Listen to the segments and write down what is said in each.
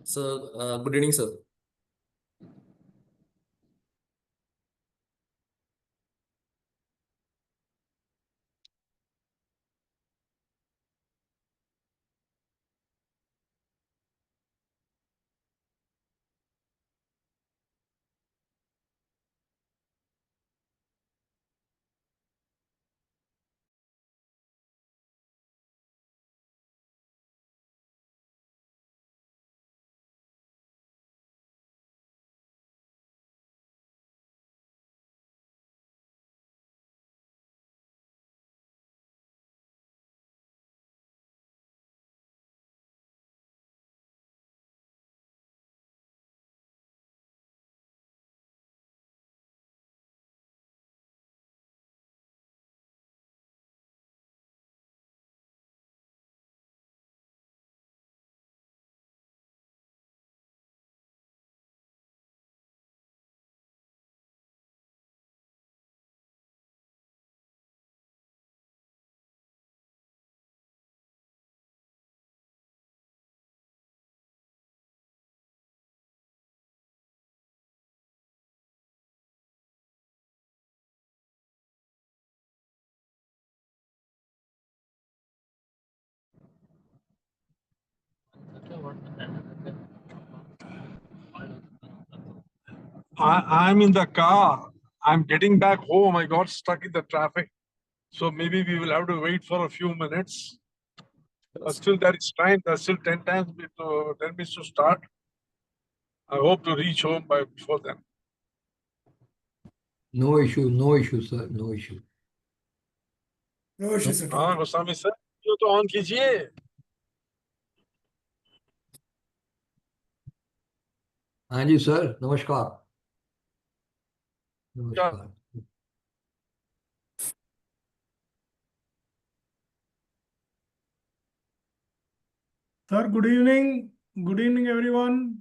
Sir, good evening, sir. I'm in the car. I'm getting back home. I got stuck in the traffic. So maybe we will have to wait for a few minutes. Still, there is time. There's still 10 times, 10 minutes to start. I hope to reach home by before then. No issue, sir. No issue. No issues at all. हाँ Goswami sir ये तो on कीजिए हाँ जी sir, नमस्कार। Namaskar. Sir, good evening. Good evening, everyone.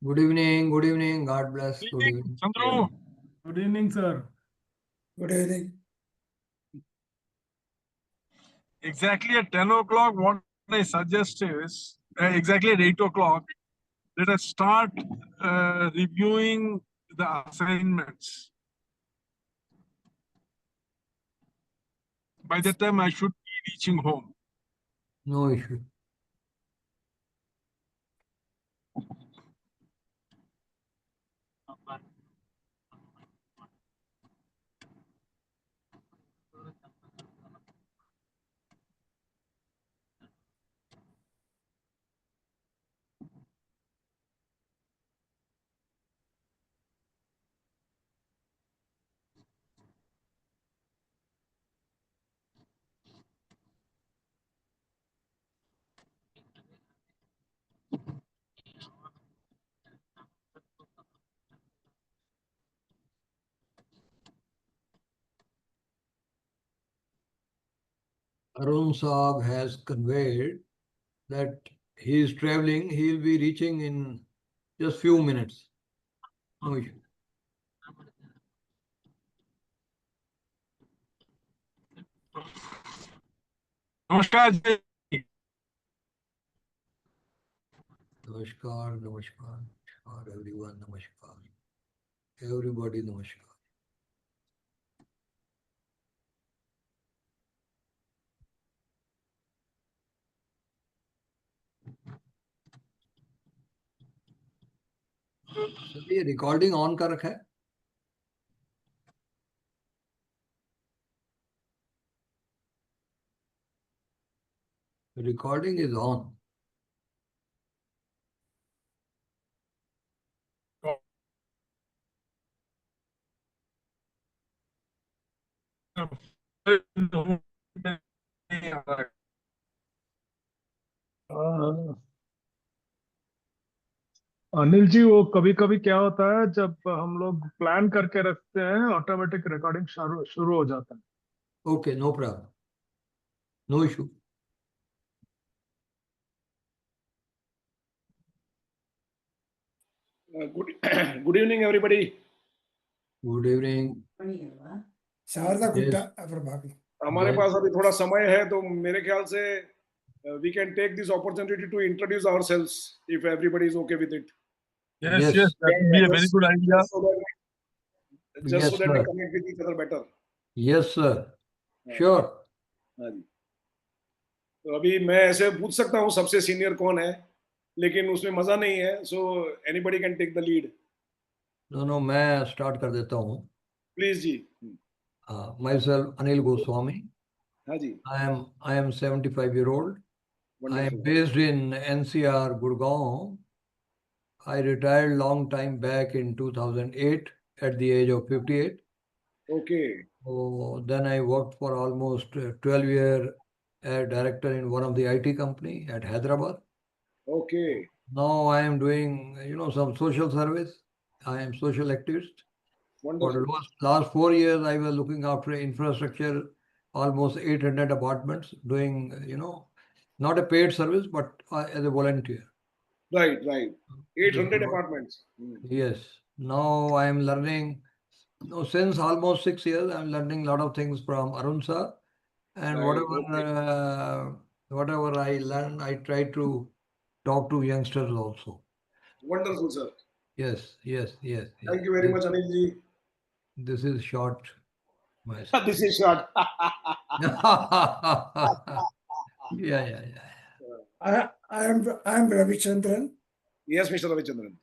Good evening. Good evening. God bless. Good Evening, evening. Chandru. Good evening, sir. Good evening. Exactly at 10 o'clock, what I suggest is exactly at 8 o'clock, let us start reviewing the assignments. By that time, I should be reaching home. No issue. Arun Saab has conveyed that he is traveling. He will be reaching in just few minutes. No issue. Namaskar. Jay. Namaskar. Namaskar. Namaskar everyone. Namaskar. Everybody namaskar. Sir ये recording on कर रखा है recording is on Anil ji, वो कभी कभी क्या होता है जब हम लोग प्लान करके रखते हैं ऑटोमेटिक रिकॉर्डिंग शुरू हो जाता है. Okay no problem no issue Good evening, everybody. Good evening Sharda Yes. Gutta Prabhakar. हमारे Yes. पास अभी थोड़ा समय है तो मेरे ख्याल से we can take this opportunity to introduce ourselves if everybody is okay with it. Yes, Yes. yes, that would be a very good idea. Yes, So that we sir. connect with each other better. Yes sir sure हाँ जी. तो अभी मैं ऐसे पूछ सकता हूँ सबसे senior कौन है, लेकिन उसमें मजा नहीं है. So anybody can take the lead. No मैं स्टार्ट कर देता हूँ Please ji. Myself Anil Goswami हाँ जी. I am 75-year-old. I am Wonderful. based in NCR, Gurgaon. I retired long time back in 2008 at the age of 58. Okay. So then I worked for almost 12 years as director in one of the IT company at Hyderabad. Okay. Now I am doing, some social service. I am social activist. For the Wonderful. last 4 years, I was looking after infrastructure, almost 800 apartments, doing, not a paid service, but as a volunteer. Right, right. 800 This is what- apartments. Yes. Now I am learning, since almost 6 years, I'm learning a lot of things from Arun sir. And Right, whatever I learn, I try to talk to youngsters also. Wonderful, sir. Yes. Thank you very much, Anil ji. This is short. This is short. Yeah. I am Ravichandran. Yes, Mr. Ravichandran.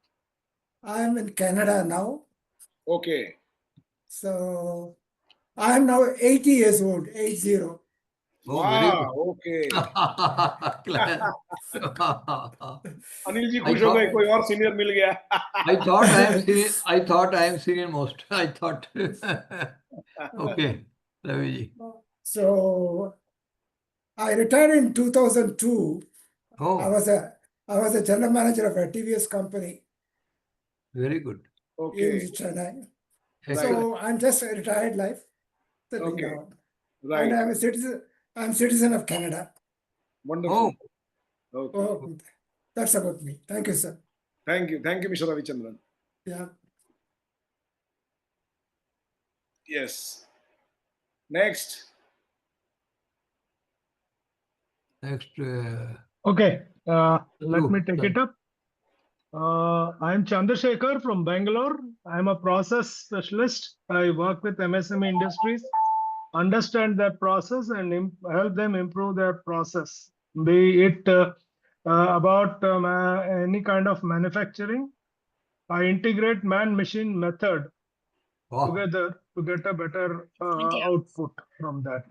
I am in Canada now. Okay. So I am now 80 years old, 80. Oh, very good. Wow, okay. Glad. Anil ji I खुश हो गए, thought- कोई और senior मिल गया. I thought I am senior most. I thought. Okay, Ravi ji. So I retired in 2002. I Oh, was a general manager of a TVS company very good. in Okay. Chennai. So I'm just a retired life. Settling Okay. down. Right. And I'm a citizen. I'm citizen of Canada. Wonderful. Oh, Okay. Oh, that's about me. Thank you, sir. Thank you, Mr. Ravichandran. Yeah. Yes. Next. next, Okay, let you, me take sir. it up. I'm Chandrasekhar from Bangalore. I'm a process specialist. I work with MSME industries, understand their process and help them improve their process, be it about any kind of manufacturing. I integrate man-machine method Wow. together to get a better output from that.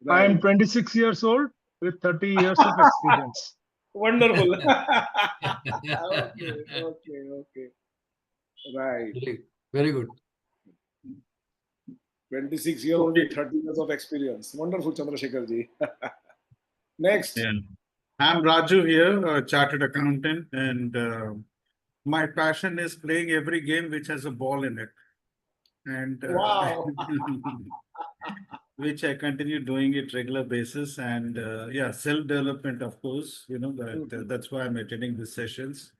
I Right. am 26 years old with 30 years of experience. Wonderful. Okay. Right. Very good. 26-year-old with 30 years of experience. Wonderful, Chandrasekhar ji. Next. Yeah. I'm Raju here, a chartered accountant, and my passion is playing every game which has a ball in it. And Wow. which I continue doing it regular basis. And yeah, self-development, of course, that's why I'm attending these sessions.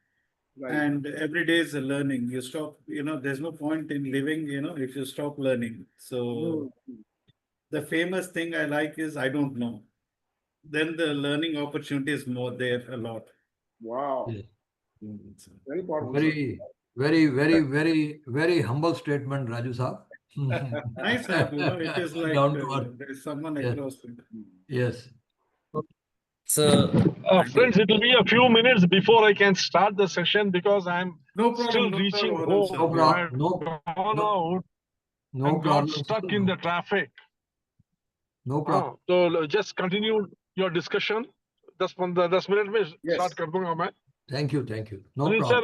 Right. And every day is a learning. You stop, there's no point in living, if you stop learning. So the famous thing I like is I don't know. Then the learning opportunity is more there a lot. Wow. Yes. Very powerful. sir. Very humble statement, Raju Saab. Nice, it is like Down to earth. there is someone Yes. across. Yes. Sir, Friends, it will be a few minutes before I can start the session because I'm No problem. still no reaching problem, home. sir. No problem. I've No, gone no, out no and got problem. stuck in the traffic. No problem. So just continue your discussion. 10 minute में Yes. start कर दूंगा मैं. Thank you. No Sunil problem. sir,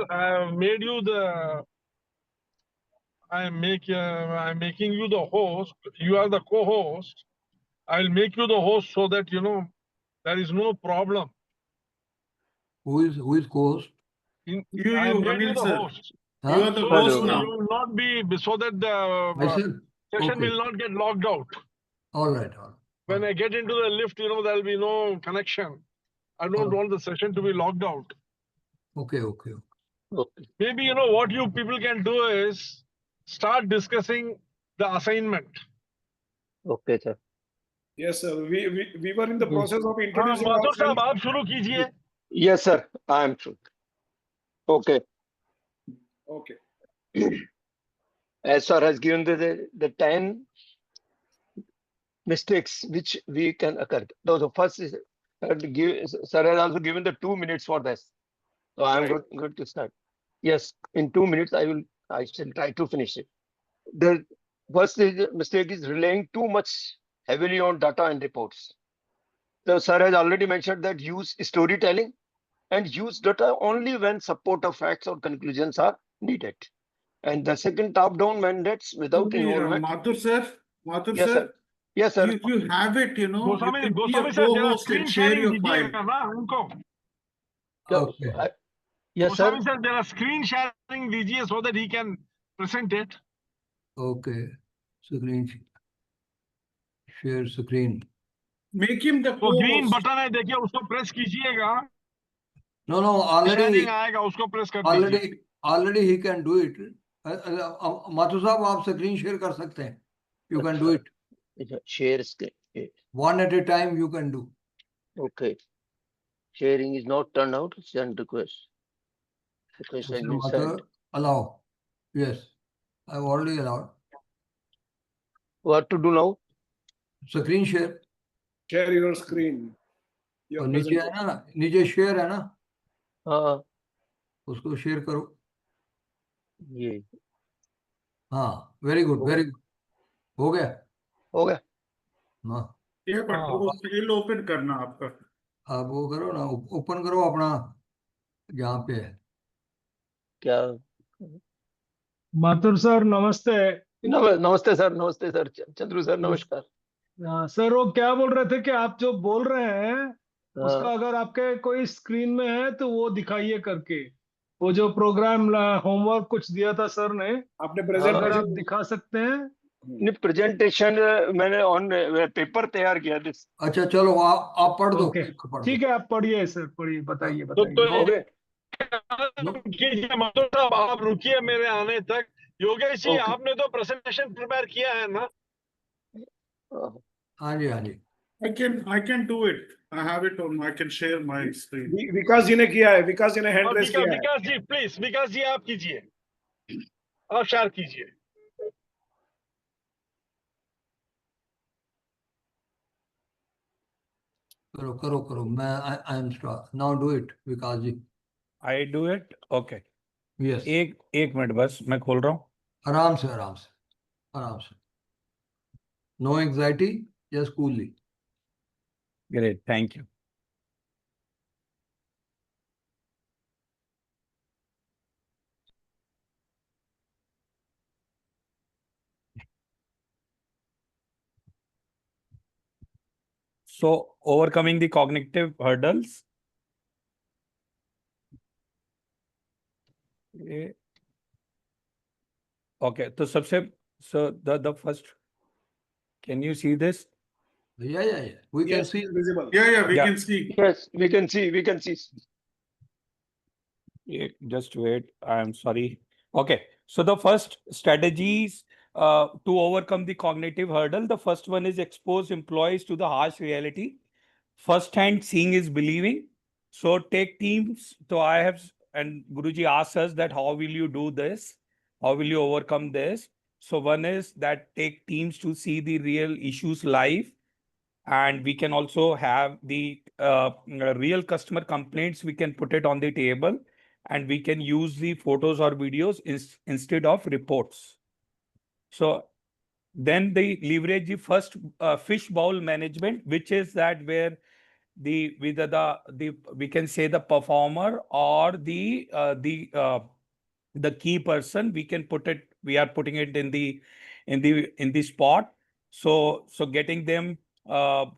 I'm making you the host. You are the co-host. I'll make you the host so that there is no problem. Who is co-host? You, I made Anil you the sir. host. You Huh? are the So host you now. will not be so that the Myself? session Okay. will not get logged out. All right. When I get into the lift, there'll be no connection. I don't want the session to be logged out. Okay. Maybe what you people can do is start discussing the assignment. Okay, sir. Yes, sir. We were in the process of introducing Mathur ourselves. साहब आप शुरू कीजिए. Yes, sir. I am true. Okay. Okay. As sir has given the 10 mistakes which we can occur. The first is sir has also given the 2 minutes for this. So I am good to start. Yes, in 2 minutes I shall try to finish it. The first mistake is relying too much heavily on data and reports. So sir has already mentioned that use storytelling and use data only when support of facts or conclusions are needed. And the second, top-down mandates without involvement. Mathur sir. Yes, sir. Yes, sir. You have it, you Goswami can be a sir, जरा co-host screen and share sharing your file. दीजिएगा ना उनको. Okay. Yes, sir. Goswami sir, जरा screen sharing दीजिए so that he can present it. Okay. Screen. Share screen. Make him the वो green co-host. button है देखिए उसको press कीजिएगा. No, Sharing आएगा उसको press कर दीजिए. already he can do it. Mathur साहब आप screen share कर सकते हैं. You can do it. Share screen. One at a time you can do. Okay. Sharing is not turned out. Send request. Request has been sent. Allow. Yes. I've already allowed. What to do now? Screen share. Share your screen. Your और नीचे है ना नीचे share है ना उसको share करो. ये हाँ वेरी गुड हो गया हाँ ये वो फाइल ओपन करना आपका. आप वो करो ना ओपन करो अपना जहाँ पे है. क्या माथुर सर नमस्ते. नमस्ते सर चंद्रू सर नमस्कार. सर वो क्या बोल रहे थे कि आप जो बोल रहे हैं उसका अगर आपके कोई स्क्रीन में है तो वो दिखाइए करके. वो जो प्रोग्राम होमवर्क कुछ दिया था सर ने, आपने अगर प्रेजेंटेशन आप दिखा सकते हैं। नहीं, प्रेजेंटेशन मैंने ऑन पेपर तैयार किया दिस। अच्छा चलो आप पढ़ दो, ओके, पढ़ दो। ठीक है, आप पढ़िए सर, पढ़िए, बताइए तो बताइए। ओके कीजिए मधुर साहब, आप रुकिए मेरे आने तक। योगेश जी, Okay. आपने तो प्रेजेंटेशन प्रिपेयर किया है ना? हाँ जी, हाँ जी। I can do it. I have it on. I can share my screen. विकास जी ने किया है, विकास जी ने हैंड और रेस किया है। विकास जी प्लीज, विकास जी आप कीजिए, आप शेयर कीजिए। करो करो करो, मैं I am now do it Vikas ji. I do it, okay. Yes, एक मिनट बस, मैं खोल रहा हूँ। आराम से आराम से आराम से, no anxiety, just coolly. Great, thank you. So overcoming the cognitive hurdles. Okay, so the first, can you see this? Yeah, we can Yes, see. visible. Yeah, we Yeah. can see. Yes, we can see. Just wait, I'm sorry. Okay, so the first strategies to overcome the cognitive hurdle, the first one is expose employees to the harsh reality. First-hand seeing is believing. So take teams. So I have, and Guruji asks us that how will you do this? How will you overcome this? So one is that take teams to see the real issues live. And we can also have the real customer complaints. We can put it on the table and we can use the photos or videos instead of reports. So then they leverage the first fish bowl management, which is that where whether the we can say the performer or the key person, we can put it, we are putting it in the spot. So getting them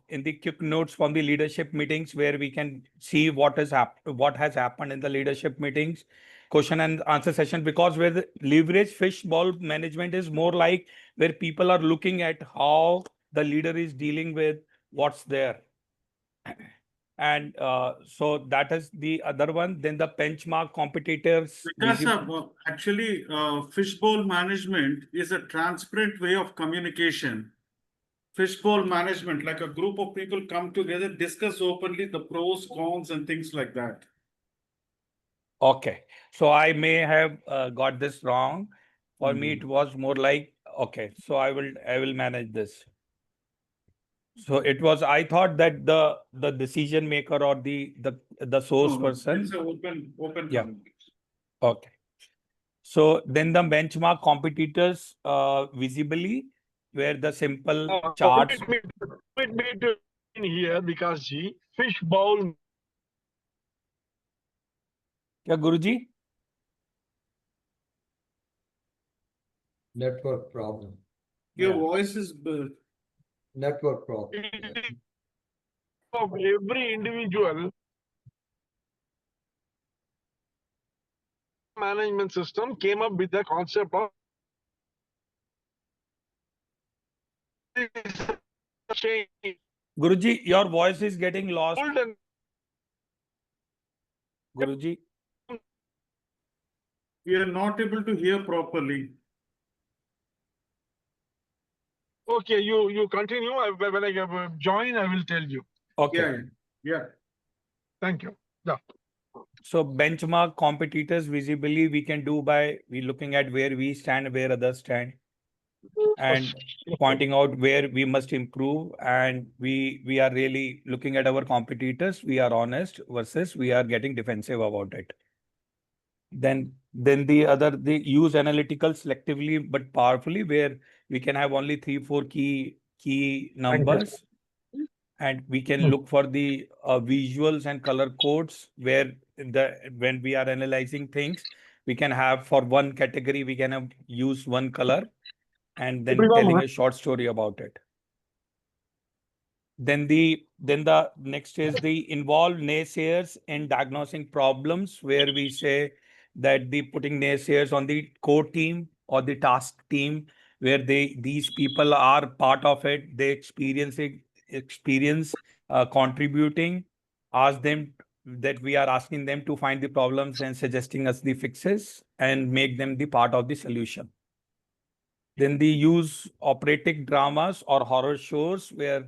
in the quick notes from the leadership meetings where we can see what has happened in the leadership meetings, question and answer session, because where the leverage fish bowl management is more like where people are looking at how the leader is dealing with what's there. And so that is the other one. Then the benchmark competitors. Because actually, fishbowl management is a transparent way of communication. Fishbowl management, like a group of people come together, discuss openly the pros, cons, and things like that. Okay, so I may have got this wrong. For me, it was more like, okay, so I will manage this. So it was, I thought that the decision maker or the source No, person. it's an open Yeah. communication. Okay. So then the benchmark competitors visibly, where the simple charts. Permit me to in here, Vikas ji, fish bowl. Yeah, Guruji? Network problem. Your Yeah. voice is Network problem. Of every individual management system came up with the concept of Guruji, your voice is getting lost. and Guruji. we are not able to hear properly. okay, you continue. When I join, I will tell you. Okay. Yeah. Thank you. Yeah. So benchmark competitors visibly we can do by looking at where we stand, where others stand, and pointing out where we must improve. And we are really looking at our competitors. We are honest versus we are getting defensive about it. Then they use analytical selectively but powerfully, where we can have only 3-4 key numbers. And we can look for the visuals and color codes where when we are analyzing things, we can have for one category, we can have use one color and then telling a short story about it. Then the next is the involve naysayers in diagnosing problems, where we say that the putting naysayers on the core team or the task team, where these people are part of it, they experience contributing, ask them that we are asking them to find the problems and suggesting us the fixes and make them the part of the solution. Then they use operatic dramas or horror shows where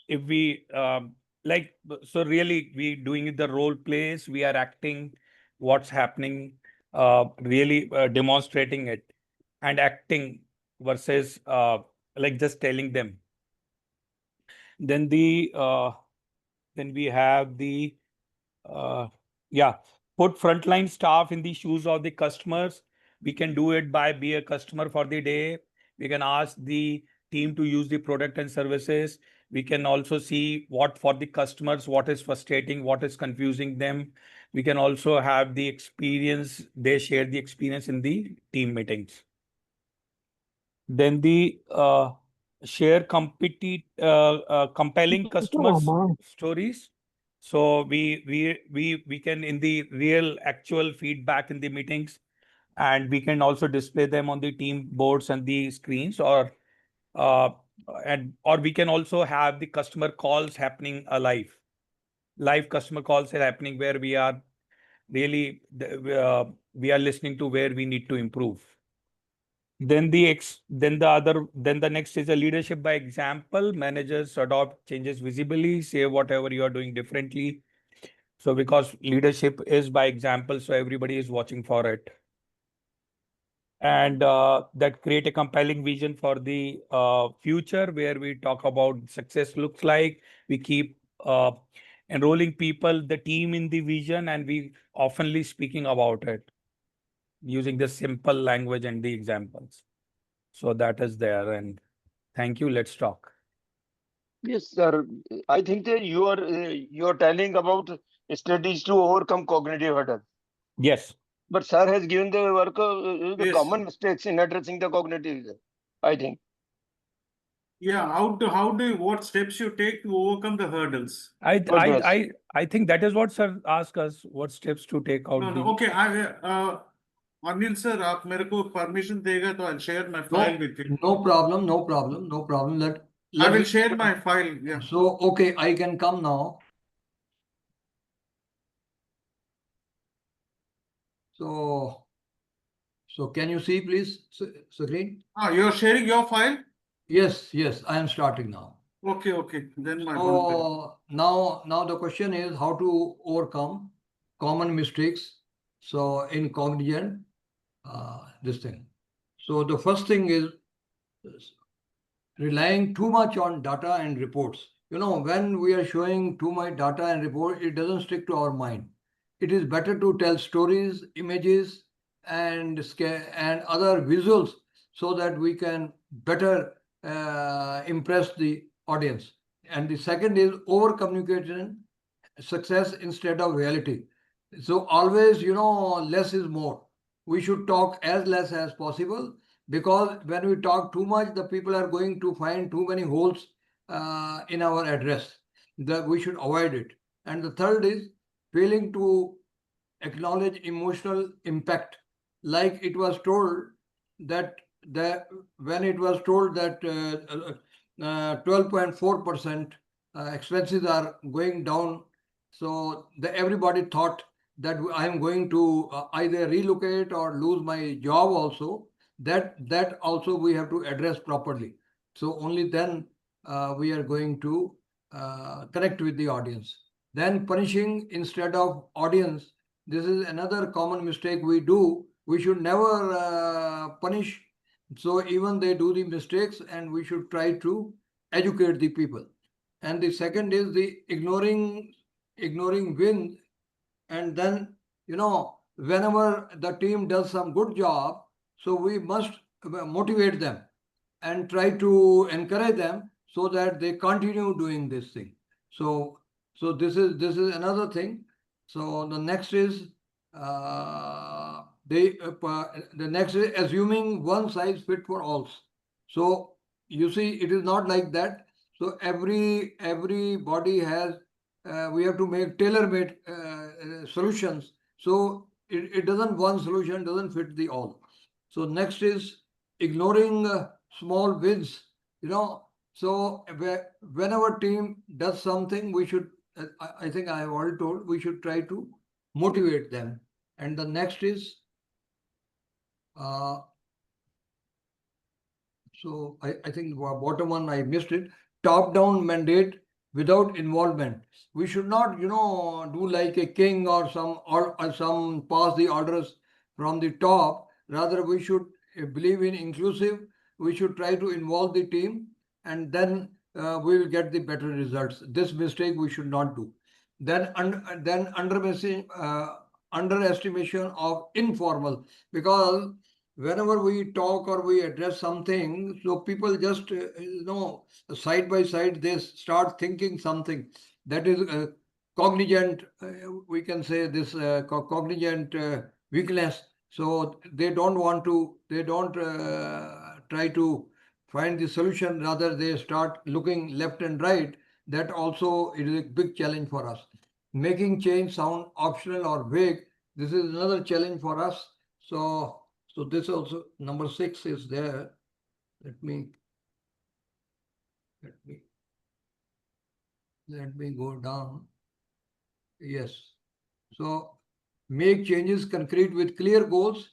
if we so really we doing the role plays, we are acting what's happening, really demonstrating it and acting versus like just telling them. Then then we have the put frontline staff in the shoes of the customers. We can do it by be a customer for the day. We can ask the team to use the product and services. We can also see what for the customers, what is frustrating, what is confusing them. We can also have the experience, they share the experience in the team meetings. Then the share compelling customer stories. So we can in the real actual feedback in the meetings, and we can also display them on the team boards and the screens, or we can also have the customer calls happening live. Live customer calls are happening where we are really we are listening to where we need to improve. Then the next is a leadership by example. Managers adopt changes visibly, say whatever you are doing differently. So because leadership is by example, so everybody is watching for it. And that create a compelling vision for the future, where we talk about success looks like. We keep enrolling people, the team in the vision, and we oftenly speaking about it using the simple language and the examples. So that is there, and thank you. Let's talk. Yes, sir. I think that you are telling about strategies to overcome cognitive hurdle. Yes. But sir has given the work the Yes. common mistakes in addressing the cognitive, I think. Yeah, what steps you take to overcome the hurdles? I Yes. think that is what sir asked us, what steps to take out. No, the- okay. Anil sir, आप मेरे को permission देगा तो I'll share my file with you. No problem, no problem, no problem. I will share my file. Yeah. So, okay, I can come now. So can you see, please, screen? You're sharing your file? Yes, I am starting now. Okay. Then my one. So now the question is how to overcome common mistakes. So in Cognigen, this thing. So the first thing is relying too much on data and reports. You know, when we are showing too much data and report, it doesn't stick to our mind. It is better to tell stories, images, and other visuals so that we can better impress the audience. And the second is over communication, success instead of reality. So always, less is more. We should talk as less as possible, because when we talk too much, the people are going to find too many holes in our address. That we should avoid it. And the third is failing to acknowledge emotional impact. Like it was told that when it was told that 12.4% expenses are going down, so everybody thought that I am going to either relocate or lose my job also. That also we have to address properly. So only then we are going to connect with the audience. Then punishing instead of audience. This is another common mistake we do. We should never punish. So even they do the mistakes, and we should try to educate the people. And the second is the ignoring wins. And then, whenever the team does some good job, so we must motivate them and try to encourage them so that they continue doing this thing. So this is another thing. So the next is assuming one size fit for all. So you see, it is not like that. So everybody has we have to make tailor-made solutions. So it doesn't, one solution doesn't fit the all. So next is ignoring small wins, you know. So when our team does something, we should, I think I have already told, we should try to motivate them. And the next is, so I think bottom one, I missed it, top-down mandate without involvement. We should not, you know, do like a king or some pass the orders from the top. Rather, we should believe in inclusive. We should try to involve the team, and then we will get the better results. This mistake we should not do. Then underestimation of informal, because whenever we talk or we address something, so people just, you know, side by side, they start thinking something that is cognizant, we can say this cognizant weakness. So they don't want to, they don't try to find the solution, rather they start looking left and right. That also is a big challenge for us. Making change sound optional or vague, this is another challenge for us. So this also, number 6 is there. Let me go down. Yes. So make changes concrete with clear goals,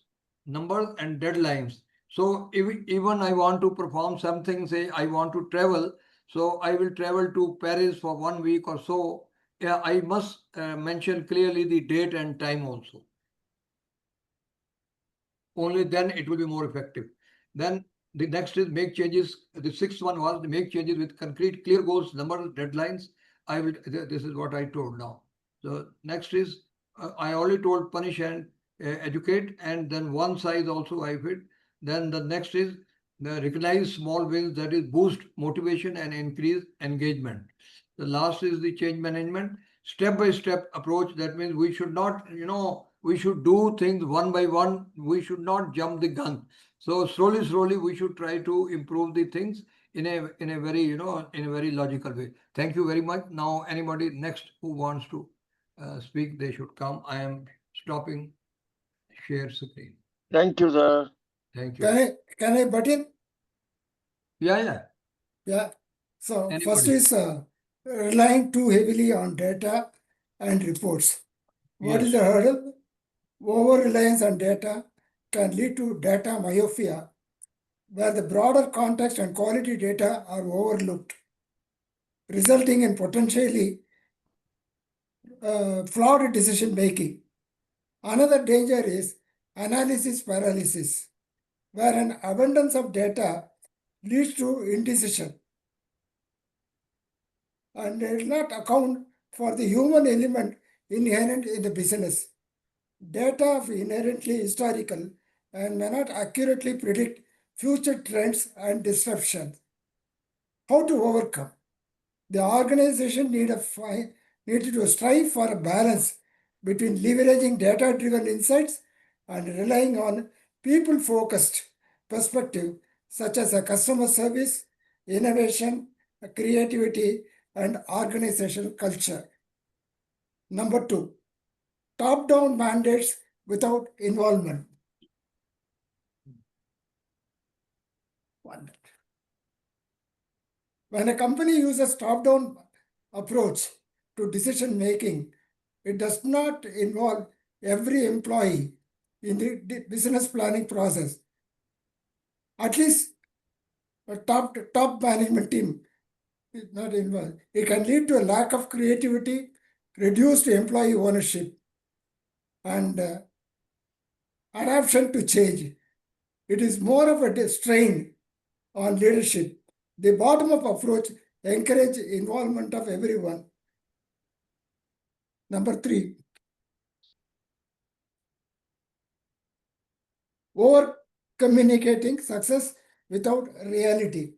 numbers and deadlines. So if even I want to perform something, say I want to travel, so I will travel to Paris for 1 week or so. Yeah, I must mention clearly the date and time also. Only then it will be more effective. Then the next is make changes. The 6th one was to make changes with concrete, clear goals, numbers, deadlines. This is what I told now. So next is, I already told punish and educate, and then one size also I fit. Then the next is recognize small wins, that is boost motivation and increase engagement. The last is the change management, step-by-step approach. That means we should not, you know, we should do things one by one. We should not jump the gun. So slowly, we should try to improve the things in a very, you know, in a very logical way. Thank you very much. Now, anybody next who wants to speak, they should come. I am stopping share screen. Thank you, sir. Thank you. Can I butt in? Yeah. Yeah. So first Anybody? is relying too heavily on data and reports. What is Yes. the hurdle? Over reliance on data can lead to data myopia, where the broader context and quality data are overlooked, resulting in potentially flawed decision making. Another danger is analysis paralysis, where an abundance of data leads to indecision and it will not account for the human element inherent in the business. Data are inherently historical and may not accurately predict future trends and disruptions. How to overcome? The organization needed to strive for a balance between leveraging data-driven insights and relying on people-focused perspective, such as a customer service, innovation, creativity, and organizational culture. Number 2, top-down mandates without involvement. When a company uses top-down approach to decision making, it does not involve every employee in the business planning process. At least a top management team is not involved. It can lead to a lack of creativity, reduced employee ownership, and adaptation to change. It is more of a strain on leadership. The bottom-up approach encourages involvement of everyone. Number 3, over communicating success without reality.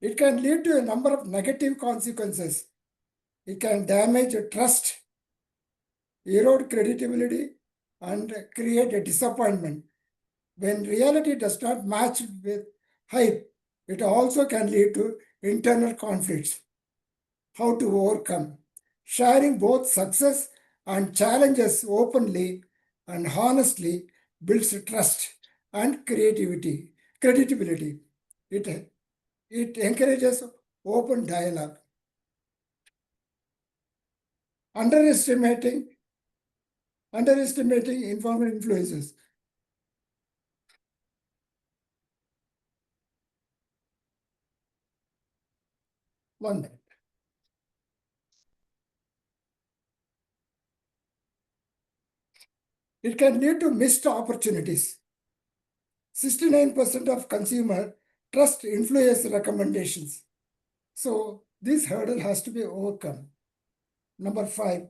It can lead to a number of negative consequences. It can damage trust, erode credibility, and create a disappointment. When reality does not match with hype, it also can lead to internal conflicts. How to overcome? Sharing both success and challenges openly and honestly builds trust and credibility. It encourages open dialogue. Underestimating informal influences. One minute. It can lead to missed opportunities. 69% of consumer trust influence recommendations. So this hurdle has to be overcome. Number 5,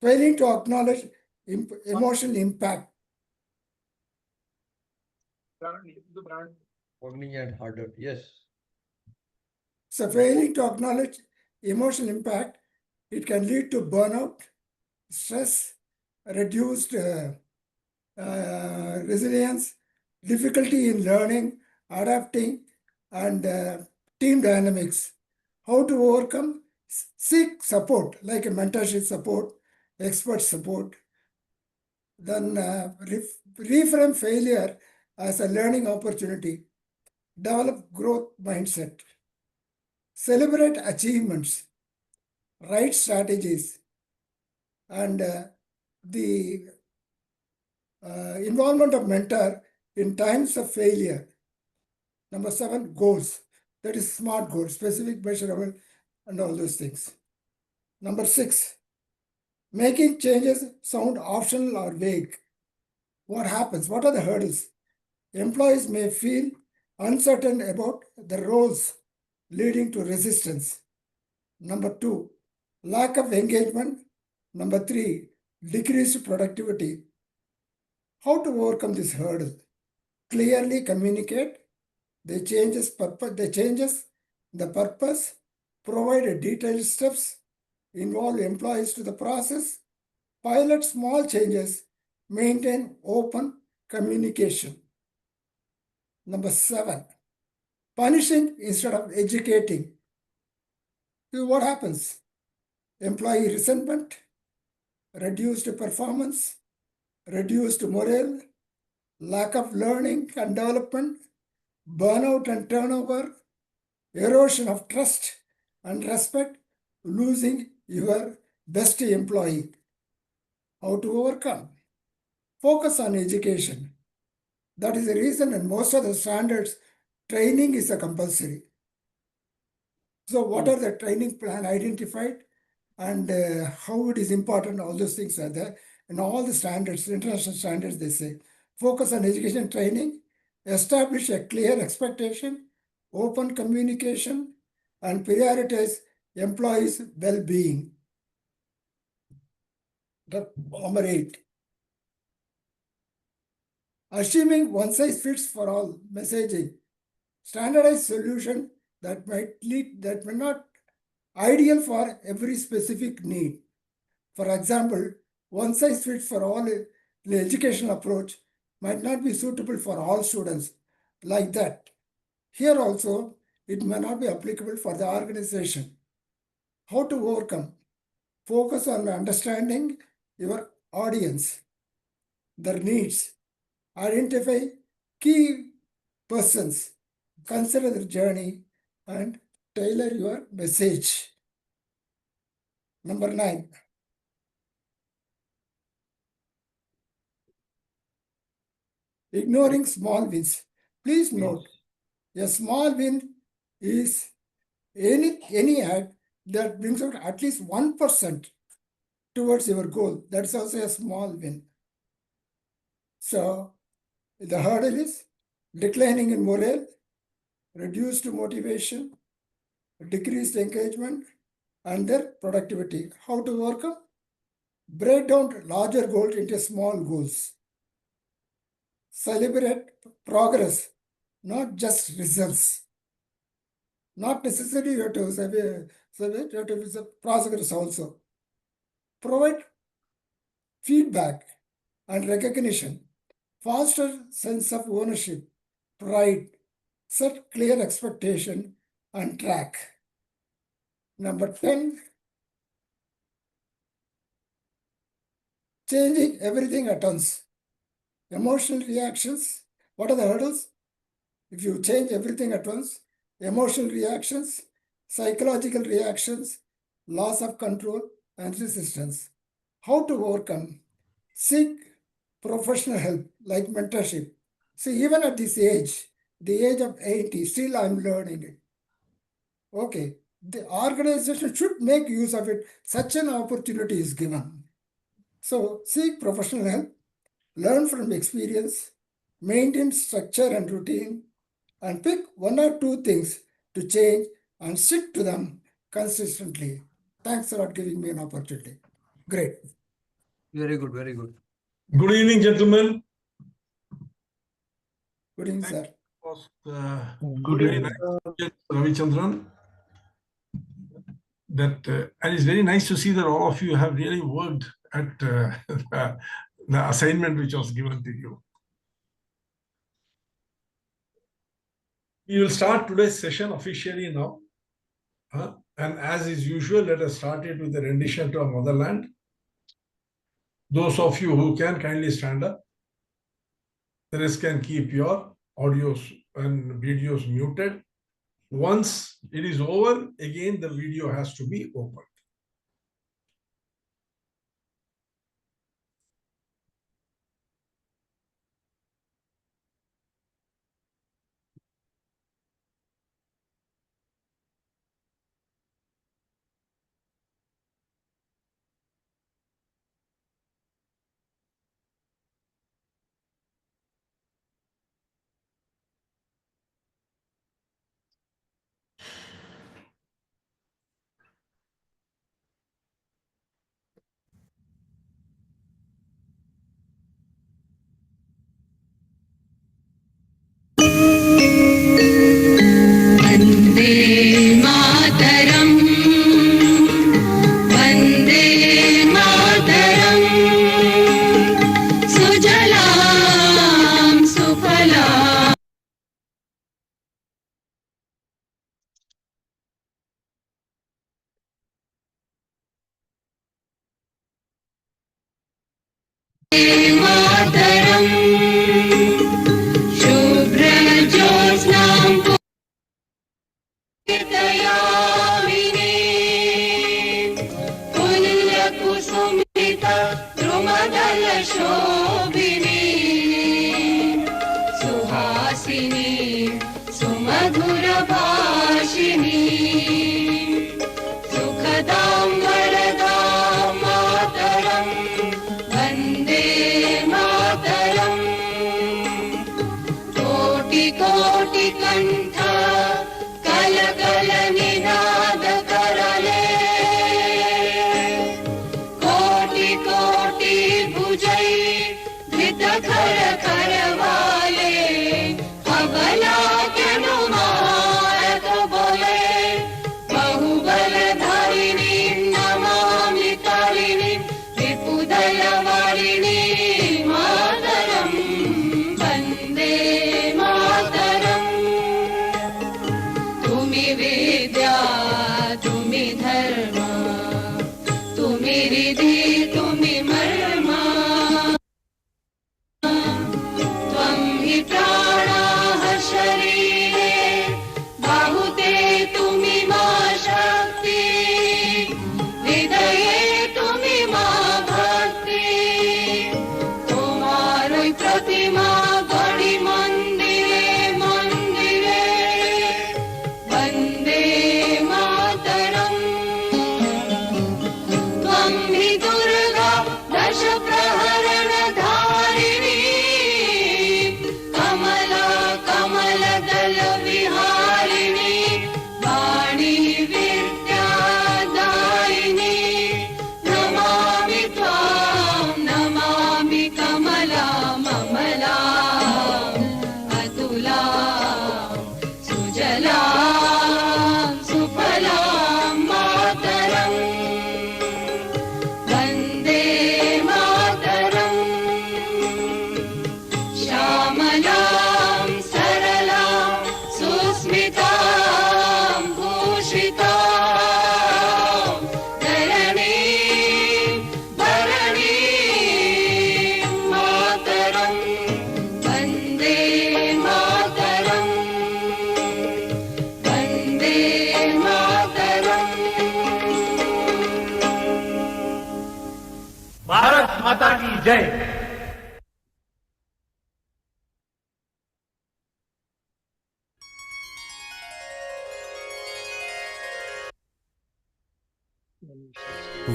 failing to acknowledge emotional impact. Cognizant harder. Yes. So failing to acknowledge emotional impact, it can lead to burnout, stress, reduced resilience, difficulty in learning, adapting, and team dynamics. How to overcome? Seek support, like a mentorship support, expert support. Then reframe failure as a learning opportunity. Develop growth mindset. Celebrate achievements. Write strategies. And the involvement of mentor in times of failure. Number 7, goals. That is SMART goals, specific, measurable, and all those things. Number 6, making changes sound optional or vague. What happens? What are the hurdles? Employees may feel uncertain about the roles, leading to resistance. Number 2, lack of engagement. Number 3, decreased productivity. How to overcome this hurdle? Clearly communicate the changes, the purpose, provide detailed steps, involve employees to the process, pilot small changes, maintain open communication. Number 7, punishing instead of educating. What happens? Employee resentment, reduced performance, reduced morale, lack of learning and development, burnout and turnover, erosion of trust and respect, losing your best employee. How to overcome? Focus on education. That is the reason in most of the standards, training is a compulsory. So what are the training plan identified and how it is important, all those things are there. And all the standards, international standards, they say, focus on education training, establish a clear expectation, open communication, and prioritize employees' well-being. Number 8, assuming one size fits for all messaging, standardized solution that may not ideal for every specific need. For example, one size fits for all the educational approach might not be suitable for all students like that. Here also, it may not be applicable for the organization. How to overcome? Focus on understanding your audience, their needs, identify key persons, consider their journey, and tailor your message. Number 9, ignoring small wins. Please note, a small win is any act that brings out at least 1% towards your goal. That's also a small win. So the hurdle is declining in morale, reduced motivation, decreased engagement, and their productivity. How to overcome? Break down larger goals into small goals. Celebrate progress, not just results. Not necessarily you have to celebrate, you have to visit progress also. Provide feedback and recognition, foster sense of ownership, pride, set clear expectation, and track. Number 10, changing everything at once. Emotional reactions. What are the hurdles? If you change everything at once, emotional reactions, psychological reactions, loss of control, and resistance. How to overcome? Seek professional help like mentorship. See, even at this age, the age of 80, still I'm learning it. Okay, the organization should make use of it. Such an opportunity is given. So seek professional help, learn from experience, maintain structure and routine, and pick one or two things to change and stick to them consistently. Thanks for giving me an opportunity. Great. Very good, very good. Good evening, gentlemen. Good evening, Thank sir. Was, Good very evening. nice, Ravichandran. And it's very nice to see that all of you have really worked at the assignment which was given to you. We will start today's session officially now. And as is usual, let us start it with a rendition to our motherland. Those of you who can kindly stand up. The rest can keep your audios and videos muted. Once it is over, again the video has to be opened. Bharat माता की जय।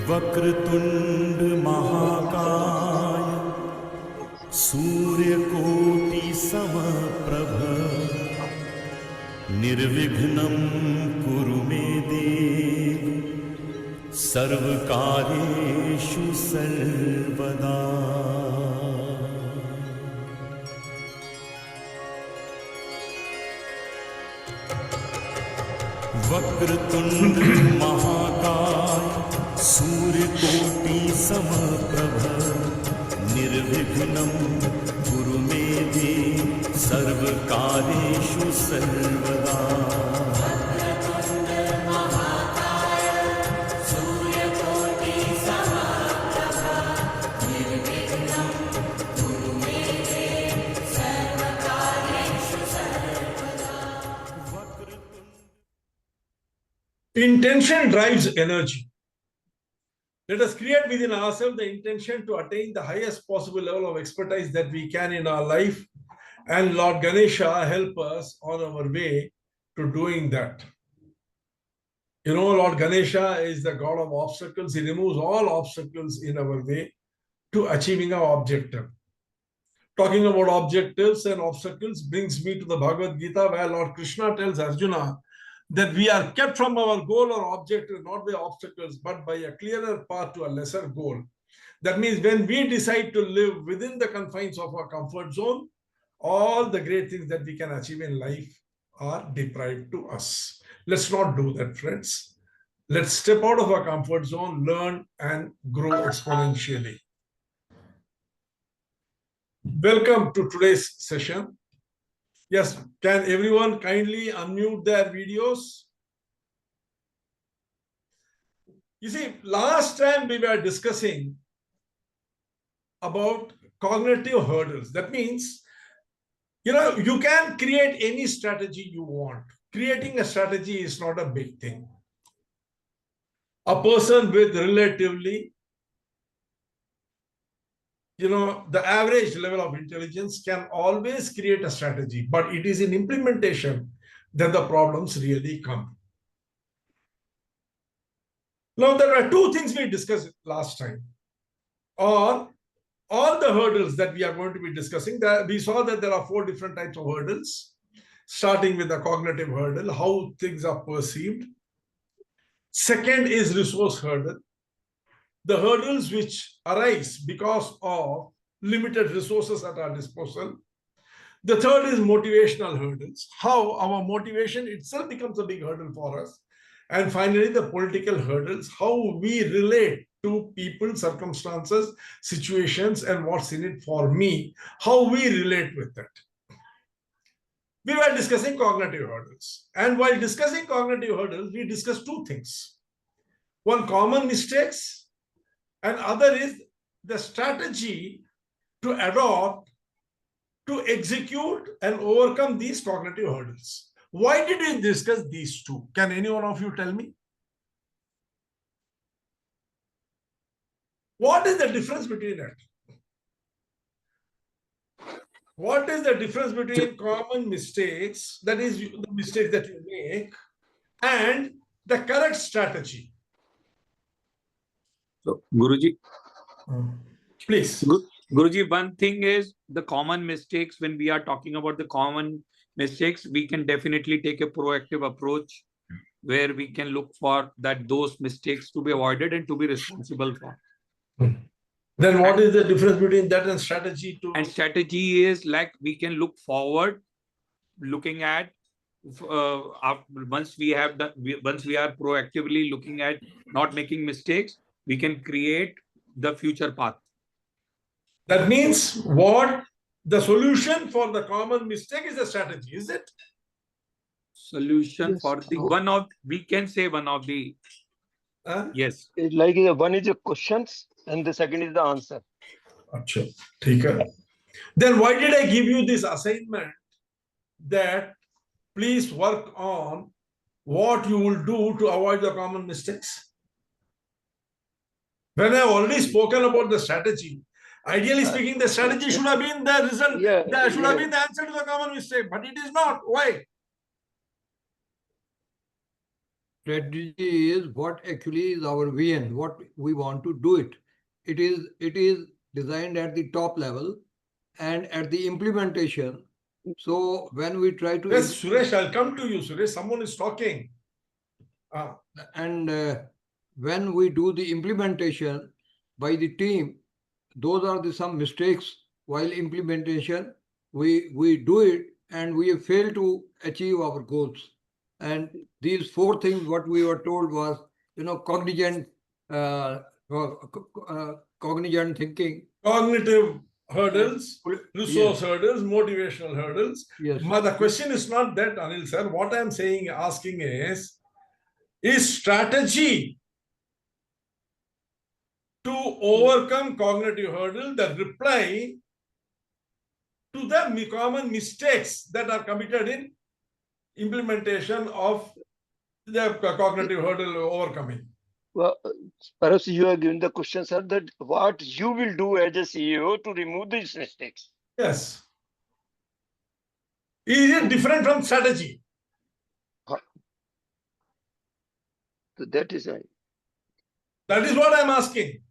वक्रतुंड महाकाय सूर्यकोटि समप्रभ निर्विघ्नं कुरु मे देव सर्वकार्येषु सर्वदा। वक्रतुंड महाकाय सूर्यकोटि समप्रभ निर्विघ्नं कुरु मे देव सर्वकार्येषु सर्वदा। Intention drives energy. Let us create within ourselves the intention to attain the highest possible level of expertise that we can in our life. And Lord Ganesha help us on our way to doing that. You know, Lord Ganesha is the god of obstacles. He removes all obstacles in our way to achieving our objective. Talking about objectives and obstacles brings me to the Bhagavad Gita, where Lord Krishna tells Arjuna that we are kept from our goal or objective not by obstacles, but by a clearer path to a lesser goal. That means when we decide to live within the confines of our comfort zone, all the great things that we can achieve in life are deprived to us. Let's not do that, friends. Let's step out of our comfort zone, learn and grow exponentially. Welcome to today's session. Yes, can everyone kindly unmute their videos? You see, last time we were discussing about cognitive hurdles. That means, you know, you can create any strategy you want. Creating a strategy is not a big thing. A person with relatively, you know, the average level of intelligence can always create a strategy, but it is in implementation that the problems really come. Now, there are two things we discussed last time. Or all the hurdles that we are going to be discussing, that we saw that there are 4 different types of hurdles, starting with the cognitive hurdle, how things are perceived. Second is resource hurdle, the hurdles which arise because of limited resources at our disposal. The third is motivational hurdles, how our motivation itself becomes a big hurdle for us. And finally, the political hurdles, how we relate to people, circumstances, situations, and what's in it for me, how we relate with that. We were discussing cognitive hurdles. And while discussing cognitive hurdles, we discussed 2 things. One, common mistakes, and other is the strategy to adopt to execute and overcome these cognitive hurdles. Why did we discuss these 2? Can any one of you tell me? What is the difference between it? What is the difference between common mistakes, that is the mistakes that you make, and the correct strategy? So, Guruji, please. Guruji, one thing is the common mistakes. When we are talking about the common mistakes, we can definitely take a proactive approach where we can look for that those mistakes to be avoided and to be responsible for. Then what is the difference between that and strategy? And strategy is like we can look forward, looking at once we are proactively looking at not making mistakes, we can create the future path. That means what the solution for the common mistake is a strategy, is it? Solution Yes. for the one of, we can say one of the, yes. It's like one is the questions and the second is the answer. Achha, theek hai. Then why did I give you this assignment that please work on what you will do to avoid the common mistakes? When I've already spoken about the strategy, ideally speaking, the strategy should have been the result. Yeah, That should have yeah. been the answer to the common mistake, but it is not. Why? Strategy is what actually is our vision, what we want to do it. It is designed at the top level and at the implementation. So when we try to Yes, Suresh, I'll come to you, Suresh. Someone is talking. and when we do the implementation by the team, those are the some mistakes while implementation. We do it and we fail to achieve our goals. And these 4 things, what we were told was, cognizant thinking. Cognitive hurdles, resource hurdles, motivational hurdles. Yes. But the question is not that, Anil sir. What I'm asking is strategy to overcome cognitive hurdle the reply to the common mistakes that are committed in implementation of the cognitive hurdle overcoming? Well, perhaps you are giving the question, sir, that what you will do as a CEO to remove these mistakes. Yes. Is it different from strategy? So that is right. That is what I'm asking.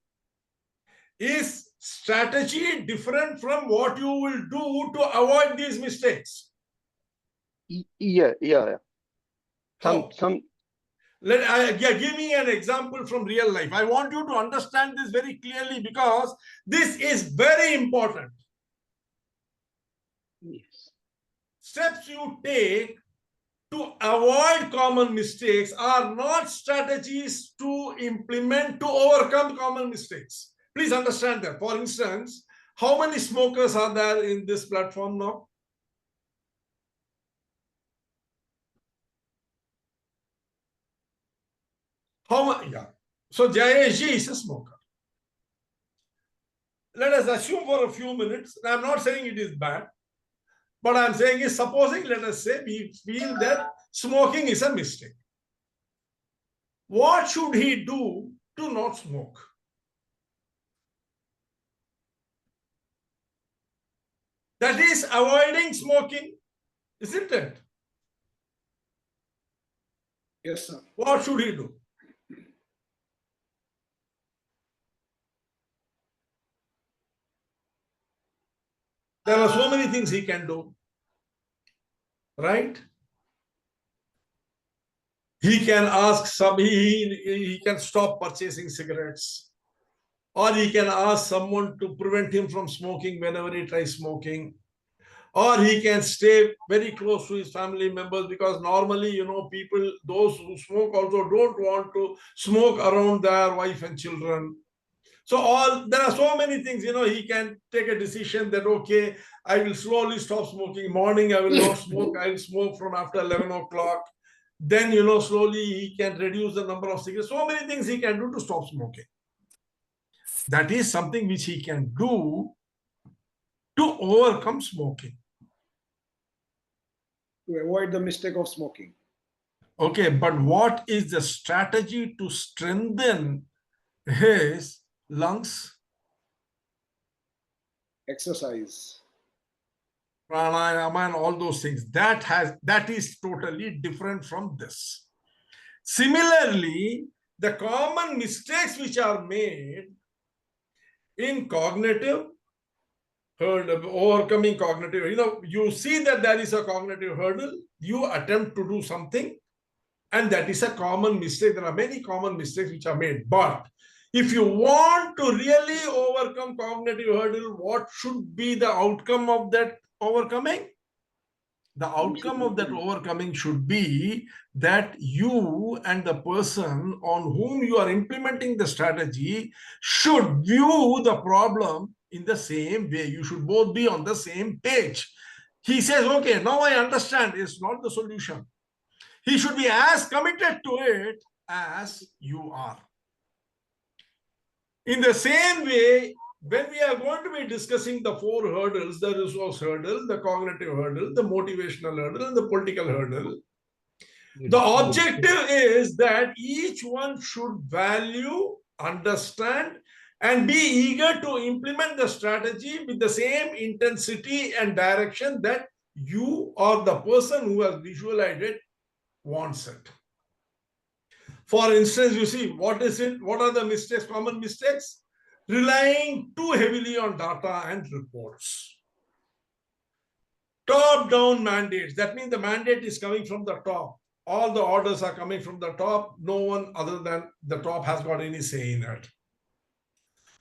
Is strategy different from what you will do to avoid these mistakes? Yeah. How? Some. Give me an example from real life. I want you to understand this very clearly because this is very important. Yes. Steps you take to avoid common mistakes are not strategies to implement to overcome common mistakes. Please understand that. For instance, how many smokers are there in this platform now? Yeah. So Jayesh ji is a smoker. Let us assume for a few minutes, I'm not saying it is bad, but I'm saying is supposing, let us say, we feel that smoking is a mistake. What should he do to not smoke? That is avoiding smoking, isn't it? Yes, sir. What should he do? There are so many things he can do, right? He can ask he can stop purchasing cigarettes, or he can ask someone to prevent him from smoking whenever he tries smoking, or he can stay very close to his family members because normally, people, those who smoke also don't want to smoke around their wife and children. So there are so many things, he can take a decision that, okay, I will slowly stop smoking. Morning, I will not smoke. I will smoke from after 11 o'clock. Then, slowly he can reduce the number of cigarettes. So many things he can do to stop smoking. That is something which he can do to overcome smoking. To avoid the mistake of smoking. Okay, but what is the strategy to strengthen his lungs? Exercise. Pranayama and all those things. That is totally different from this. Similarly, the common mistakes which are made in cognitive hurdle, overcoming cognitive, you see that there is a cognitive hurdle, you attempt to do something, and that is a common mistake. There are many common mistakes which are made. But if you want to really overcome cognitive hurdle, what should be the outcome of that overcoming? The outcome of that overcoming should be that you and the person on whom you are implementing the strategy should view the problem in the same way. You should both be on the same page. He says, okay, now I understand it's not the solution. He should be as committed to it as you are. In the same way, when we are going to be discussing the 4 hurdles, the resource hurdle, the cognitive hurdle, the motivational hurdle, and the political hurdle, the objective is that each one should value understand, and be eager to implement the strategy with the same intensity and direction that you or the person who has visualized it wants it. For instance, you see, what is it? What are the mistakes, common mistakes? Relying too heavily on data and reports. Top-down mandates. That means the mandate is coming from the top. All the orders are coming from the top. No one other than the top has got any say in it.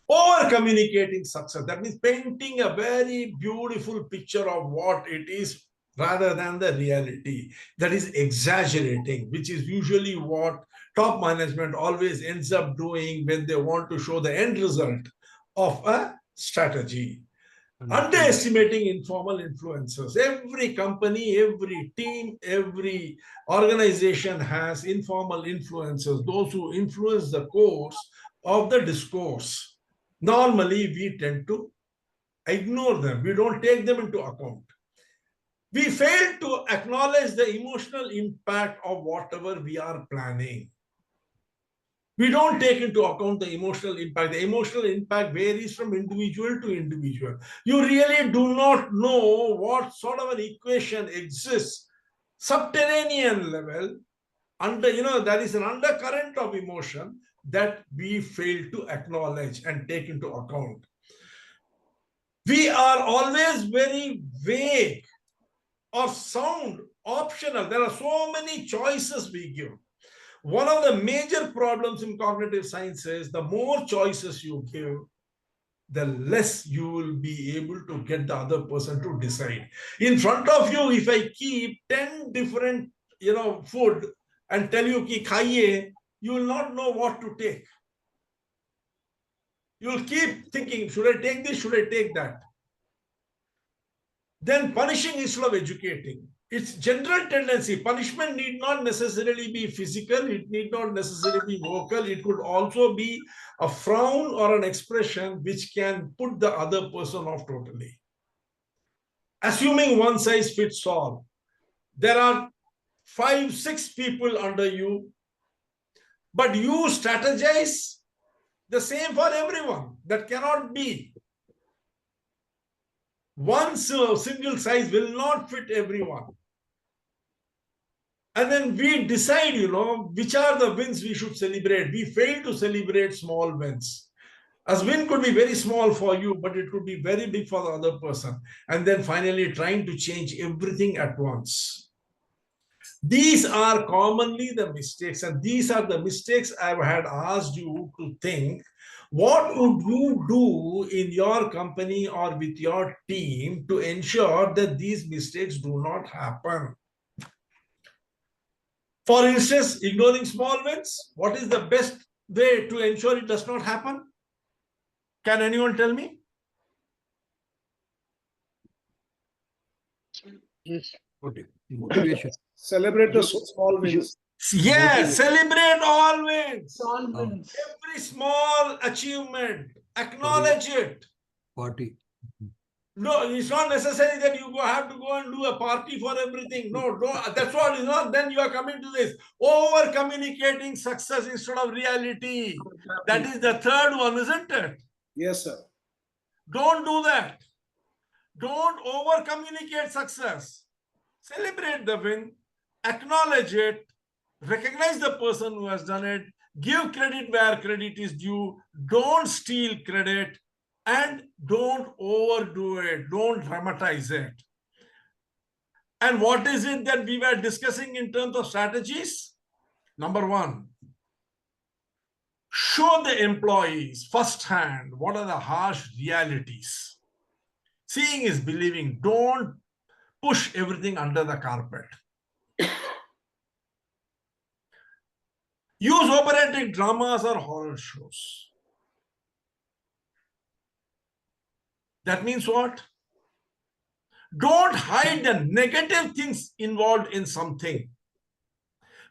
Over-communicating success. That means painting a very beautiful picture of what it is rather than the reality. That is exaggerating, which is usually what top management always ends up doing when they want to show the end result of a strategy. Underestimating informal influencers. Every company, every team, every organization has informal influencers, those who influence the course of the discourse. Normally, we tend to ignore them. We don't take them into account. We fail to acknowledge the emotional impact of whatever we are planning. We don't take into account the emotional impact. The emotional impact varies from individual to individual. You really do not know what sort of an equation exists, subterranean level, there is an undercurrent of emotion that we fail to acknowledge and take into account. We are always very vague or sound optional. There are so many choices we give. One of the major problems in cognitive science is the more choices you give, the less you will be able to get the other person to decide. In front of you, if I keep 10 different, food and tell you ki khaiye, you will not know what to take. You will keep thinking, should I take this? Should I take that? Then punishing instead of educating. Its general tendency, punishment need not necessarily be physical, it need not necessarily be vocal, it could also be a frown or an expression which can put the other person off totally. Assuming one size fits all, there are 5-6 people under you, but you strategize the same for everyone. That cannot be. One single size will not fit everyone. And then we decide, which are the wins we should celebrate. We fail to celebrate small wins. A win could be very small for you, but it could be very big for the other person. And then finally trying to change everything at once. These are commonly the mistakes, and these are the mistakes I had asked you to think. What would you do in your company or with your team to ensure that these mistakes do not happen? For instance, ignoring small wins. What is the best way to ensure it does not happen? Can anyone tell me? Yes. Motivation. Celebrate the small wins. Yes, celebrate all wins. All wins. Every small achievement, acknowledge it. Party. No, it's not necessary that you have to go and do a party for everything. No, that's what is not. Then you are coming to this over communicating success instead of reality. That is the third one, isn't it? Yes, sir. Don't do that. Don't over communicate success. Celebrate the win, acknowledge it, recognize the person who has done it, give credit where credit is due, don't steal credit, and don't overdo it, don't dramatize it. And what is it that we were discussing in terms of strategies? Number one, show the employees firsthand what are the harsh realities. Seeing is believing. Don't push everything under the carpet. Use operatic dramas or horror shows. That means what? Don't hide the negative things involved in something.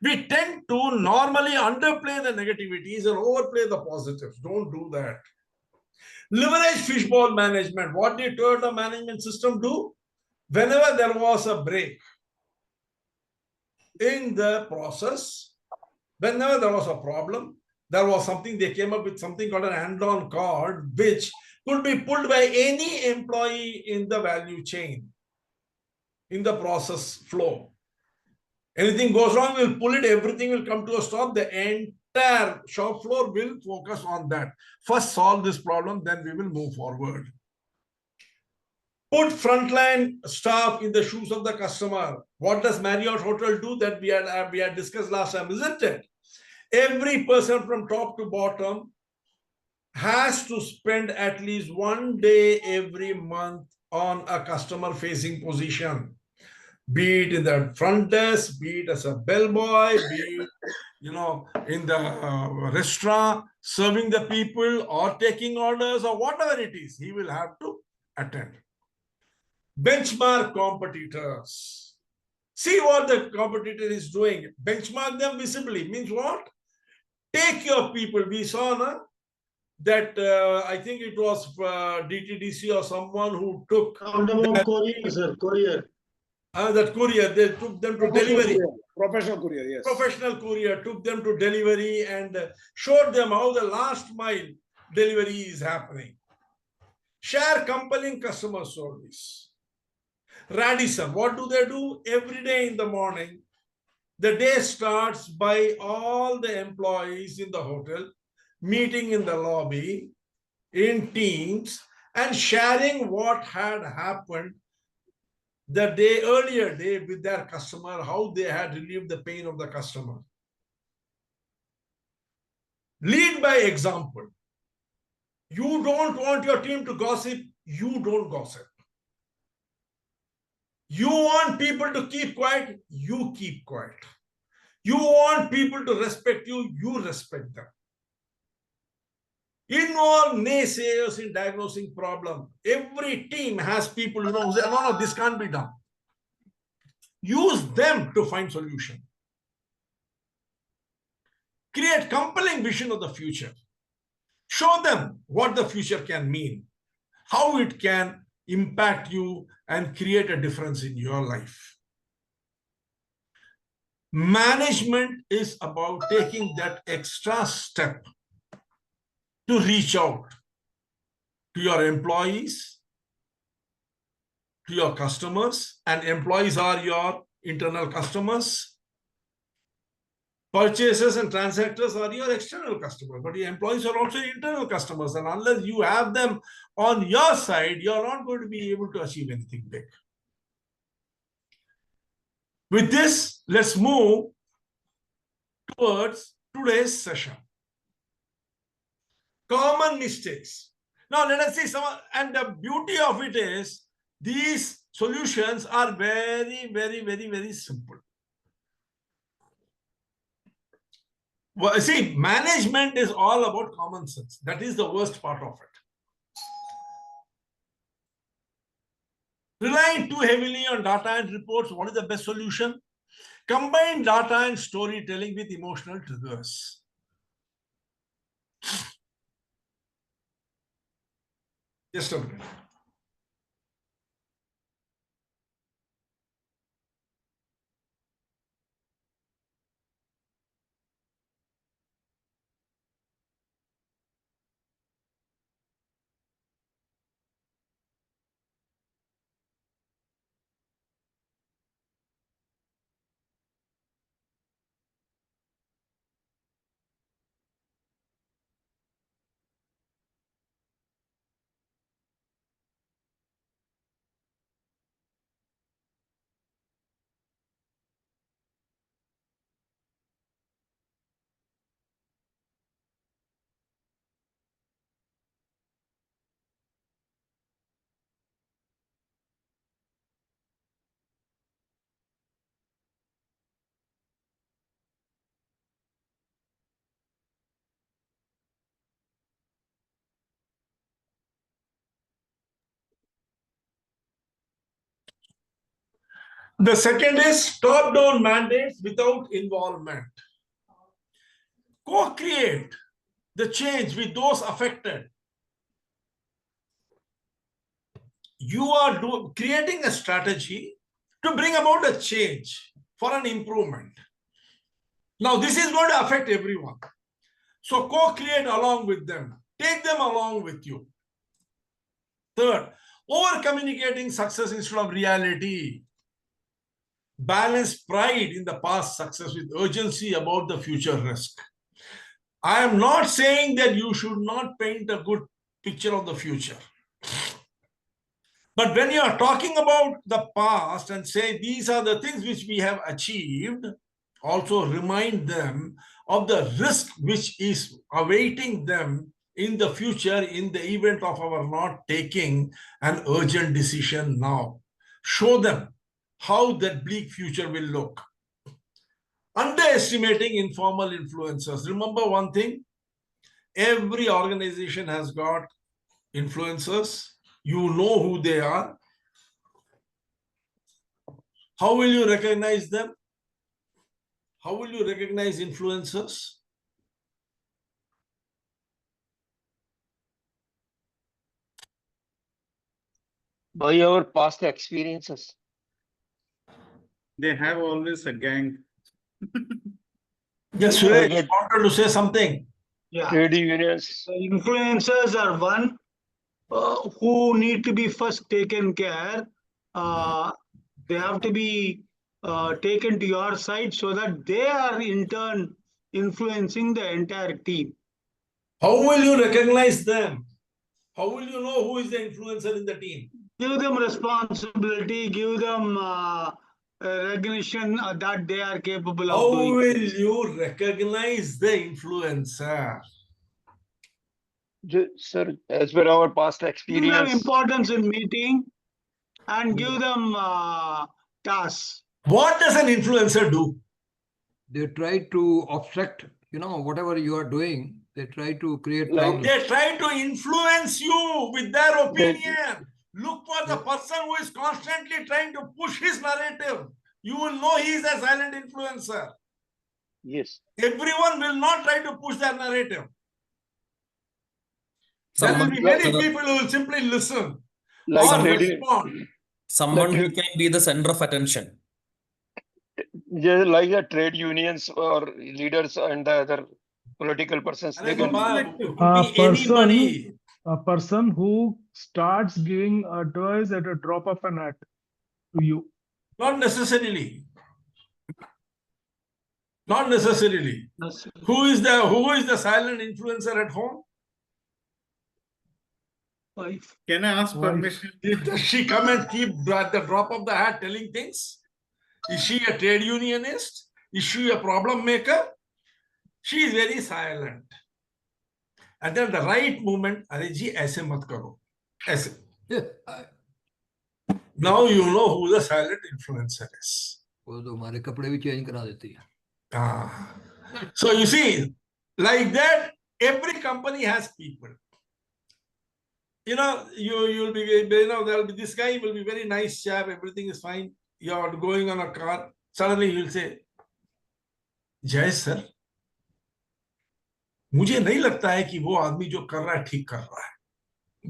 We tend to normally underplay the negativities and overplay the positives. Don't do that. Leverage fishbowl management. What did Toyota management system do? Whenever there was a break in the process, whenever there was a problem, there was something, they came up with something called an add-on card, which could be pulled by any employee in the value chain, in the process flow. Anything goes wrong, we'll pull it, everything will come to a stop. The entire shop floor will focus on that. First solve this problem, then we will move forward. Put frontline staff in the shoes of the customer. What does Marriott Hotel do that we had discussed last time, isn't it? Every person from top to bottom has to spend at least 1 day every month on a customer facing position. Be it in the front desk, be it as a bellboy, be it, in the restaurant, serving the people or taking orders or whatever it is, he will have to attend. Benchmark competitors. See what the competitor is doing. Benchmark them visibly. Means what? Take your people. We saw that I think it was DTDC or someone who took Courier, sir, courier. That courier, they took them to delivery. Professional courier, yes. Professional courier took them to delivery and showed them how the last mile delivery is happening. Share compelling customer service. Radisson, what do? Every day in the morning, the day starts by all the employees in the hotel meeting in the lobby in teams and sharing what had happened the earlier day with their customer, how they had relieved the pain of the customer. Lead by example. You don't want your team to gossip, you don't gossip. You want people to keep quiet, you keep quiet. You want people to respect you, you respect them. Involve naysayers in diagnosing problem. Every team has people, who say, no, this can't be done. Use them to find solution. Create compelling vision of the future. Show them what the future can mean, how it can impact you and create a difference in your life. Management is about taking that extra step to reach out to your employees, to your customers, and employees are your internal customers. Purchasers and transactors are your external customers, but your employees are also internal customers. And unless you have them on your side, you're not going to be able to achieve anything big. With this, let's move towards today's session. Common mistakes. Now let us see some, and the beauty of it is these solutions are very, very, very, very simple. Well, see, management is all about common sense. That is the worst part of it. Relying too heavily on data and reports, what is the best solution? Combine data and storytelling with emotional triggers. Just a minute. The second is top-down mandates without involvement. Co-create the change with those affected. You are creating a strategy to bring about a change for an improvement. Now, this is going to affect everyone. So co-create along with them. Take them along with you. Third, over-communicating success instead of reality. Balance pride in the past success with urgency about the future risk. I am not saying that you should not paint a good picture of the future. But when you are talking about the past and say these are the things which we have achieved, also remind them of the risk which is awaiting them in the future in the event of our not taking an urgent decision now. Show them how that bleak future will look. Underestimating informal influencers. Remember one thing, every organization has got influencers. You know who they are. How will you recognize them? How will you recognize influencers? By our past experiences. They have always a gang. Yes, Suresh, wanted to say something. Yeah. Trade unions. The influencers are one who need to be first taken care. They have to be taken to your side so that they are in turn influencing the entire team. How will you recognize them? How will you know who is the influencer in the team? Give them responsibility, give them recognition that they are capable of How doing. will you recognize the influencer? Sir, as per our past Give them experience. importance in meeting and give them tasks. What does an influencer do? They try to obstruct, whatever you are doing. They try to create Like problems. They try to influence you with their opinion. Look for the person who is constantly trying to push his narrative. You will know he is a silent influencer. Yes. Everyone will not try to push their narrative. There will be many people who will simply listen or respond. Someone who can be the center of attention. Just like the trade unions or leaders and the other political persons. They can A person who starts giving advice at a drop of an hat to you. Not necessarily. Not necessarily. Who is the silent influencer at home? Wife. Can I ask permission? Does she come and keep at the drop of the hat telling things? Is she a trade unionist? Is she a problem maker? She is very silent. And then the right moment, Are ji, aise mat karo. Aise. Now you know who the silent influencer is. So you see, like that, every company has people. You'll be, there'll be this guy will be very nice chap, everything is fine. You're going on a car, suddenly he'll say, Jai sir, मुझे नहीं लगता है कि वो आदमी जो कर रहा है ठीक कर रहा है.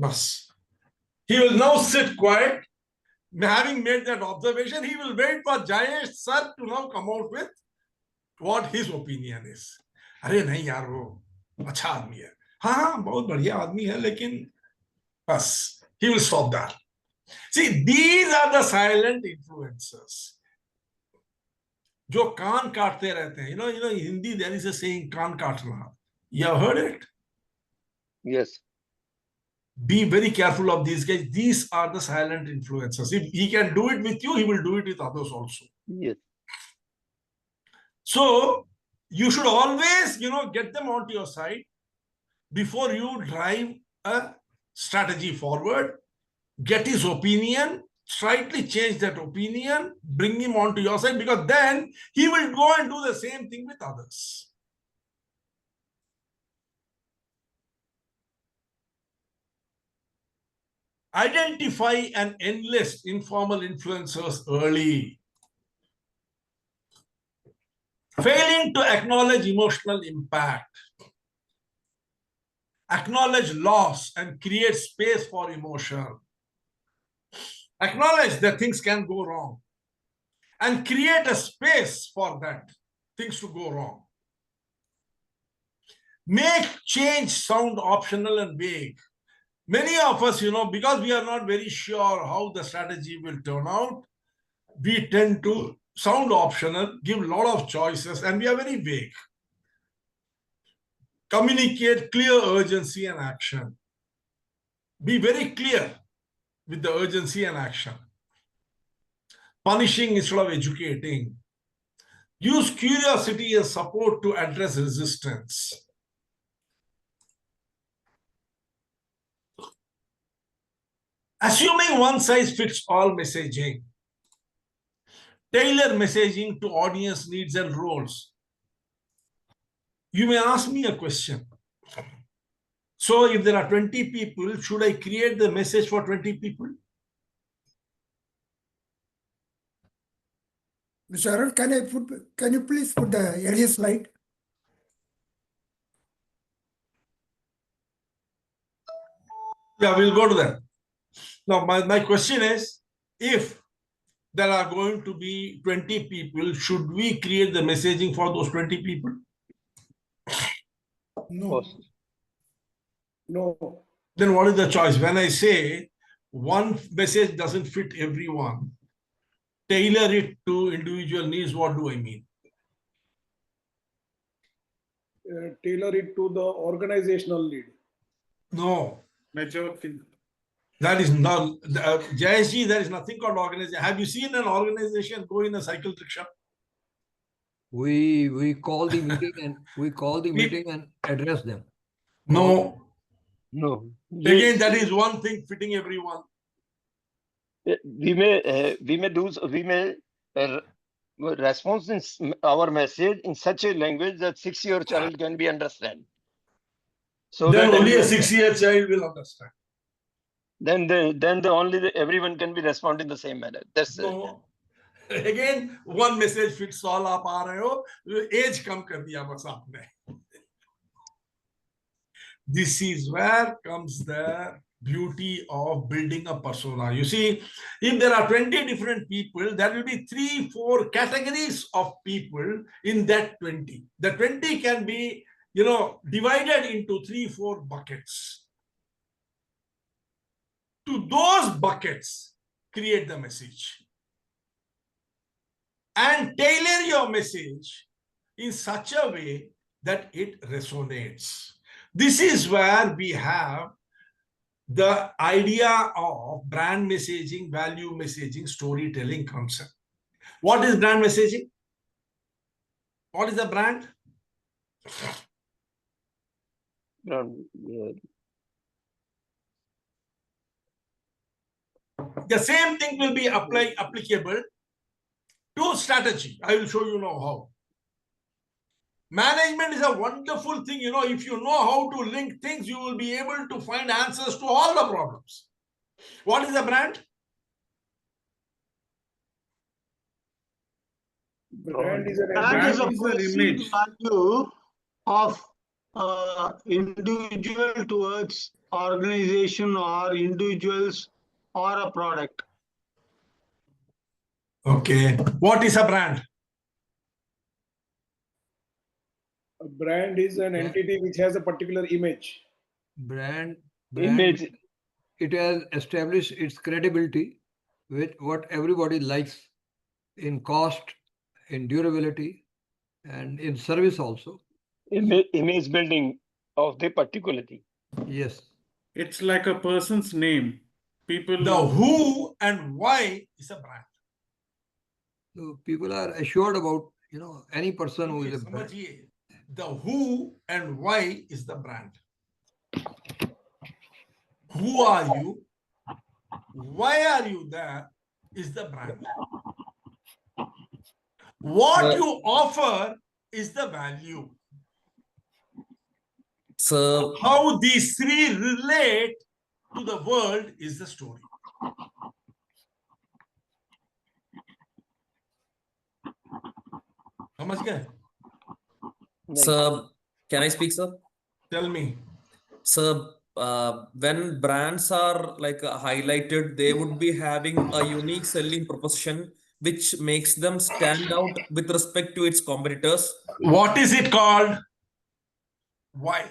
बस. He will now sit quiet. Having made that observation, he will wait for Jayesh sir to now come out with what his opinion is. अरे नहीं यार वो अच्छा आदमी है. हाँ बहुत बढ़िया आदमी है लेकिन बस. He will stop that. See, these are the silent influencers. जो कान काटते रहते हैं. In Hindi there is a saying कान काटना. You have heard it? Yes. Be very careful of these guys. These are the silent influencers. If he can do it with you, he will do it with others also. Yes. So you should always, get them onto your side before you drive a strategy forward. Get his opinion, slightly change that opinion, bring him onto your side, because then he will go and do the same thing with others. Identify and enlist informal influencers early. Failing to acknowledge emotional impact. Acknowledge loss and create space for emotion. Acknowledge that things can go wrong and create a space for that, things to go wrong. Make change sound optional and vague. Many of us, because we are not very sure how the strategy will turn out, we tend to sound optional, give a lot of choices, and we are very vague. Communicate clear urgency and action. Be very clear with the urgency and action. Punishing instead of educating. Use curiosity and support to address resistance. Assuming one size fits all messaging. Tailor messaging to audience needs and roles. You may ask me a question. So if there are 20 people, should I create the message for 20 people? Mr. Arun, can you please put the earlier slide? Yeah, we'll go to that. Now, my question is, if there are going to be 20 people, should we create the messaging for those 20 people? No. No. Then what is the choice? When I say one message doesn't fit everyone, tailor it to individual needs, what do I mean? Tailor it to the organizational lead. No. Majority. That is not, Jayesh, there is nothing called organization. Have you seen an organization go in a cycle rickshaw? We call the meeting and address them. No. No. Again, that is one thing fitting everyone. We may respond in our message in such a language that 6-year child can be understand. So then that only a 6-year child will understand. Everyone can be respond in the same manner. That's no. Again, one message fits all. आप आ रहे हो, age कम कर दिया बस आपने. This is where comes the beauty of building a persona. You see, if there are 20 different people, there will be 3-4 categories of people in that 20. The 20 can be, divided into 3-4 buckets. To those buckets, create the message. And tailor your message in such a way that it resonates. This is where we have the idea of brand messaging, value messaging, storytelling comes in. What is brand messaging? What is the brand? The same thing will be applicable to strategy. I will show you now how. Management is a wonderful thing. If you know how to link things, you will be able to find answers to all the problems. What is the brand? Brand is a perceived value of individual towards organization or individuals or a product. Okay. What is a brand? A brand is an entity which has a particular image. Brand image. It has established its credibility with what everybody likes in cost, in durability, and in service also. Image building of the particularity. Yes. It's like a person's name. People. The who and why is a brand. So people are assured about, any person who is a brand. The who and why is the brand. Who are you? Why are you there is the brand. What you offer is the value. So how these three relate to the world is the story. How much again? Sir, can I speak, sir? Tell me. Sir, when brands are highlighted, they would be having a unique selling proposition which makes them stand out with respect to its competitors. What is it called? why.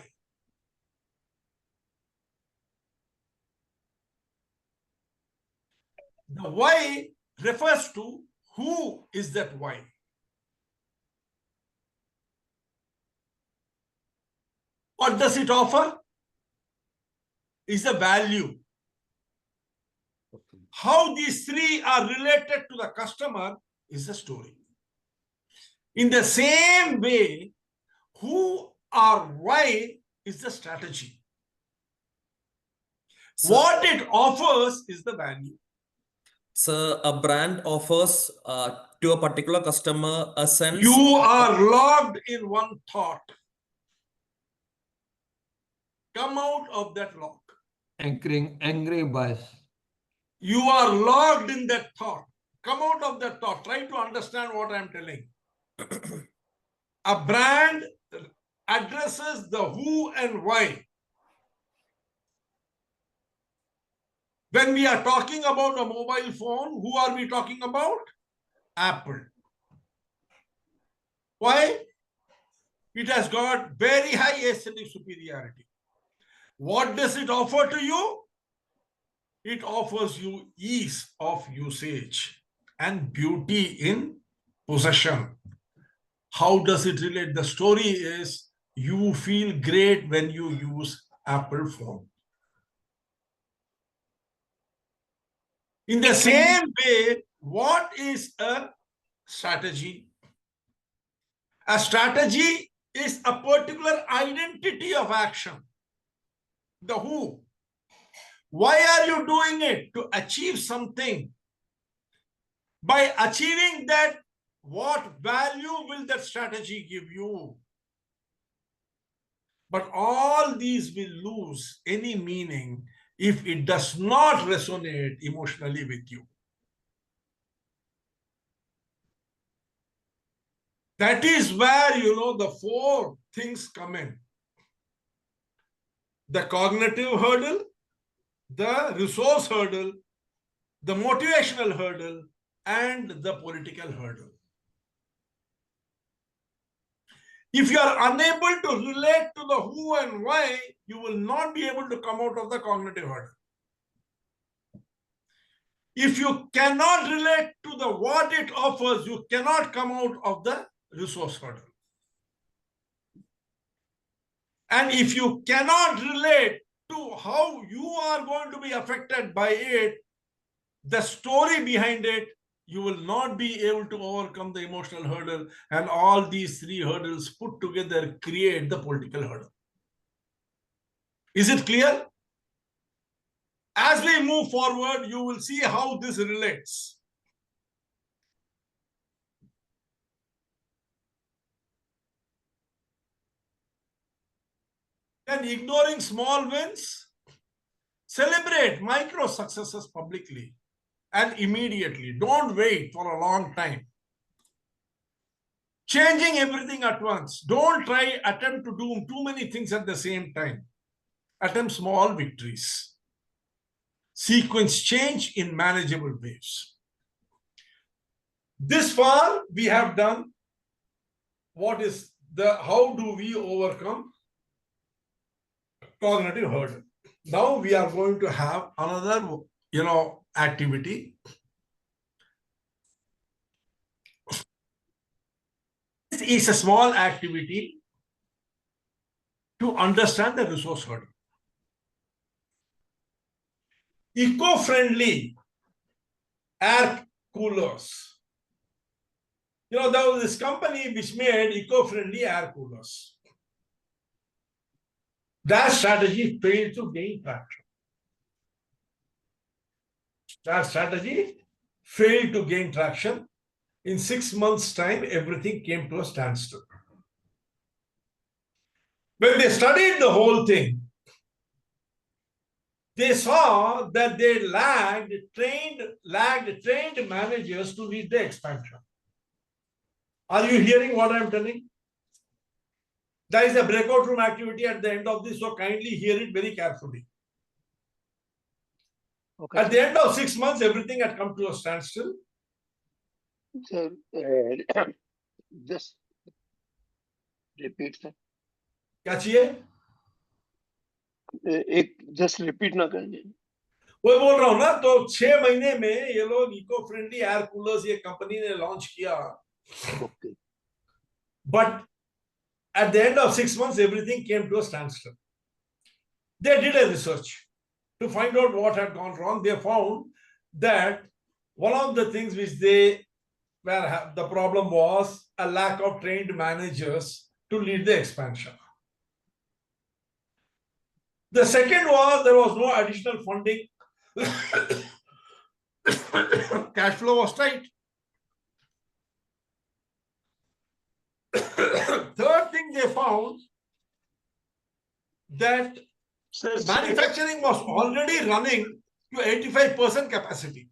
The why refers to who is that why. What does it offer? Is the value. How these three are related to the customer is the story. In the same way, who or why is the strategy. So, What it offers is the value. so a brand offers to a particular customer a sense. You are locked in one thought. Come out of that lock. Angry buyers. You are locked in that thought. Come out of that thought. Try to understand what I'm telling. A brand addresses the who and why. When we are talking about a mobile phone, who are we talking about? Apple. Why? It has got very high aesthetic superiority. What does it offer to you? It offers you ease of usage and beauty in possession. How does it relate? The story is you feel great when you use Apple phone. In the same way, what is a strategy? A strategy is a particular identity of action. The who. Why are you doing it? To achieve something. By achieving that, what value will that strategy give you? But all these will lose any meaning if it does not resonate emotionally with you. That is where, the four things come in. The cognitive hurdle, the resource hurdle, the motivational hurdle, and the political hurdle. If you are unable to relate to the who and why, you will not be able to come out of the cognitive hurdle. If you cannot relate to the what it offers, you cannot come out of the resource hurdle. And if you cannot relate to how you are going to be affected by it, the story behind it, you will not be able to overcome the emotional hurdle, and all these three hurdles put together create the political hurdle. Is it clear? As we move forward, you will see how this relates. Then ignoring small wins, celebrate micro successes publicly and immediately. Don't wait for a long time. Changing everything at once. Don't attempt to do too many things at the same time. Attempt small victories. Sequence change in manageable ways. This far, we have done how do we overcome cognitive hurdle. Now we are going to have another, activity. This is a small activity to understand the resource hurdle. Eco-friendly air coolers. There was this company which made eco-friendly air coolers. That strategy failed to gain traction. That strategy failed to gain traction. In 6 months' time, everything came to a standstill. When they studied the whole thing, they saw that they lagged trained managers to lead the expansion. Are you hearing what I'm telling? There is a breakout room activity at the end of this, so kindly hear it very carefully. Okay. At the end of 6 months, everything had come to a standstill. So, just repeat, sir. क्या चाहिए? एक just repeat ना करने. वही बोल रहा हूँ ना, तो 6 महीने में ये लोग इको फ्रेंडली एयर कूलर्स ये कंपनी ने लॉन्च किया. Okay. But at the end of 6 months, everything came to a standstill. They did a research to find out what had gone wrong. They found that one of the things which they were, the problem was a lack of trained managers to lead the expansion. The second was there was no additional funding. Cash flow was tight. Third thing they found that manufacturing was already running to 85% capacity.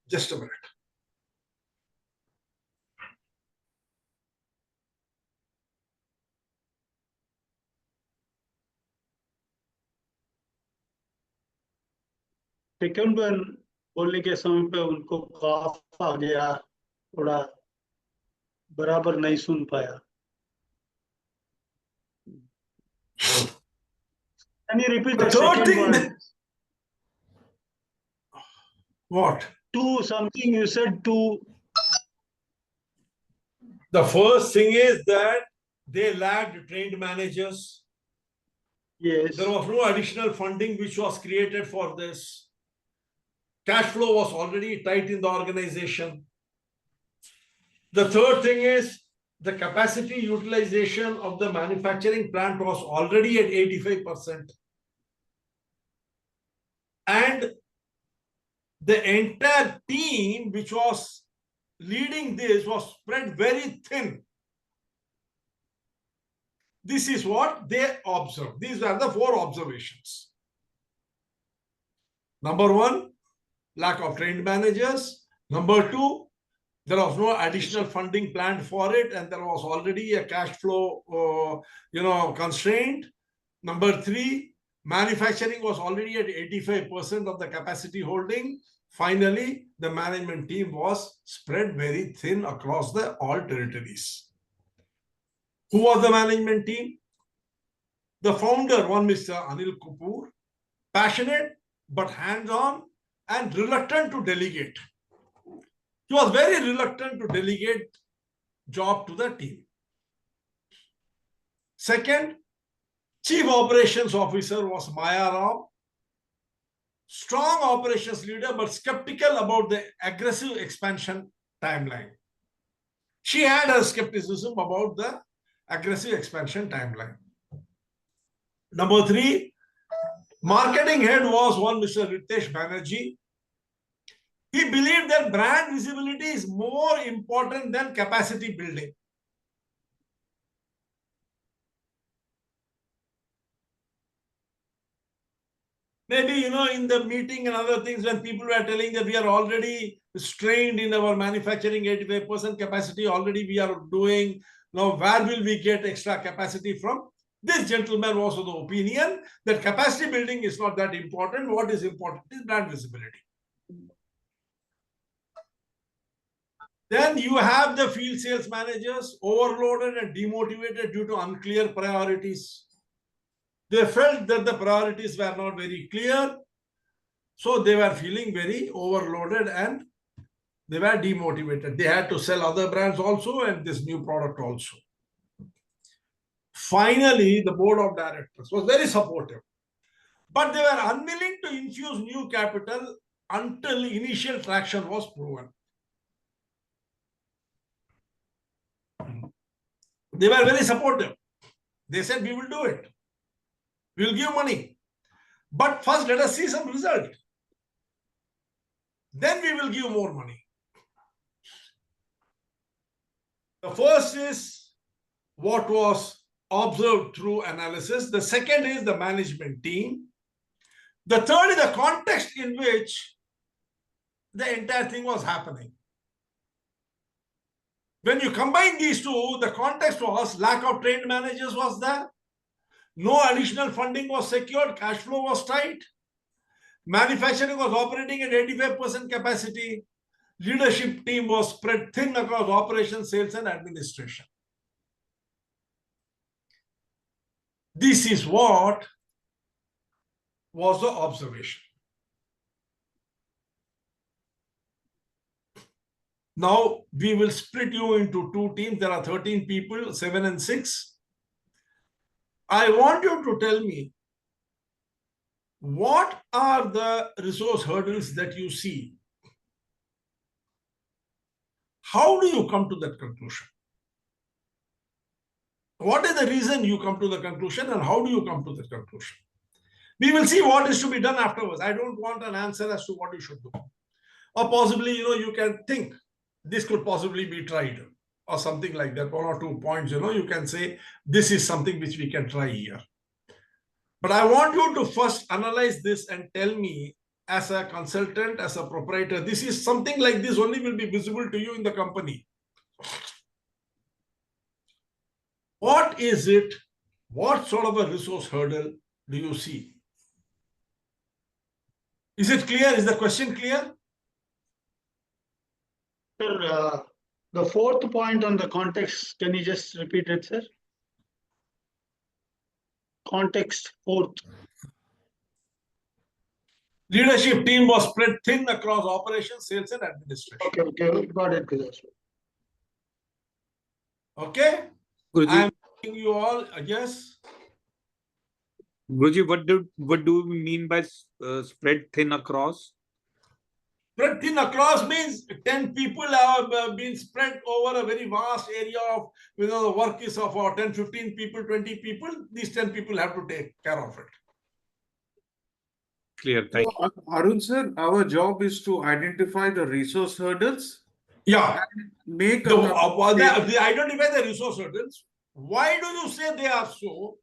Just a minute. Second one बोलने के समय पे उनको कॉफ आ गया, थोड़ा बराबर नहीं सुन पाया. Can you repeat the second one? What? To something you said to. The first thing is that they lacked trained managers. Yes. There was no additional funding which was created for this. Cash flow was already tight in the organization. The third thing is the capacity utilization of the manufacturing plant was already at 85%. And the entire team which was leading this was spread very thin. This is what they observed. These are the 4 observations. Number 1, lack of trained managers. Number 2, there was no additional funding planned for it, and there was already a cash flow, constraint. Number 3, manufacturing was already at 85% of the capacity holding. Finally, the management team was spread very thin across all territories. Who was the management team? The founder, one Mr. Anil Kapoor, passionate but hands-on and reluctant to delegate. He was very reluctant to delegate job to the team. Second, Chief Operations Officer was Maya Rao. Strong operations leader, but skeptical about the aggressive expansion timeline. She had her skepticism about the aggressive expansion timeline. Number 3, marketing head was one Mr. Ritesh Banerjee. He believed that brand visibility is more important than capacity building. Maybe, in the meeting and other things, when people were telling that we are already strained in our manufacturing 85% capacity, already we are doing, now where will we get extra capacity from? This gentleman was of the opinion that capacity building is not that important. What is important is brand visibility. Then you have the field sales managers overloaded and demotivated due to unclear priorities. They felt that the priorities were not very clear, so they were feeling very overloaded and they were demotivated. They had to sell other brands also and this new product also. Finally, the board of directors was very supportive, but they were unwilling to infuse new capital until initial traction was proven. They were very supportive. They said, we will do it. We will give money. But first, let us see some result. Then we will give more money. The first is what was observed through analysis. The second is the management team. The third is the context in which the entire thing was happening. When you combine these two, the context was lack of trained managers was there. No additional funding was secured. Cash flow was tight. Manufacturing was operating at 85% capacity. Leadership team was spread thin across operations, sales, and administration. This is what was the observation. Now we will split you into two teams. There are 13 people, 7 and 6. I want you to tell me, what are the resource hurdles that you see? How do you come to that conclusion? What is the reason you come to the conclusion, and how do you come to that conclusion? We will see what is to be done afterwards. I don't want an answer as to what you should do. Or possibly, you can think this could possibly be tried or something like that. 1 or 2 points, you can say this is something which we can try here. But I want you to first analyze this and tell me, as a consultant, as a proprietor, this is something like this only will be visible to you in the company. What is it? What sort of a resource hurdle do you see? Is it clear? Is the question clear? Sir, the fourth point on the context, can you just repeat it, sir? Context, fourth. Leadership team was spread thin across operations, sales, and administration. Okay, got it. Okay? Guruji, I'm asking you all, yes? Guruji, what do we mean by spread thin across? Spread thin across means 10 people have been spread over a very vast area of, the work is of 10, 15 people, 20 people. These 10 people have to take care of it. Clear, thank you. Arun sir, our job is to identify the resource hurdles. Yeah. And make They identify the resource hurdles. Why do you say they are so?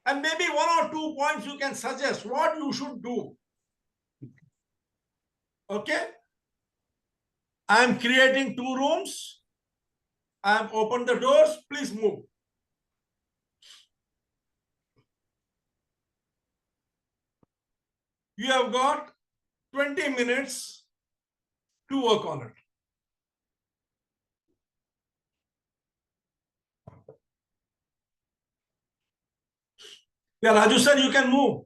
And maybe 1 or 2 points you can suggest what you should do. Okay? I am creating 2 rooms. I am open the doors. Please move. You have got 20 minutes to work on it. Yeah, Raju sir, you can move.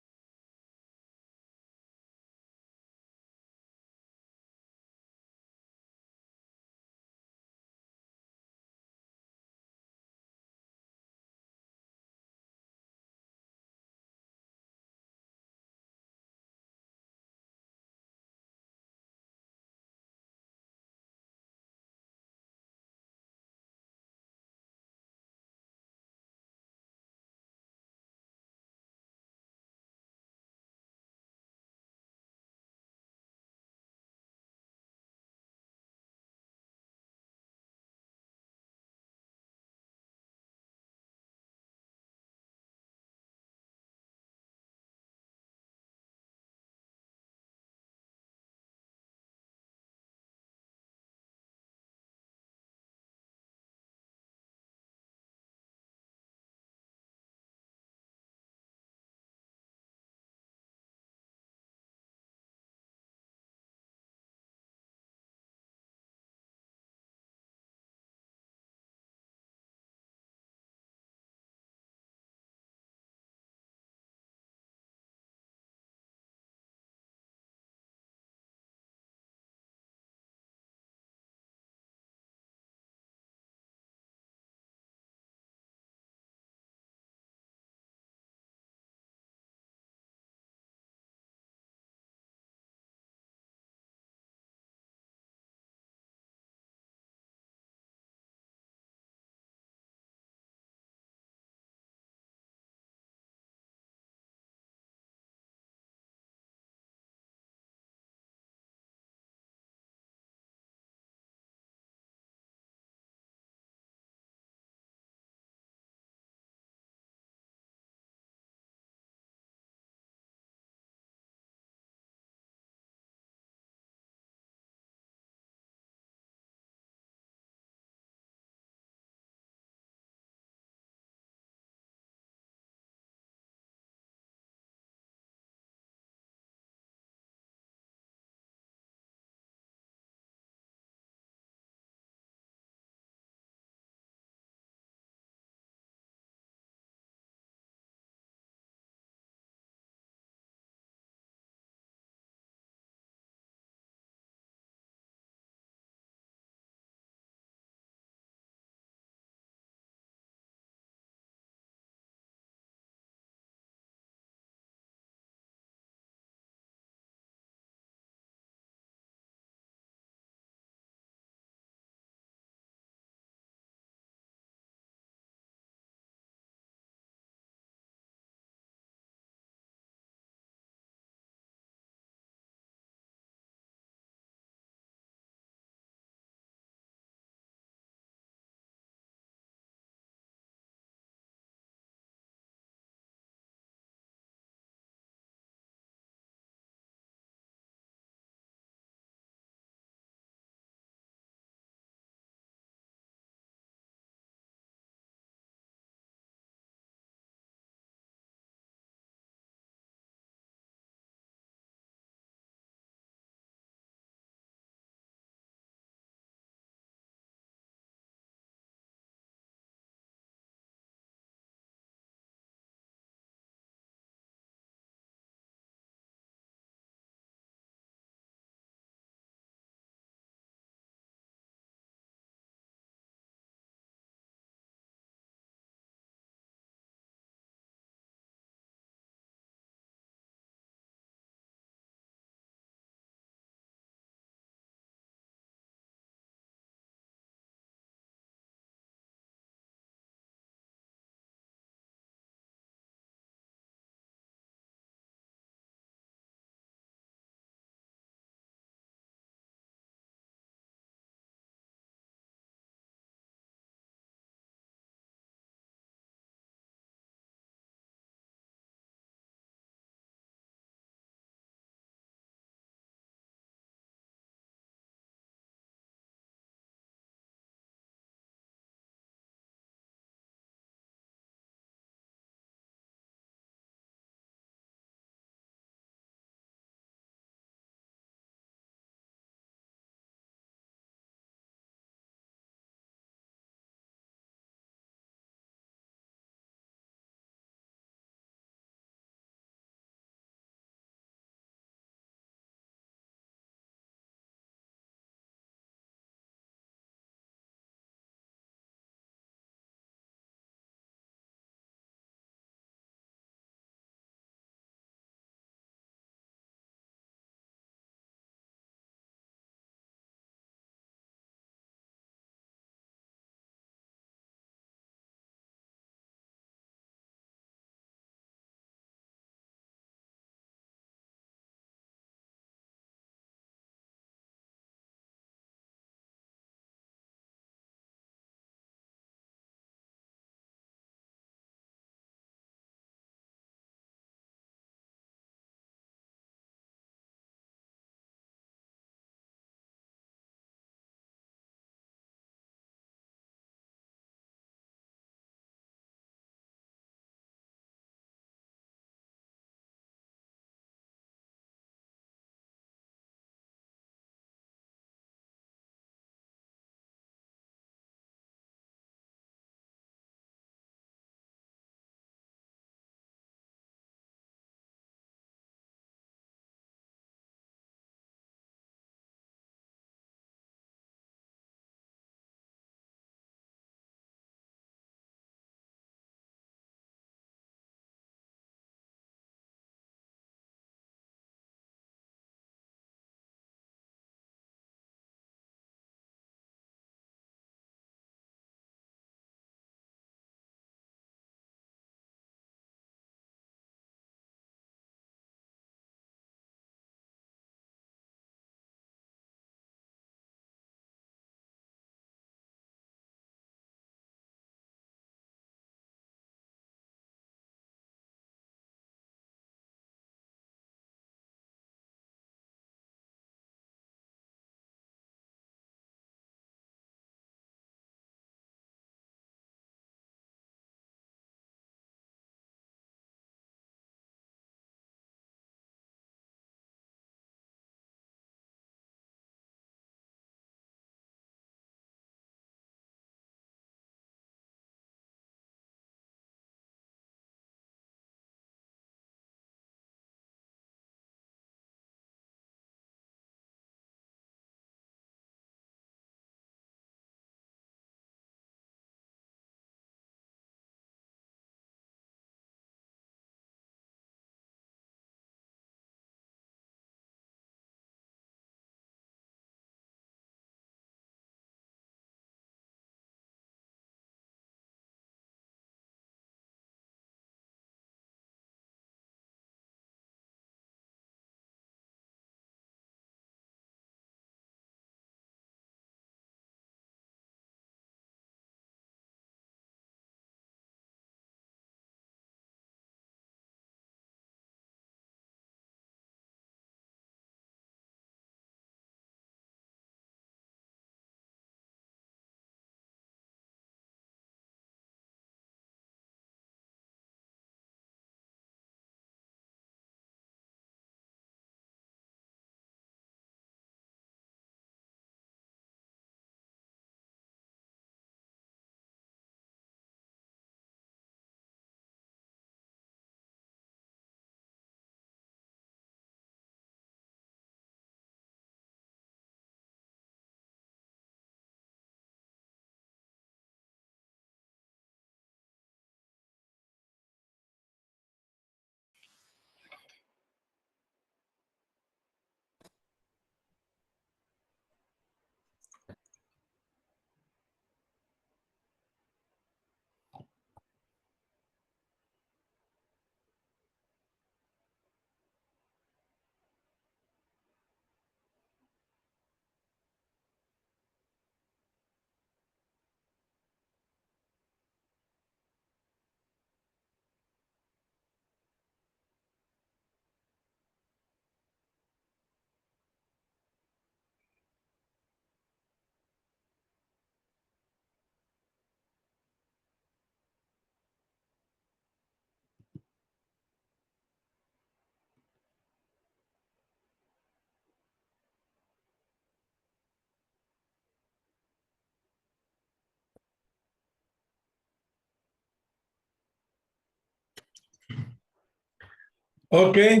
Okay.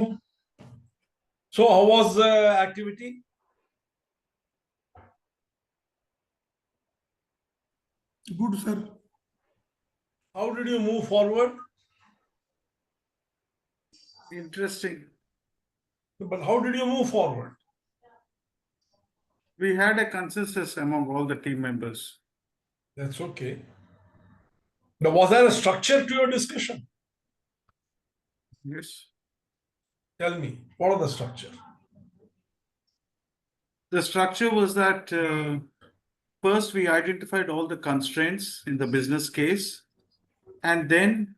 So how was the activity? Good, sir. How did you move forward? Interesting. But how did you move forward? We had a consensus among all the team members. That's okay. Now, was there a structure to your discussion? Yes. Tell me, what are the structure? The structure was that first we identified all the constraints in the business case. And then,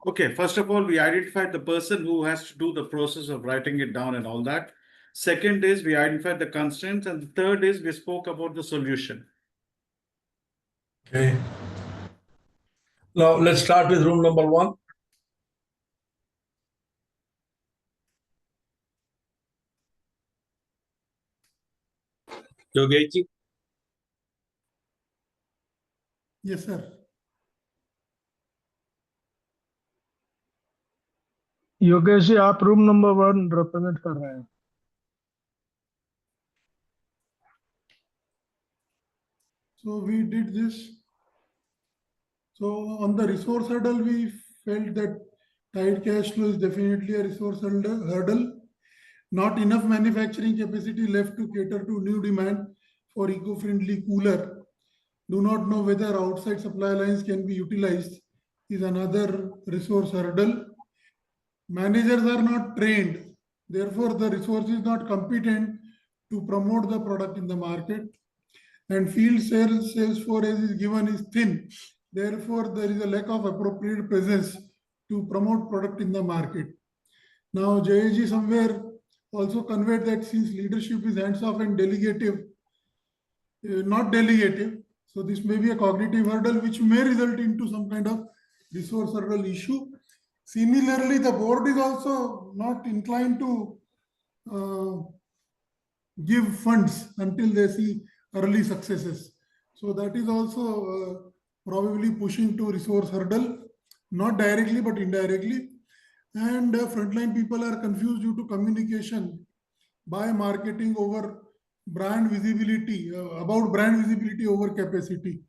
okay, first of all, we identified the person who has to do the process of writing it down and all that. Second is we identified the constraints. And the third is we spoke about the solution. Okay. Now, let's start with room number 1. Yogechi. Yes, sir. Yogesh ji आप room number 1 represent कर रहे हैं. So we did this. So on the resource hurdle, we felt that tight cash flow is definitely a resource hurdle. Not enough manufacturing capacity left to cater to new demand for eco-friendly cooler. Do not know whether outside supply lines can be utilized is another resource hurdle. Managers are not trained. Therefore, the resource is not competent to promote the product in the market. And field sales force is given is thin. Therefore, there is a lack of appropriate presence to promote product in the market. Now, JAG somewhere also conveyed that since leadership is hands-off and delegative, not delegative, so this may be a cognitive hurdle which may result into some kind of resource hurdle issue. Similarly, the board is also not inclined to give funds until they see early successes. So that is also probably pushing to resource hurdle, not directly but indirectly. And frontline people are confused due to communication by marketing over brand visibility, about brand visibility over capacity.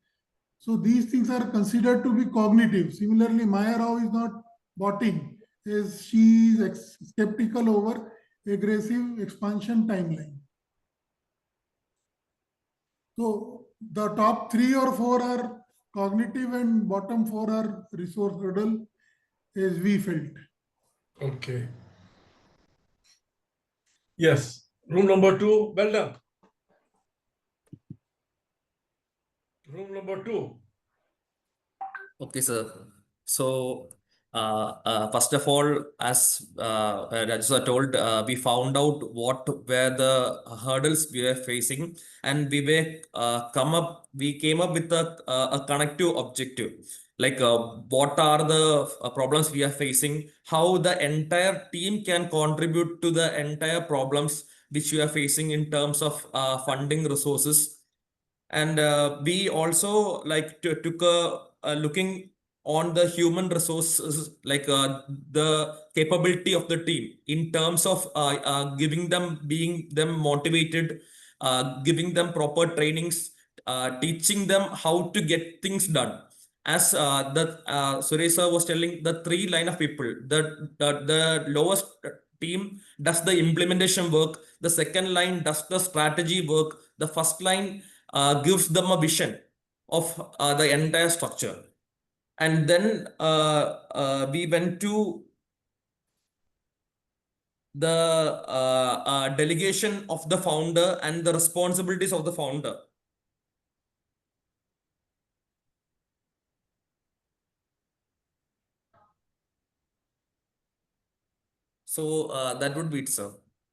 So these things are considered to be cognitive. Similarly, Maya Rao is not botting, as she is skeptical over aggressive expansion timeline. So the top 3 or 4 are cognitive and bottom 4 are resource hurdle, as we felt. Okay. Yes. Room number 2. Well done. Room number 2. Okay, sir. So, first of all, as Rajasa told, we found out what were the hurdles we were facing, and we came up with a connective objective. Like, what are the problems we are facing? How the entire team can contribute to the entire problems which we are facing in terms of funding resources. And we also took a looking on the human resources, like the capability of the team in terms of being them motivated, giving them proper trainings, teaching them how to get things done. As Suresh sir was telling, the 3 line of people, the lowest team does the implementation work, the second line does the strategy work, the first line gives them a vision of the entire structure. And then we went to the delegation of the founder and the responsibilities of the founder. So that would be it, sir.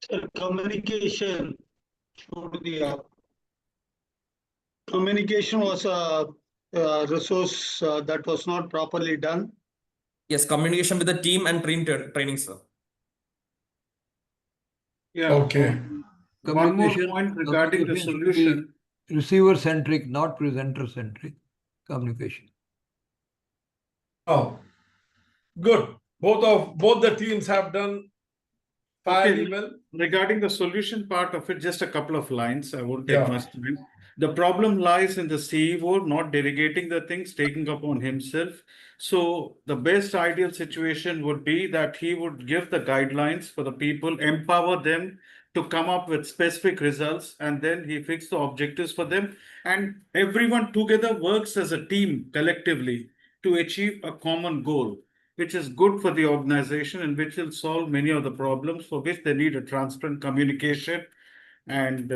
Sir, communication should be communication was a resource that was not properly done. Yes, communication with the team and training, sir. Yeah. Okay. One more point regarding the solution. Receiver centric, not presenter centric communication. Oh, good. Both the teams have done fairly well. Regarding the solution part of it, just a couple of lines. I won't take Yeah. much time. The problem lies in the CEO not delegating the things, taking upon himself. So the best ideal situation would be that he would give the guidelines for the people, empower them to come up with specific results, and then he fixes the objectives for them. And everyone together works as a team collectively to achieve a common goal, which is good for the organization and which will solve many of the problems for which they need a transparent communication and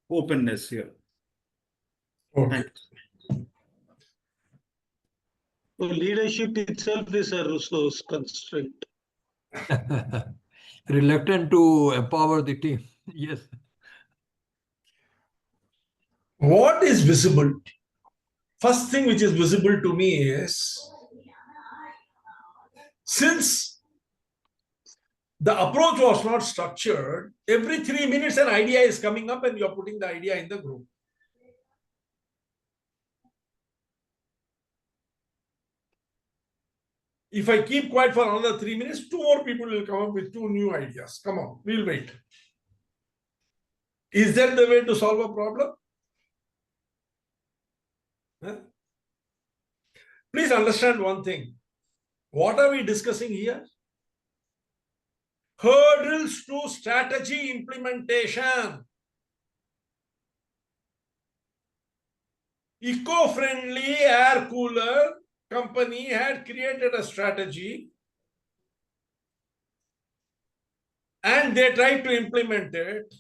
openness here. Okay. So leadership itself is a resource constraint. Reluctant to empower the team. Yes. What is visible? First thing which is visible to me is, since the approach was not structured, every 3 minutes an idea is coming up and you're putting the idea in the group. If I keep quiet for another 3 minutes, 2 more people will come up with 2 new ideas. Come on, we'll wait. Is that the way to solve a problem? Huh? Please understand one thing. What are we discussing here? Hurdles to strategy implementation. Eco-friendly air cooler company had created a strategy and they tried to implement it.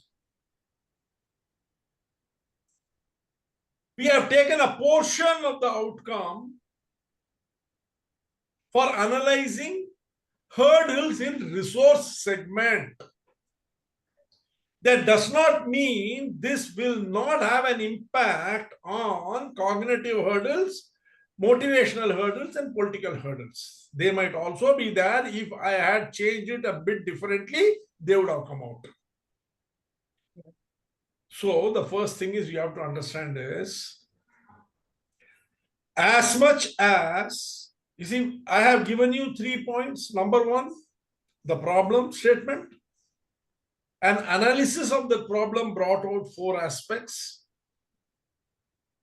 We have taken a portion of the outcome for analyzing hurdles in resource segment. That does not mean this will not have an impact on cognitive hurdles, motivational hurdles, and political hurdles. They might also be there. If I had changed it a bit differently, they would have come out. So the first thing is you have to understand is, as much as, you see, I have given you 3 points. Number 1, the problem statement. An analysis of the problem brought out 4 aspects.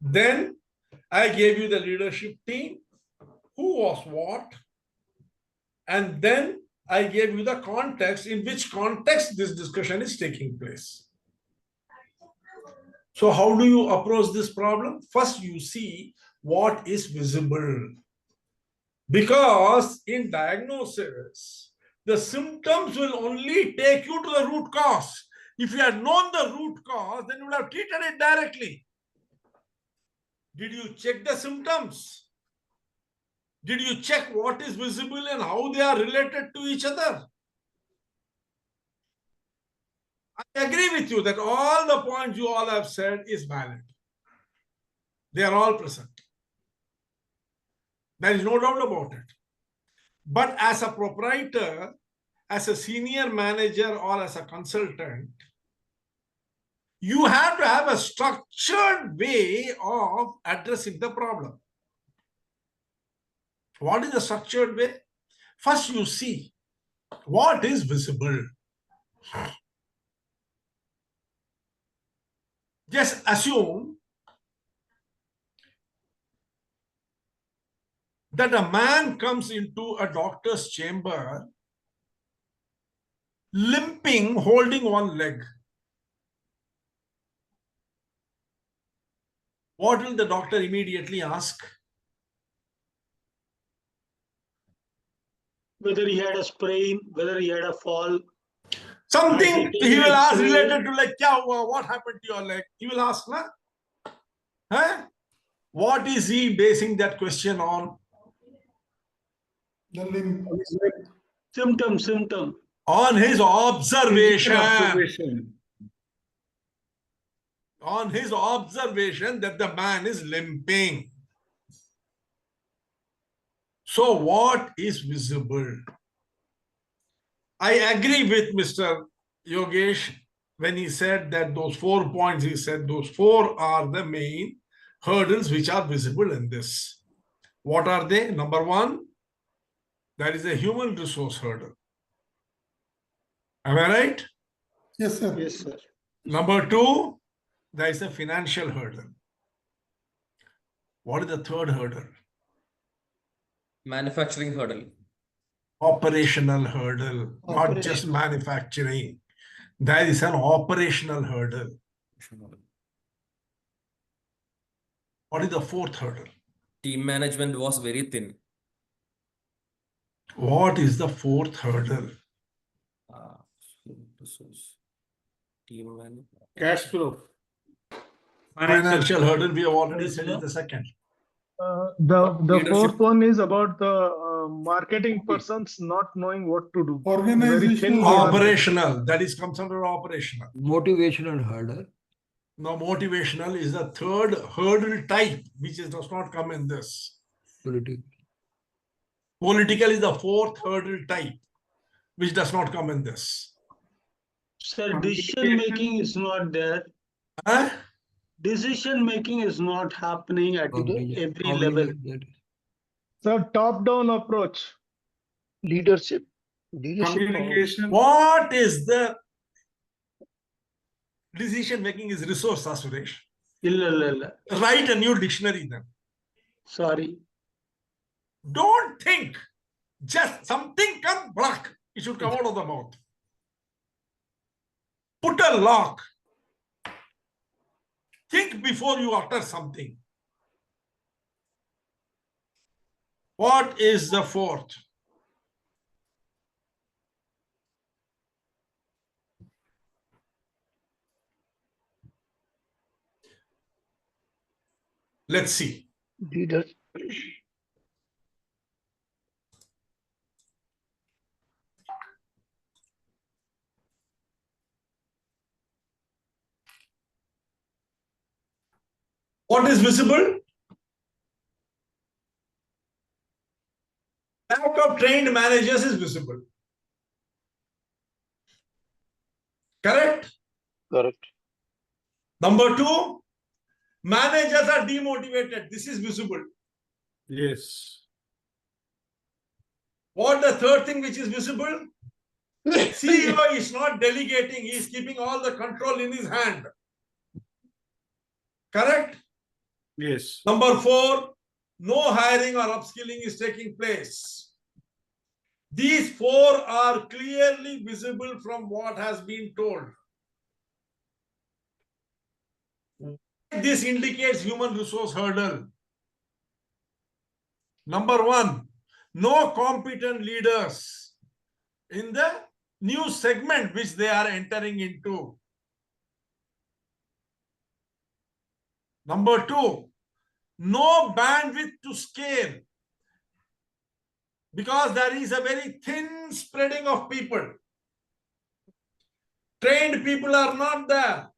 Then I gave you the leadership team, who was what. And then I gave you the context, in which context this discussion is taking place. So how do you approach this problem? First, you see what is visible. Because in diagnosis, the symptoms will only take you to the root cause. If you had known the root cause, then you would have treated it directly. Did you check the symptoms? Did you check what is visible and how they are related to each other? I agree with you that all the points you all have said is valid. They are all present. There is no doubt about it. But as a proprietor, as a senior manager, or as a consultant, you have to have a structured way of addressing the problem. What is the structured way? First, you see what is visible. Just assume that a man comes into a doctor's chamber limping, holding one leg. What will the doctor immediately ask? Whether he had a sprain, whether he had a fall. Something he will ask related to, like, what happened to your leg? He will ask, na? Huh? What is he basing that question on? The limb. Symptom. On his observation. On his observation that the man is limping. So what is visible? I agree with Mr. Yogesh when he said that those 4 points, he said those 4 are the main hurdles which are visible in this. What are they? Number 1, That is a human resource hurdle. Am I right? Yes, sir. Yes, sir. Number two, there is a financial hurdle. What is the third hurdle? Manufacturing hurdle. Operational hurdle, not just Operational. manufacturing. There is an operational hurdle. What is the fourth hurdle? Team management was very thin. What is the fourth hurdle? Resource. Team management. Cash flow. Financial hurdle, we have already said is the second. The Leadership. fourth one is about the marketing persons not knowing what to do. Very Organizational thin hurdle. marketing. Operational, that is comes under operational. Motivational hurdle. Now, motivational is the third hurdle type, which does not come in this. Political. Political is the fourth hurdle type, which does not come in this. Sir, decision making is not there. Huh? Decision making is not happening at every level. So top-down approach. Leadership. Leadership. Communication. What is the decision making is resource, Suresh. Illa. Write a new dictionary then. Sorry. Don't think. Just something come block. It should come out of the mouth. Put a lock. Think before you utter something. What is the fourth? Let's see. Leader. What is visible? Lack of trained managers is visible. Correct? Correct. Number two, managers are demotivated. This is visible. Yes. What the third thing which is visible? CEO is not delegating. He is keeping all the control in his hand. Correct? Yes. Number four, no hiring or upskilling is taking place. These four are clearly visible from what has been told. This indicates human resource hurdle. Number one, no competent leaders in the new segment which they are entering into. Number two, no bandwidth to scale because there is a very thin spreading of people. Trained people are not there.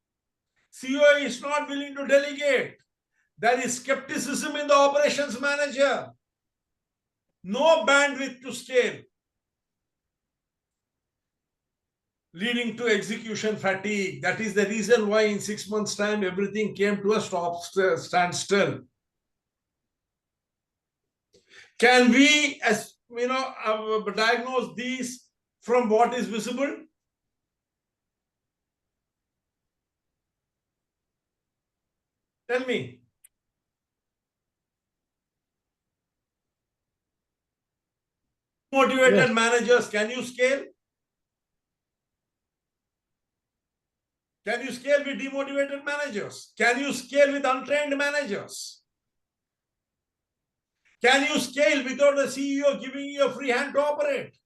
CEO is not willing to delegate. There is skepticism in the operations manager. No bandwidth to scale, leading to execution fatigue. That is the reason why in 6 months' time, everything came to a standstill. Can we, as you know, diagnose these from what is visible? Tell me. Motivated managers, can you scale? Can you scale with demotivated managers? Can you scale with untrained managers? Can you scale without the CEO giving you a free hand to operate?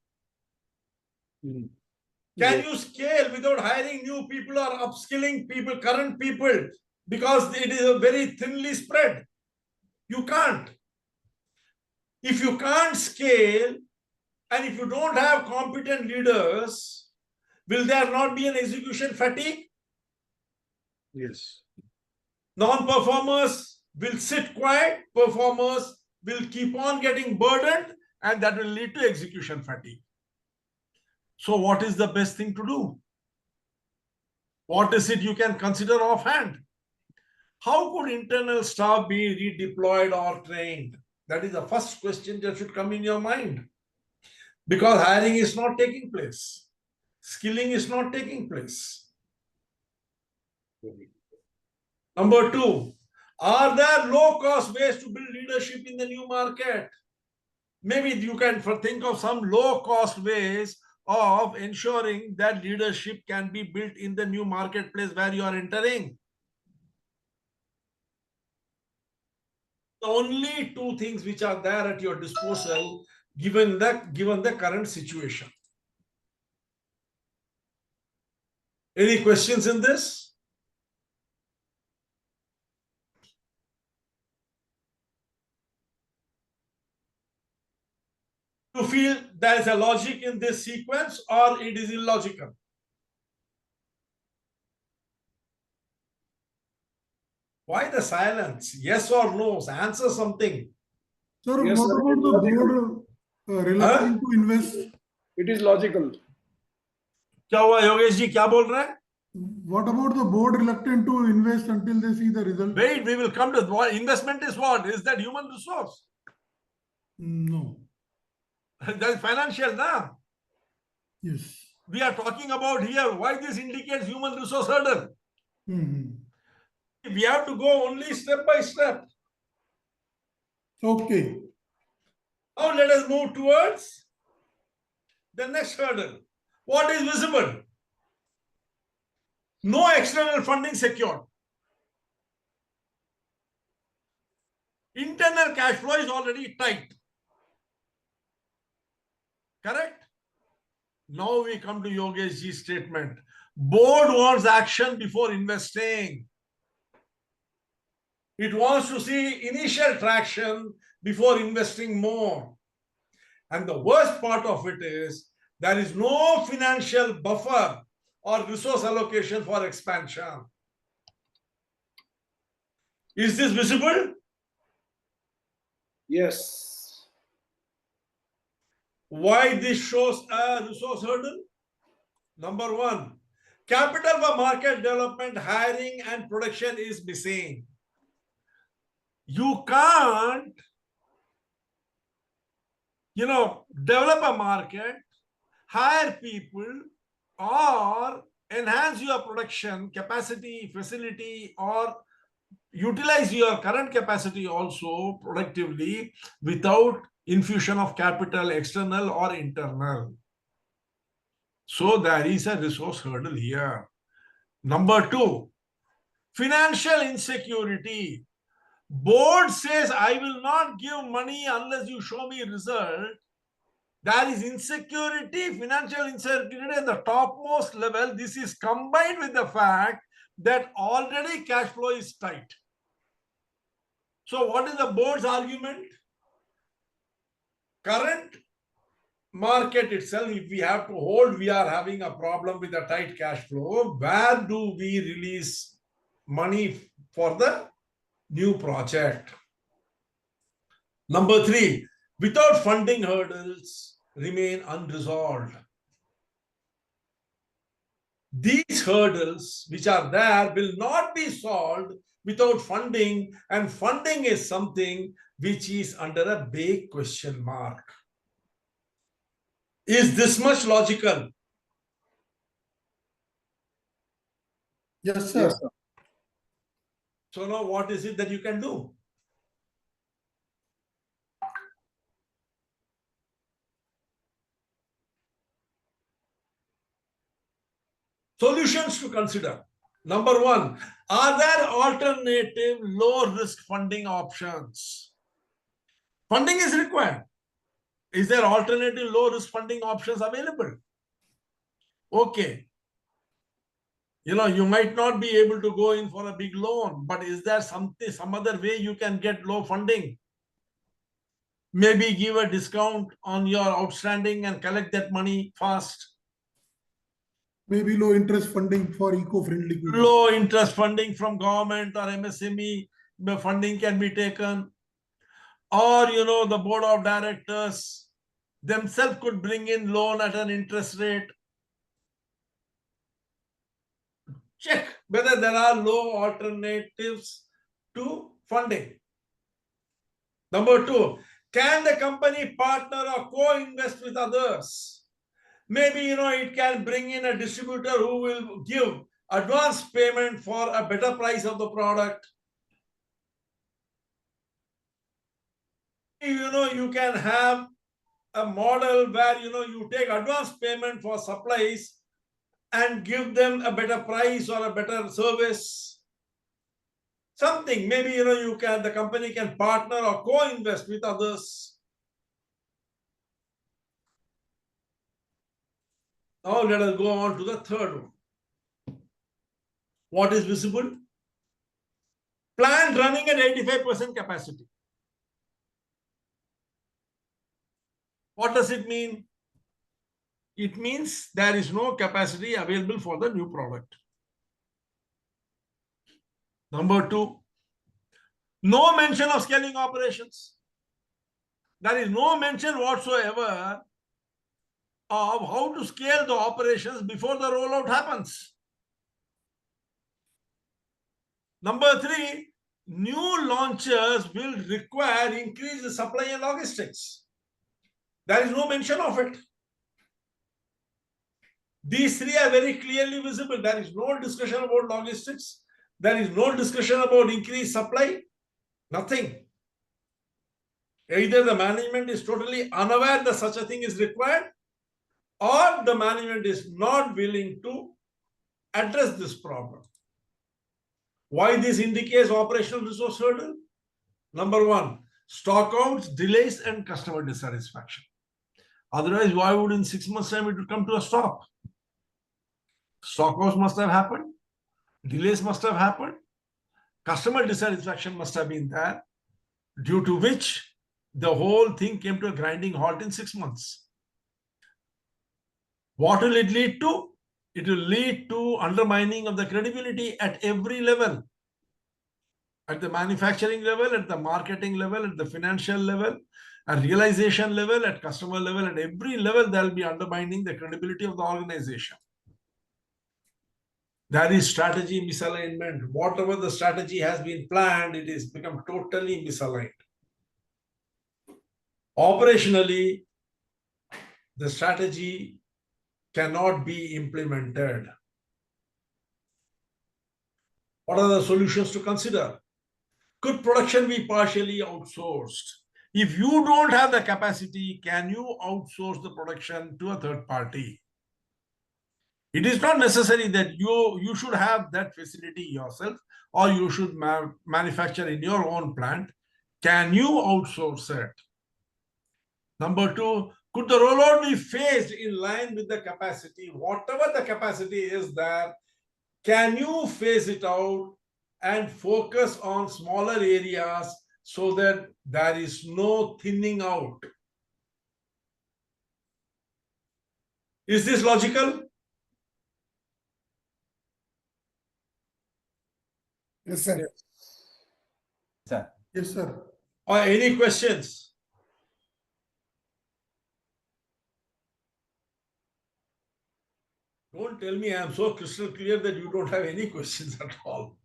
Can you scale without hiring new people or upskilling people, current people, because it is a very thinly spread? You can't. If you can't scale, and if you don't have competent leaders, will there not be an execution fatigue? Yes. Non-performers will sit quiet, performers will keep on getting burdened, and that will lead to execution fatigue. So what is the best thing to do? What is it you can consider offhand? How could internal staff be redeployed or trained? That is the first question that should come in your mind. because hiring is not taking place. Skilling is not taking place. Number two, are there low-cost ways to build leadership in the new market? Maybe you can think of some low-cost ways of ensuring that leadership can be built in the new marketplace where you are entering. The only two things which are there at your disposal given the current situation. Any questions in this? You feel there is a logic in this sequence or it is illogical? Why the silence? Yes or no? Answer something. Sir, Yes, what sir, about it is the logical. board reluctant to invest? It is logical. क्या हुआ योगेश जी क्या बोल रहे हैं? What about the board reluctant to invest until they see the result? Wait, we will come to what investment is. What is that? Human resource? No. That is financial, na? Yes. We are talking about here why this indicates human resource hurdle. We have to go only step by step. Okay. Now let us move towards the next hurdle. What is visible? No external funding secured. Internal cash flow is already tight. Correct? Now we come to Yogesh Ji's statement. Board wants action before investing. It wants to see initial traction before investing more. And the worst part of it is there is no financial buffer or resource allocation for expansion. Is this visible? Yes. Why this shows a resource hurdle? Number one, capital for market development, hiring and production is missing. You can't, develop a market, hire people, or enhance your production capacity, facility, or utilize your current capacity also productively without infusion of capital, external or internal. So there is a resource hurdle here. Number two, financial insecurity. Board says, I will not give money unless you show me result. There is insecurity, financial insecurity at the topmost level. This is combined with the fact that already cash flow is tight. So what is the board's argument? Current market itself, if we have to hold, we are having a problem with the tight cash flow. Where do we release money for the new project? Number three, without funding, hurdles remain unresolved. These hurdles which are there will not be solved without funding, and funding is something which is under a big question mark. Is this much logical? Yes, sir. Yes, sir. So now what is it that you can do? Solutions to consider. Number one, are there alternative low-risk funding options? Funding is required. Is there alternative low-risk funding options available? Okay. You might not be able to go in for a big loan, but is there some other way you can get low funding? Maybe give a discount on your outstanding and collect that money fast. Maybe low interest funding for eco-friendly. Low interest funding from government or MSME, the funding can be taken. Or, the board of directors themselves could bring in loan at an interest rate. Check whether there are low alternatives to funding. Number two, Can the company partner or co-invest with others? Maybe, it can bring in a distributor who will give advance payment for a better price of the product. You can have a model where, you take advance payment for supplies and give them a better price or a better service. Something, maybe, the company can partner or co-invest with others. Now let us go on to the third one. What is visible? Plant running at 85% capacity. What does it mean? It means there is no capacity available for the new product. Number two, no mention of scaling operations. There is no mention whatsoever of how to scale the operations before the rollout happens. Number three, new launches will require increased supply and logistics. There is no mention of it. These three are very clearly visible. There is no discussion about logistics. There is no discussion about increased supply. Nothing. Either the management is totally unaware that such a thing is required, or the management is not willing to address this problem. Why this indicates operational resource hurdle? Number one, stockouts, delays, and customer dissatisfaction. Otherwise, why would in 6 months' time it would come to a stop? Stockouts must have happened, delays must have happened, customer dissatisfaction must have been there, due to which the whole thing came to a grinding halt in 6 months. What will it lead to? It will lead to undermining of the credibility at every level. At the manufacturing level, at the marketing level, at the financial level, at realization level, at customer level, at every level, there will be undermining the credibility of the organization. There is strategy misalignment. Whatever the strategy has been planned, it has become totally misaligned. Operationally, the strategy cannot be implemented. What are the solutions to consider? Could production be partially outsourced? If you don't have the capacity, can you outsource the production to a third party? It is not necessary that you should have that facility yourself, or you should manufacture in your own plant. Can you outsource it? Number two, could the rollout be phased in line with the capacity? Whatever the capacity is there, can you phase it out and focus on smaller areas so that there is no thinning out? Is this logical? Yes, sir. Yes, sir. Or any questions? Don't tell me I am so crystal clear that you don't have any questions at all.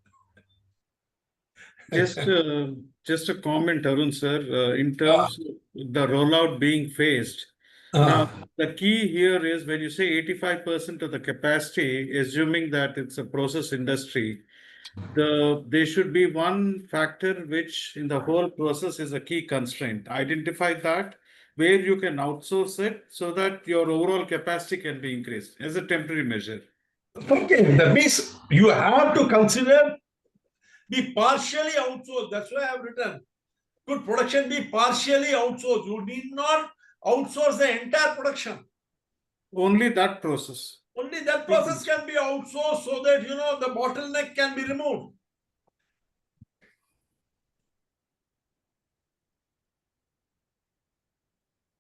Just a comment, Arun sir, in terms of the rollout being phased. Now, the key here is when you say 85% of the capacity, assuming that it's a process industry, there should be one factor which in the whole process is a key constraint. Identify that where you can outsource it so that your overall capacity can be increased as a temporary measure. Okay, that means you have to consider be partially outsourced. That's why I have written. Could production be partially outsourced? You need not outsource the entire production. Only that process. Only that process can be outsourced so that, the bottleneck can be removed.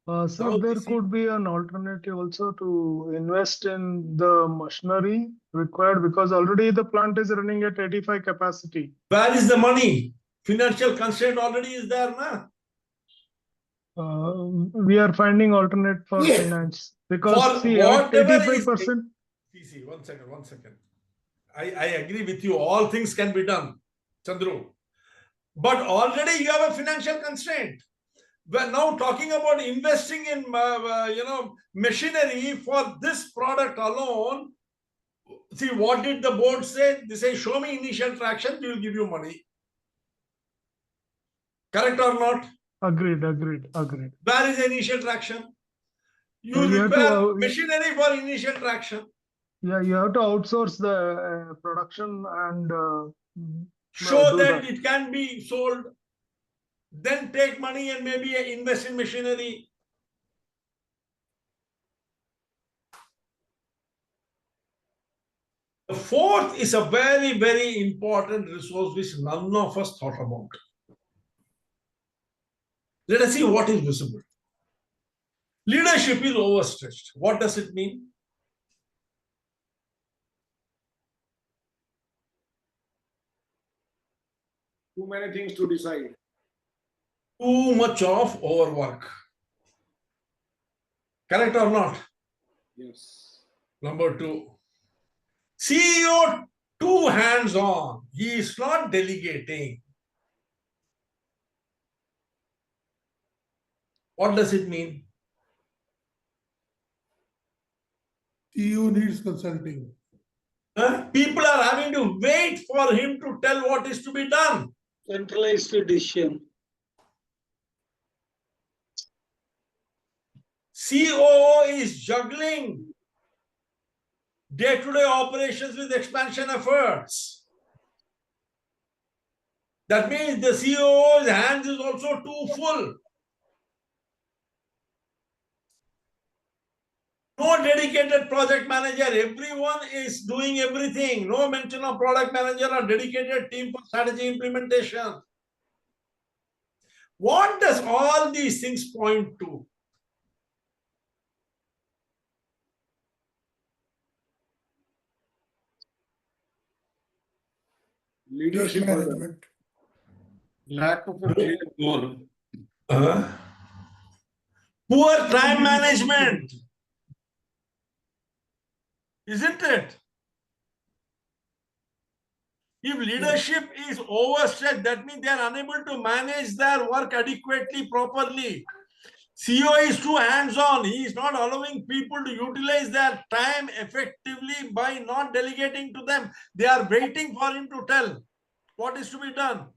So there could be an alternative also to invest in the machinery required, because already the plant is running at 85 capacity. Where is the money? Financial constraint already is there, na? We are finding alternate for finance, because see, at 85%. See, one second. I agree with you. All things can be done, Chandru. But already you have a financial constraint. We're now talking about investing in machinery for this product alone. See, what did the board say? They say, show me initial traction, we will give you money. Correct or not? Agreed. Where is initial traction? You You have require to, machinery for initial traction. yeah, you have to outsource the production and Show do that that. it can be sold. Then take money and maybe invest in machinery. The fourth is a very, very important resource which none of us thought about. Let us see what is visible. Leadership is overstretched. What does it mean? Too many things to decide. Too much of overwork. Correct or not? Yes. Number two. CEO too hands-on. He is not delegating. What does it mean? CEO needs consulting. People are having to wait for him to tell what is to be done. Centralized decision. COO is juggling day-to-day operations with expansion efforts. That means the COO's hands is also too full. No dedicated project manager. Everyone is doing everything. No mention of product manager or dedicated team for strategy implementation. What does all these things point to? Leadership management. Lack of a clear goal. Poor time management. Isn't it? If leadership is overstretched, that means they are unable to manage their work adequately, properly. CEO is too hands-on. He is not allowing people to utilize their time effectively by not delegating to them. They are waiting for him to tell what is to be done.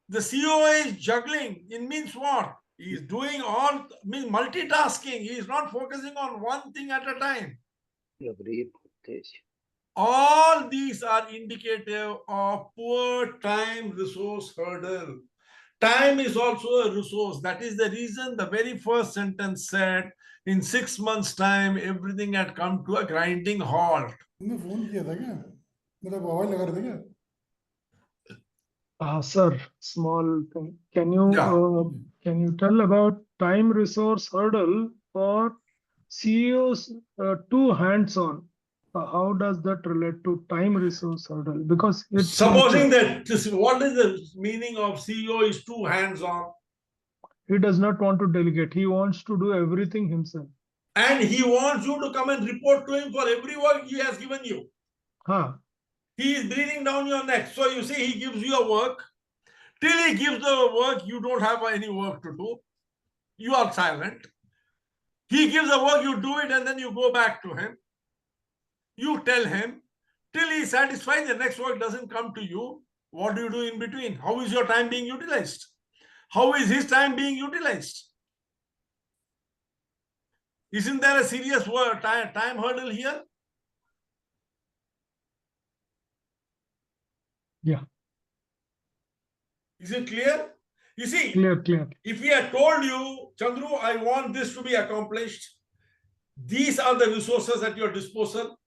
The CEO is juggling. It means what? He is doing all, means multitasking. He is not focusing on one thing at a time. All these are indicative of poor time resource hurdle. Time is also a resource. That is the reason the very first sentence said, in 6 months' time, everything had come to a grinding halt. Sir, small thing. Can you tell about time resource hurdle for CEOs too hands-on? How does that relate to time resource hurdle? Because it's supposing that what is the meaning of CEO is too hands-on? He does not want to delegate. He wants to do everything himself. And he wants you to come and report to him for every work he has given you. He is breathing down your neck. So you see, he gives you a work. Till he gives the work, you don't have any work to do. You are silent. He gives the work, you do it, and then you go back to him. You tell him, till he is satisfied, the next work doesn't come to you. What do you do in between? How is your time being utilized? How is his time being utilized? Isn't there a serious time hurdle here? Yeah. Is it clear? You see, clear. If we had told you, Chandru, I want this to be accomplished, these are the resources at your disposal.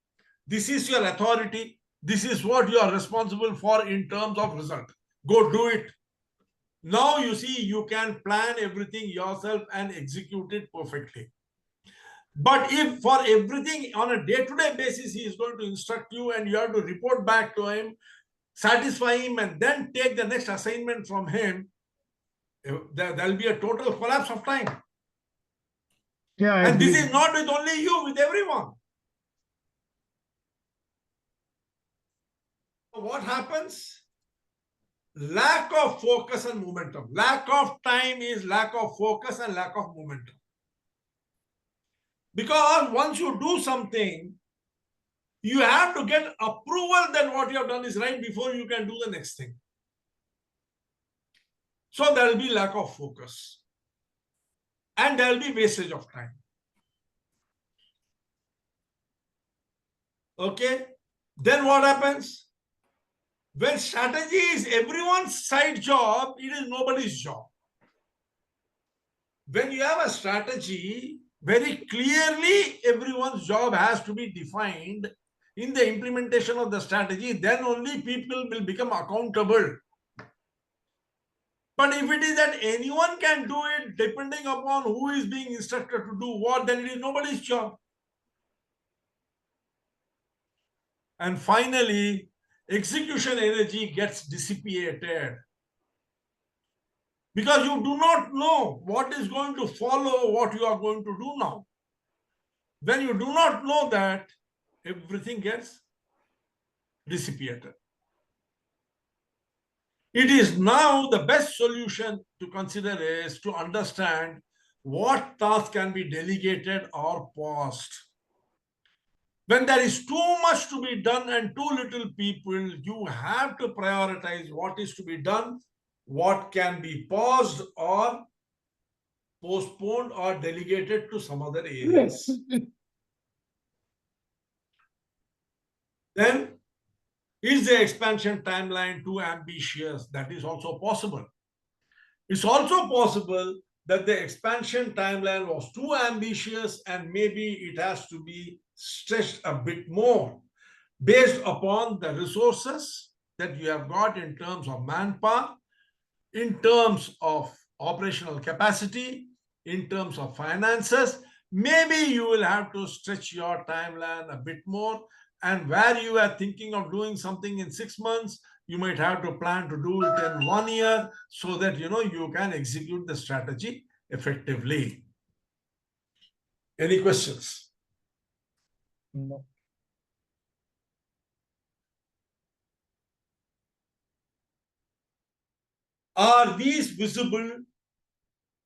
This is your authority. This is what you are responsible for in terms of result. Go do it. Now you see, you can plan everything yourself and execute it perfectly. But if for everything on a day-to-day basis, he is going to instruct you and you have to report back to him, satisfy him, and then take the next assignment from him, there will be a total collapse of time. Yeah, and this is not with only you, with everyone. What happens? lack of focus and momentum. Lack of time is lack of focus and lack of momentum. Because once you do something, you have to get approval that what you have done is right before you can do the next thing. So there will be lack of focus. And there will be wastage of time. Okay? Then what happens? When strategy is everyone's side job, it is nobody's job. When you have a strategy, very clearly everyone's job has to be defined in the implementation of the strategy, then only people will become accountable. But if it is that anyone can do it depending upon who is being instructed to do what, then it is nobody's job. And finally, execution energy gets dissipated. Because you do not know what is going to follow what you are going to do now. When you do not know that, everything gets dissipated. It is now the best solution to consider is to understand what tasks can be delegated or paused. When there is too much to be done and too little people, you have to prioritize what is to be done, what can be paused or postponed or delegated to some other areas. Then, is the expansion timeline too ambitious? That is also possible. It's also possible that the expansion timeline was too ambitious and maybe it has to be stretched a bit more based upon the resources that you have got in terms of manpower, in terms of operational capacity, in terms of finances. Maybe you will have to stretch your timeline a bit more. And where you are thinking of doing something in 6 months, you might have to plan to do it in 1 year so that you can execute the strategy effectively. Any questions? No. Are these visible?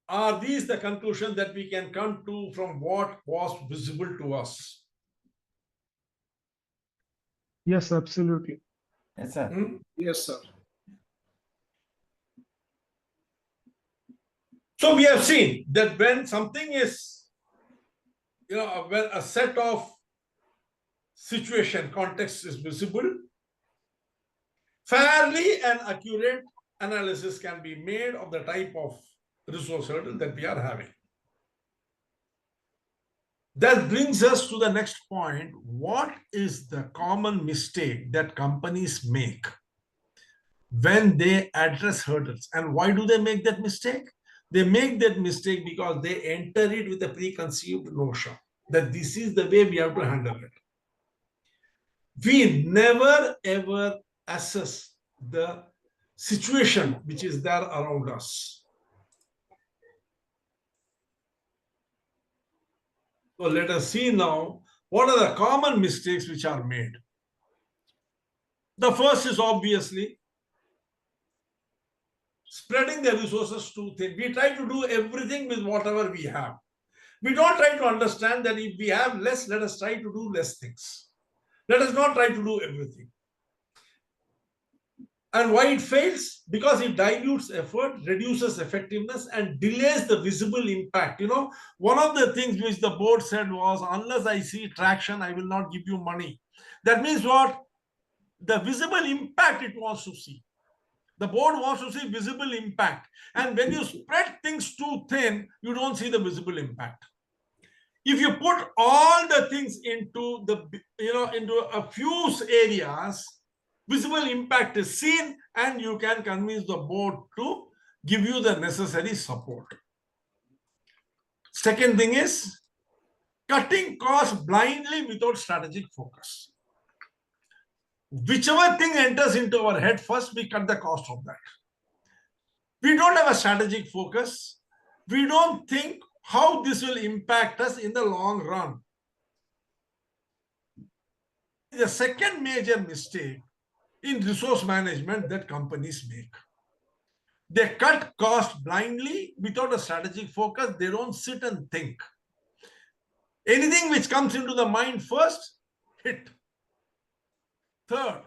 Are these the conclusion that we can come to from what was visible to us? Yes, absolutely. Yes, sir. Yes, sir. So we have seen that when something is, when a set of situation context is visible, fairly and accurate analysis can be made of the type of resource hurdle that we are having. That brings us to the next point. What is the common mistake that companies make when they address hurdles? And why do they make that mistake? They make that mistake because they enter it with a preconceived notion that this is the way we have to handle it. We never ever assess the situation which is there around us. So let us see now what are the common mistakes which are made. The first is obviously spreading the resources too thin. We try to do everything with whatever we have. We don't try to understand that if we have less, let us try to do less things. Let us not try to do everything. And why it fails? Because it dilutes effort, reduces effectiveness, and delays the visible impact. One of the things which the board said was, unless I see traction, I will not give you money. That means what? The visible impact it wants to see. The board wants to see visible impact. And when you spread things too thin, you don't see the visible impact. If you put all the things into a few areas, visible impact is seen and you can convince the board to give you the necessary support. Second thing is cutting costs blindly without strategic focus. Whichever thing enters into our head first, we cut the cost of that. We don't have a strategic focus. We don't think how this will impact us in the long run. The second major mistake in resource management that companies make. They cut cost blindly without a strategic focus. They don't sit and think. Anything which comes into the mind first, hit. Third,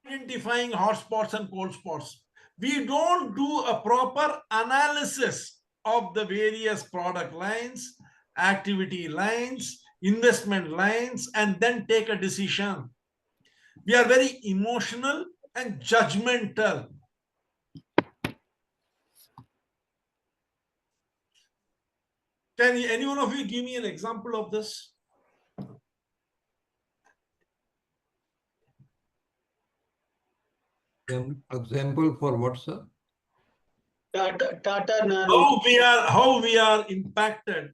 identifying hot spots and cold spots. We don't do a proper analysis of the various product lines, activity lines, investment lines, and then take a decision. We are very emotional and judgmental. Can any one of you give me an example of this? Example for what, sir? Tata Nano. How we are impacted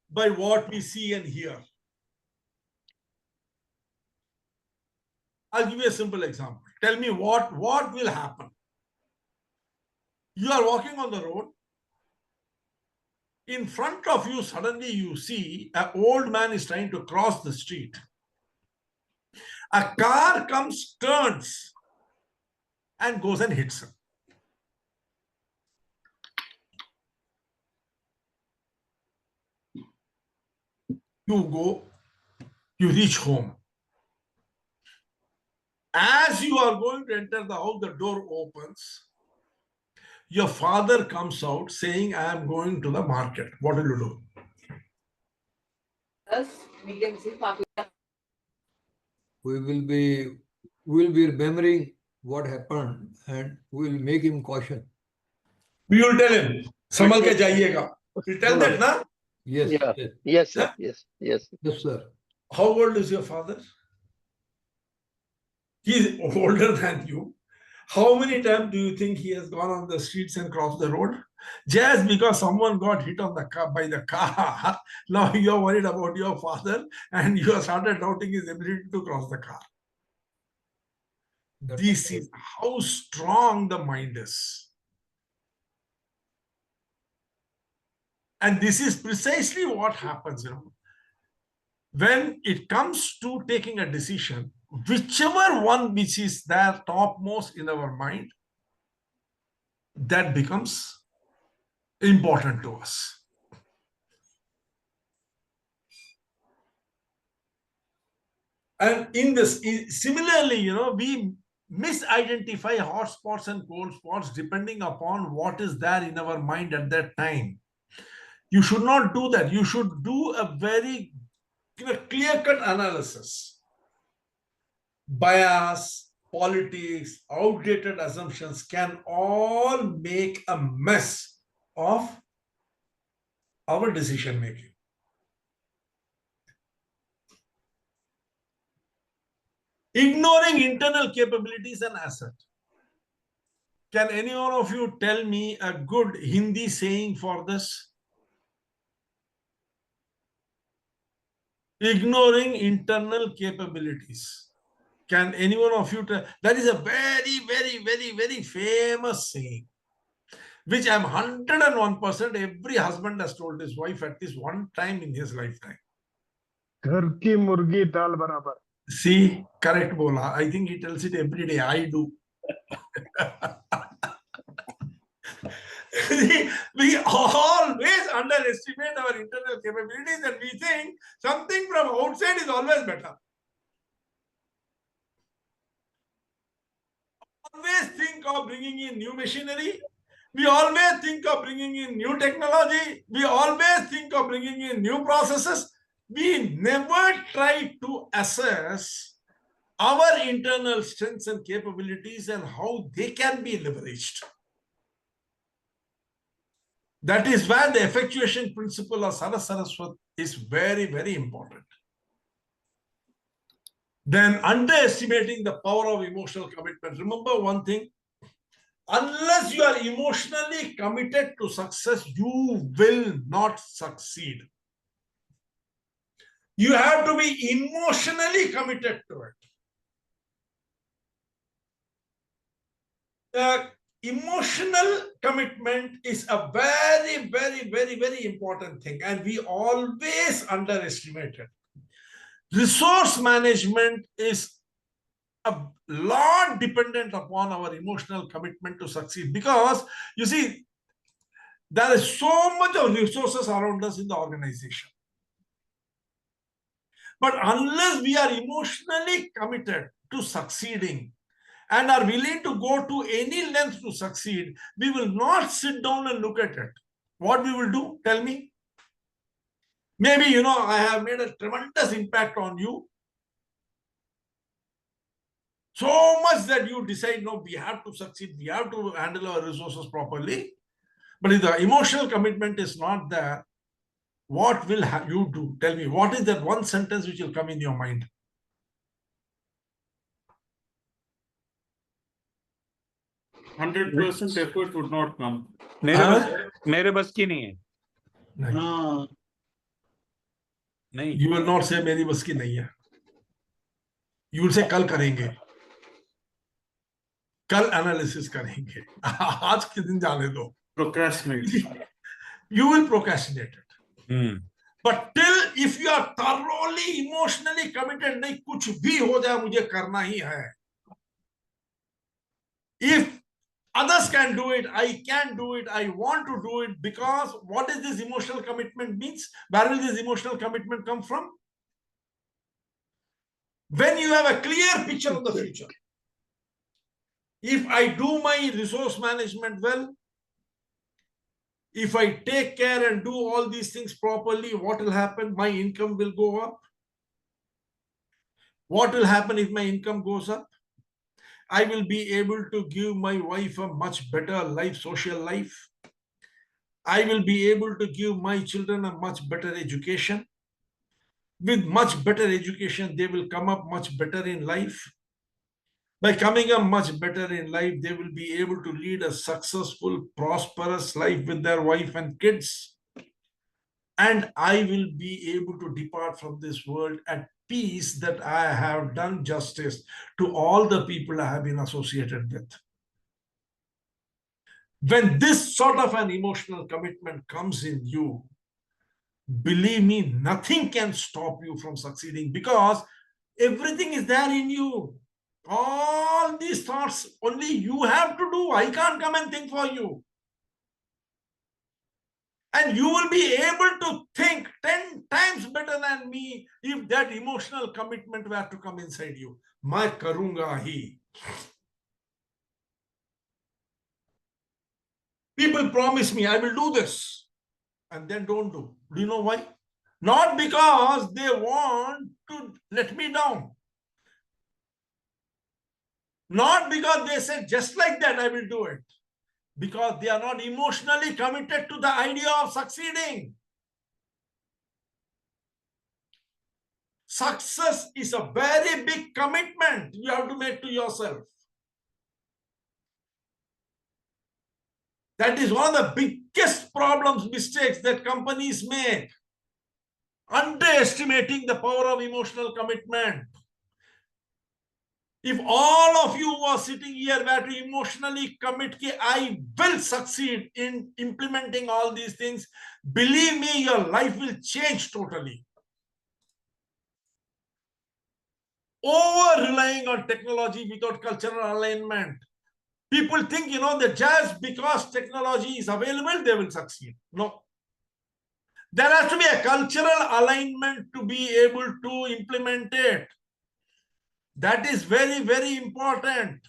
by what we see and hear. I'll give you a simple example. Tell me what will happen. You are walking on the road. In front of you, suddenly you see an old man is trying to cross the street. A car comes, turns, and goes and hits him. You go, you reach home. As you are going to enter the house, the door opens. Your father comes out saying, I am going to the market. What will you do? We will be remembering what happened and we will make him caution. We will tell him, Samal ke jayega. You tell that, na? Yes. Yeah. Yes. Yes, sir. Yeah? Yes, yes. Yes, sir. How old is your father? He is older than you. How many times do you think he has gone on the streets and crossed the road? Just because someone got hit on the car by the car, now you are worried about your father and you have started doubting his ability to cross the car. This is how strong the mind is. And this is precisely what happens, you know. When it comes to taking a decision, whichever one which is there topmost in our mind, that becomes important to us. And in this, similarly, you know, we misidentify hot spots and cold spots depending upon what is there in our mind at that time. You should not do that. You should do a very clear-cut analysis. Bias, politics, outdated assumptions can all make a mess of our decision making. Ignoring internal capabilities and asset. Can any one of you tell me a good Hindi saying for this? Ignoring internal capabilities. Can any one of you tell? That is a very, very, very, very famous saying, which I'm 101% every husband has told his wife at least one time in his lifetime. घर की मुर्गी दाल बराबर. See, correct bola. I think he tells it every day. I do. We always underestimate our internal capabilities and we think something from outside is always better. Always think of bringing in new machinery. We always think of bringing in new technology. We always think of bringing in new processes. We never try to assess our internal strengths and capabilities and how they can be leveraged. That is where the effectuation principle of Saraswat is very, very important. Then underestimating the power of emotional commitment. Remember one thing, unless you are emotionally committed to success, you will not succeed. You have to be emotionally committed to it. The emotional commitment is a very, very, very, very important thing, and we always underestimate it. Resource management is a lot dependent upon our emotional commitment to succeed, because you see, there is so much of resources around us in the organization. But unless we are emotionally committed to succeeding and are willing to go to any length to succeed, we will not sit down and look at it. What we will do, tell me? Maybe, you know, I have made a tremendous impact on you. So much that you decide, no, we have to succeed, we have to handle our resources properly. But if the emotional commitment is not there, what will you do? Tell me, what is that one sentence which will come in your mind? 100% effort would not come. मेरे बस की नहीं है. नहीं. You will not say मेरी बस की नहीं है. You will say कल करेंगे. कल एनालिसिस करेंगे. आज के दिन जाने दो. Procrastinate. You will procrastinate it. But till if you are thoroughly emotionally committed, नहीं कुछ भी हो जाए मुझे करना ही है. If others can do it, I can do it, I want to do it, because what is this emotional commitment means? Where will this emotional commitment come from? When you have a clear picture of the future. If I do my resource management well, if I take care and do all these things properly, what will happen? My income will go up. What will happen if my income goes up? I will be able to give my wife a much better life, social life. I will be able to give my children a much better education. With much better education, they will come up much better in life. By coming up much better in life, they will be able to lead a successful, prosperous life with their wife and kids. And I will be able to depart from this world at peace, that I have done justice to all the people I have been associated with. When this sort of an emotional commitment comes in you, believe me, nothing can stop you from succeeding, because everything is there in you. All these thoughts only you have to do. I can't come and think for you. And you will be able to think 10 times better than me if that emotional commitment were to come inside you. Main karunga hi. People promise me, I will do this, and then don't do. Do you know why? Not because they want to let me down. Not because they said just like that I will do it. Because they are not emotionally committed to the idea of succeeding. Success is a very big commitment you have to make to yourself. That is one of the biggest problems, mistakes that companies make. Underestimating the power of emotional commitment. If all of you who are sitting here were to emotionally commit, I will succeed in implementing all these things, believe me, your life will change totally. Over-relying on technology without cultural alignment. People think, you know, that just because technology is available, they will succeed. No. There has to be a cultural alignment to be able to implement it. That is very, very important.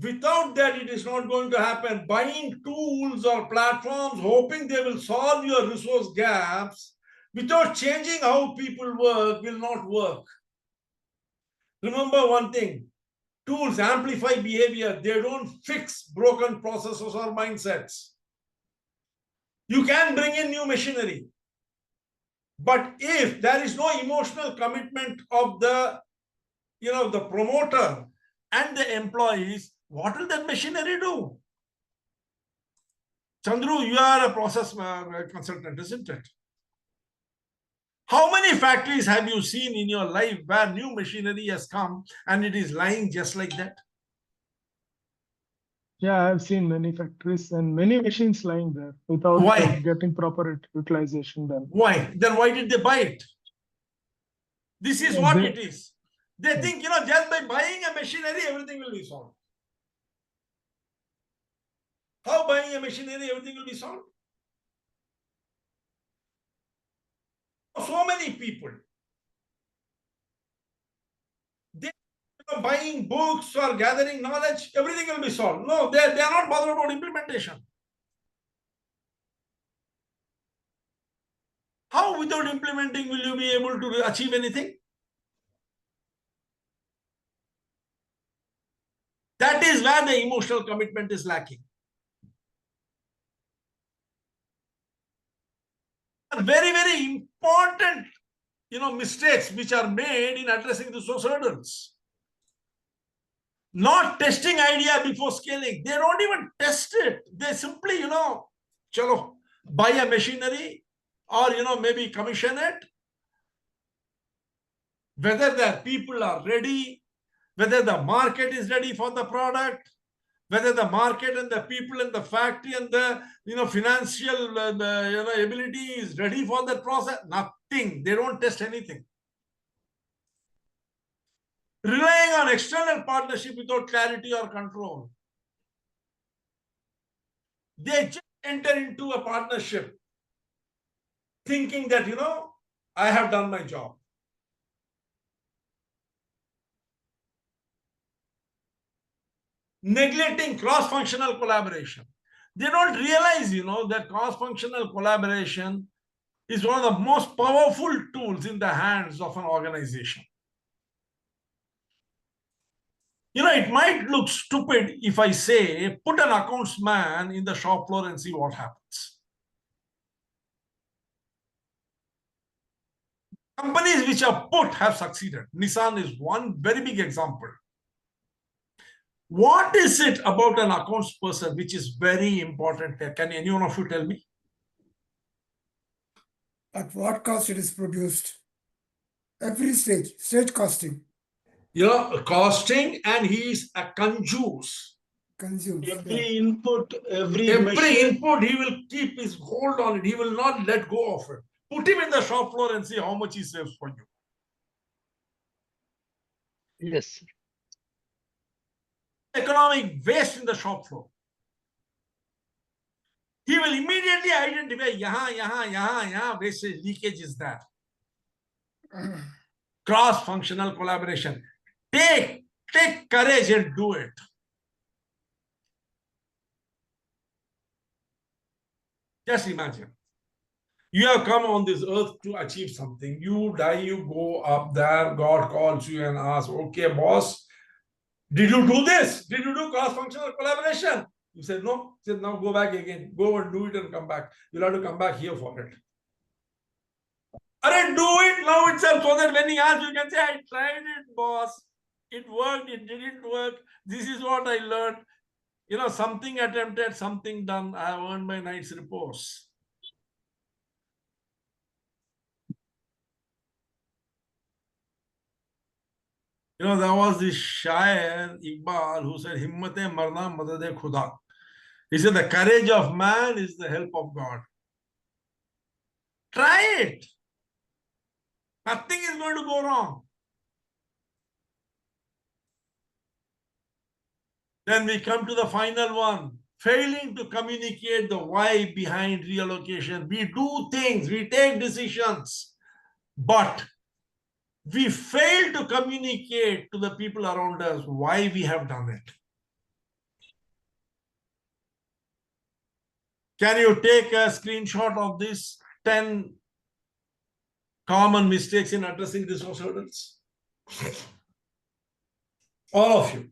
Without that, it is not going to happen. Buying tools or platforms, hoping they will solve your resource gaps, without changing how people work, will not work. Remember one thing, tools amplify behavior. They don't fix broken processes or mindsets. You can bring in new machinery. But if there is no emotional commitment of the, the promoter and the employees, what will that machinery do? Chandru, you are a process consultant, isn't it? How many factories have you seen in your life where new machinery has come and it is lying just like that? Yeah, I have seen many factories and many machines lying there without getting proper utilization done. Why? Then why did they buy it? This is what it is. They think, just by buying a machinery, everything will be solved. How buying a machinery, everything will be solved? So many people, they are buying books or gathering knowledge, everything will be solved. No, they are not bothered about implementation. How without implementing will you be able to achieve anything? That is where the emotional commitment is lacking. Very, very important, mistakes which are made in addressing the source hurdles. Not testing idea before scaling. They don't even test it. They simply, chalo, buy a machinery or, maybe commission it. Whether the people are ready, whether the market is ready for the product, whether the market and the people in the factory and the financial ability is ready for that process. Nothing. They don't test anything. Relying on external partnership without clarity or control. They just enter into a partnership thinking that, I have done my job. Neglecting cross-functional collaboration. They don't realize, that cross-functional collaboration is one of the most powerful tools in the hands of an organization. It might look stupid if I say, put an accounts man in the shop floor and see what happens. Companies which are put have succeeded. Nissan is one very big example. What is it about an accounts person which is very important? Can anyone of you tell me? At what cost it is produced? Every stage costing. Costing, and he is a consumes. Every input, every input, he will keep his hold on it. He will not let go of it. Put him in the shop floor and see how much he saves for you. Yes. Economic waste in the shop floor. He will immediately identify, yahan, wastage, leakage is that. Cross-functional collaboration. Take courage and do it. Just imagine. You have come on this earth to achieve something. You die, you go up there, God calls you and asks, okay, boss, did you do this? Did you do cross-functional collaboration? You said no. He said, now go back again. Go and do it and come back. You'll have to come back here for it. Do it now itself so that when he asks, you can say, I tried it, boss. It worked, it didn't work. This is what I learned. Something attempted, something done. I have earned my night's repose. There was this Shair, Iqbal, who said, Himmate marna madade khuda. He said, the courage of man is the help of God. Try it. Nothing is going to go wrong. Then we come to the final one. Failing to communicate the why behind reallocation. We do things, we take decisions, but we fail to communicate to the people around us why we have done it. Can you take a screenshot of this 10 common mistakes in addressing the source hurdles? All of you.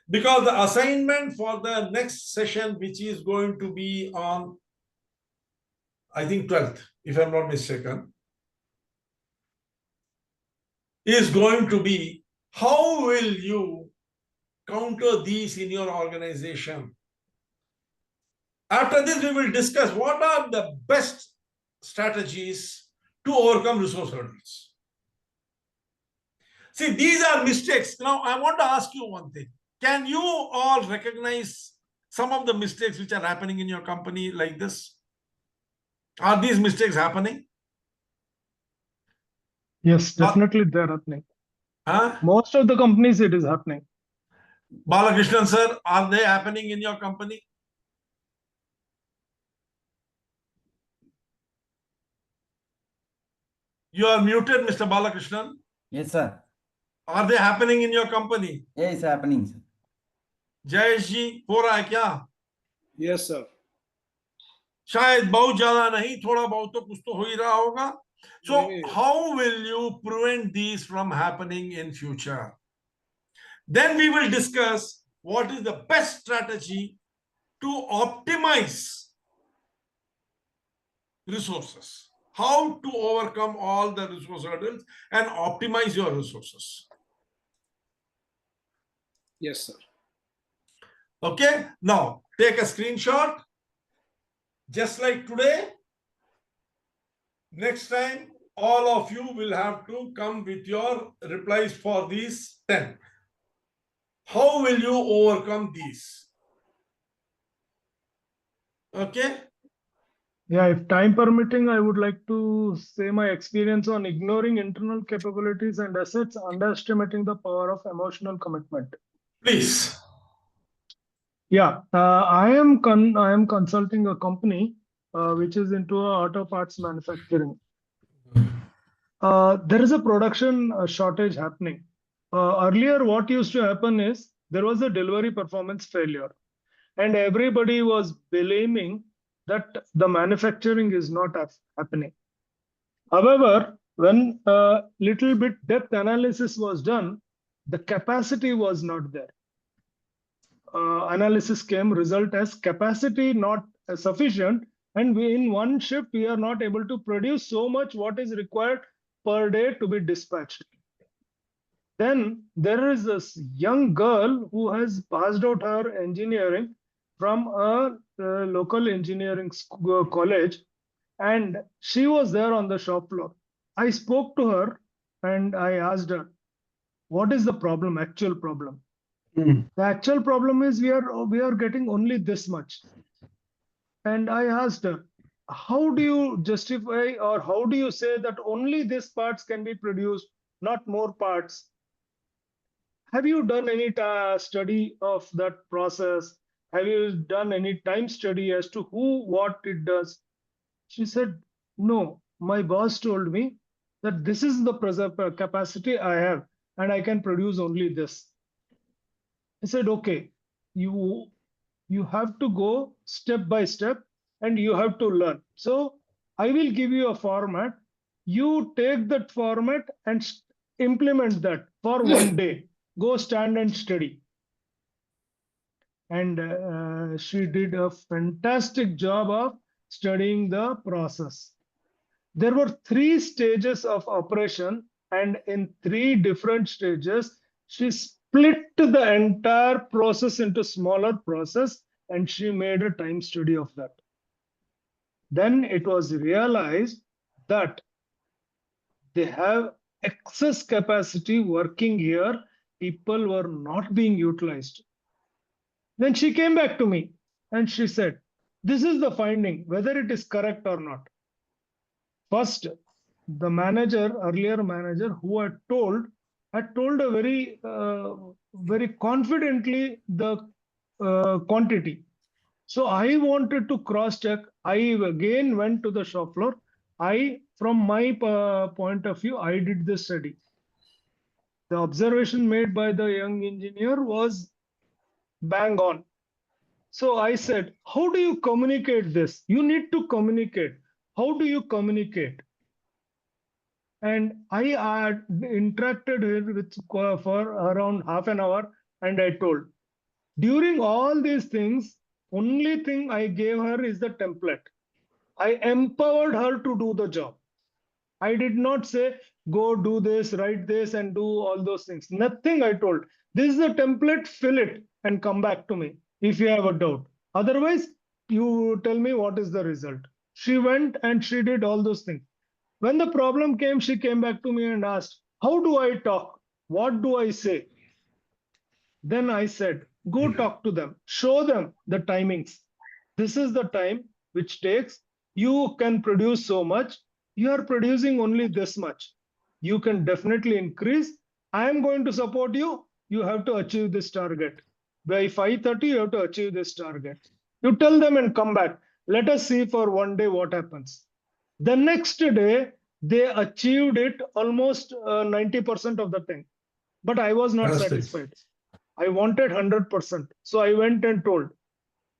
Because the assignment for the next session, which is going to be on, I think 12th, if I'm not mistaken, is going to be how will you counter these in your organization? After this, we will discuss what are the best strategies to overcome resource hurdles. See, these are mistakes. Now, I want to ask you one thing. Can you all recognize some of the mistakes which are happening in your company like this? Are these mistakes happening? Yes, definitely they're happening. Huh? Most of the companies it is happening. Balakrishnan sir, are they happening in your company? You are muted, Mr. Balakrishnan. Yes, sir. Are they happening in your company? Yeah, it's happening, sir. Jayesh जी हो रहा है क्या? Yes, sir. शायद बहुत ज्यादा नहीं, थोड़ा बहुत तो कुछ तो हो ही रहा होगा. So नहीं. how will you prevent these from happening in future? Then we will discuss what is the best strategy to optimize resources. How to overcome all the resource hurdles and optimize your resources. Yes, sir. Okay, now take a screenshot. Just like today, next time, all of you will have to come with your replies for these 10. How will you overcome these? Okay. Yeah, if time permitting, I would like to say my experience on ignoring internal capabilities and assets, underestimating the power of emotional commitment. Please. Yeah, I am consulting a company which is into auto parts manufacturing. There is a production shortage happening. Earlier, what used to happen is there was a delivery performance failure, and everybody was blaming that the manufacturing is not happening. However, when a little bit depth analysis was done, the capacity was not there. Analysis came result as capacity not sufficient, and in one shift we are not able to produce so much what is required per day to be dispatched. Then there is this young girl who has passed out her engineering from a local engineering college, and she was there on the shop floor. I spoke to her and I asked her, what is the problem, actual problem? The actual problem is we are getting only this much. And I asked her, how do you justify or how do you say that only these parts can be produced, not more parts? Have you done any study of that process? Have you done any time study as to who, what it does? She said, no, my boss told me that this is the capacity I have and I can produce only this. I said, okay, you have to go step by step and you have to learn. So I will give you a format. You take that format and implement that for one day. Go stand and study. And she did a fantastic job of studying the process. There were 3 stages of operation, and in 3 different stages, she split the entire process into smaller process, and she made a time study of that. Then it was realized that they have excess capacity working here. People were not being utilized. Then she came back to me and she said, this is the finding, whether it is correct or not. First, the manager, earlier manager, who had told a very confidently the quantity. So I wanted to cross check. I again went to the shop floor. From my point of view, I did this study. The observation made by the young engineer was bang on. So I said, how do you communicate this? You need to communicate. How do you communicate? And I interacted with for around half an hour, and I told, during all these things, only thing I gave her is the template. I empowered her to do the job. I did not say, go do this, write this, and do all those things. Nothing I told. This is the template, fill it and come back to me if you have a doubt. Otherwise, you tell me what is the result. She went and she did all those things. When the problem came, she came back to me and asked, how do I talk? What do I say? Then I said, go talk to them, show them the timings. This is the time which takes, you can produce so much, you are producing only this much. You can definitely increase, I am going to support you. You have to achieve this target. By 5:30, you have to achieve this target. You tell them and come back. Let us see for one day what happens. The next day, they achieved it almost 90% of the thing. But I was not Fantastic. satisfied. I wanted 100%. So I went and told,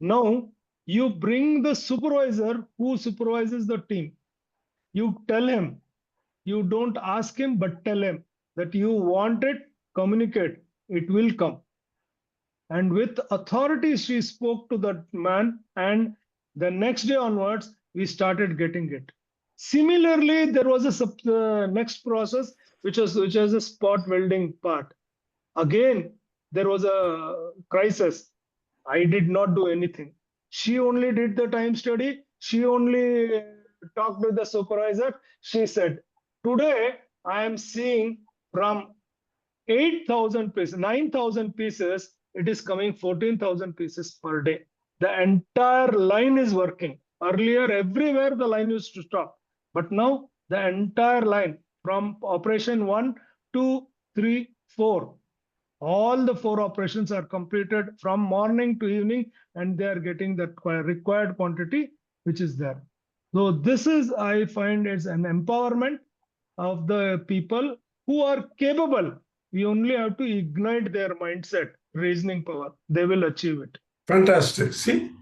now you bring the supervisor who supervises the team. You tell him, you don't ask him, but tell him that you want it, communicate, it will come. And with authority, she spoke to that man, and the next day onwards, we started getting it. Similarly, there was a next process, which was a spot welding part. Again, there was a crisis. I did not do anything. She only did the time study. She only talked with the supervisor. She said, today I am seeing from 8,000 pieces, 9,000 pieces, it is coming 14,000 pieces per day. The entire line is working. Earlier, everywhere the line used to stop. But now the entire line from operation 1, 2, 3, 4, all the 4 operations are completed from morning to evening, and they are getting the required quantity which is there. So this is, I find, it's an empowerment of the people who are capable. We only have to ignite their mindset, reasoning power. They will achieve it. Fantastic. See,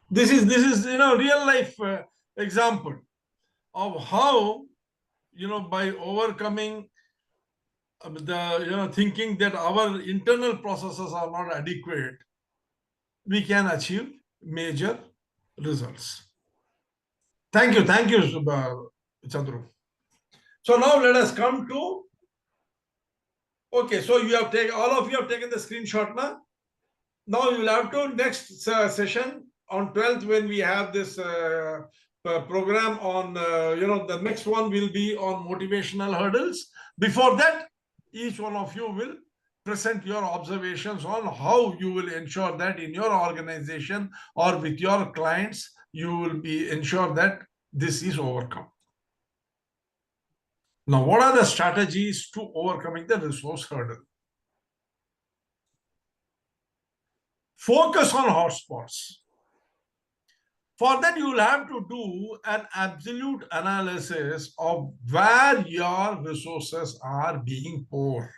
this is real life example of how by overcoming the thinking that our internal processes are not adequate, we can achieve major results. Thank you, Chandru. So now let us come to. Okay, so all of you have taken the screenshot now. Now you will have to next session on 12th, when we have this program on the next one will be on motivational hurdles. Before that, each one of you will present your observations on how you will ensure that in your organization or with your clients, you will ensure that this is overcome. Now, what are the strategies to overcoming the resource hurdle? Focus on hotspots. For that, you will have to do an absolute analysis of where your resources are being poured,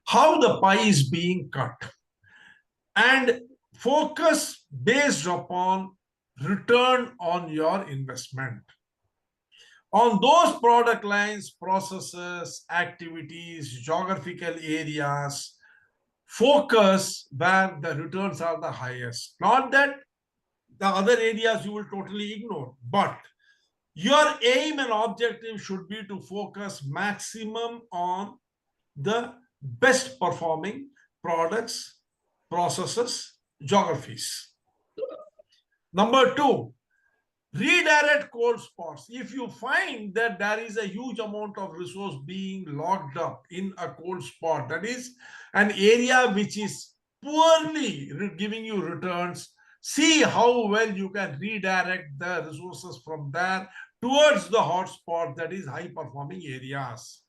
how the pie is being cut, and focus based upon return on your investment. On those product lines, processes, activities, geographical areas, focus where the returns are the highest. Not that the other areas you will totally ignore, but your aim and objective should be to focus maximum on the best performing products, processes, geographies. Number 2, redirect cold spots. If you find that there is a huge amount of resource being locked up in a cold spot, that is an area which is poorly giving you returns, see how well you can redirect the resources from there towards the hotspot, that is high performing areas.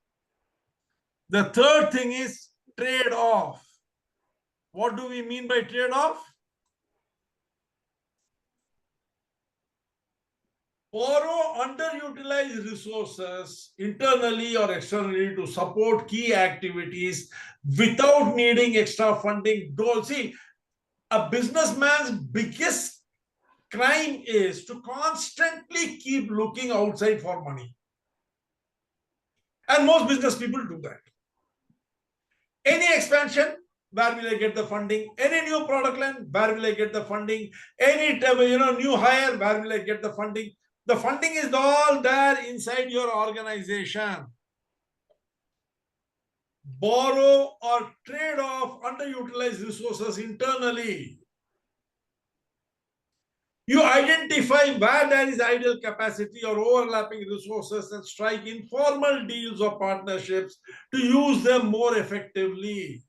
The third thing is trade-off. What do we mean by trade-off? Borrow underutilized resources internally or externally to support key activities without needing extra funding. See, a businessman's biggest crime is to constantly keep looking outside for money. And most business people do that. Any expansion, where will I get the funding? Any new product line, where will I get the funding? Any new hire, where will I get the funding? The funding is all there inside your organization. Borrow or trade off underutilized resources internally. You identify where there is idle capacity or overlapping resources and strike informal deals or partnerships to use them more effectively.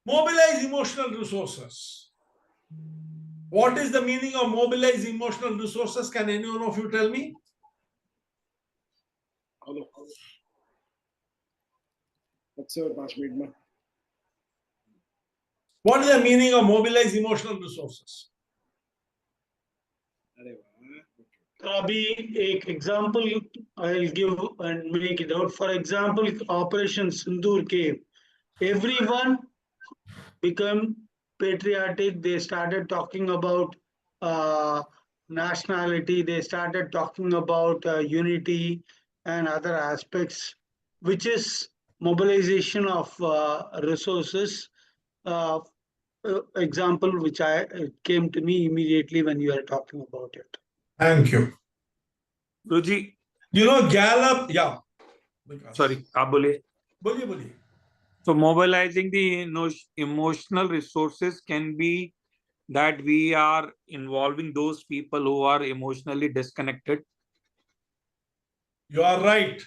Mobilize emotional resources. What is the meaning of mobilize emotional resources? Can anyone of you tell me? Hello. That's 5 minutes. What is the meaning of mobilize emotional resources? Abhi, एक example I'll give and make it out. For example, Operation Sindoor came. Everyone became patriotic. They started talking about nationality. They started talking about unity and other aspects, which is mobilization of resources. Example which came to me immediately when you are talking about it. Thank you. Guruji, You know, Gallup, yeah. sorry, आप बोलिए. बोलिए. So mobilizing the emotional resources can be that we are involving those people who are emotionally disconnected. You are right.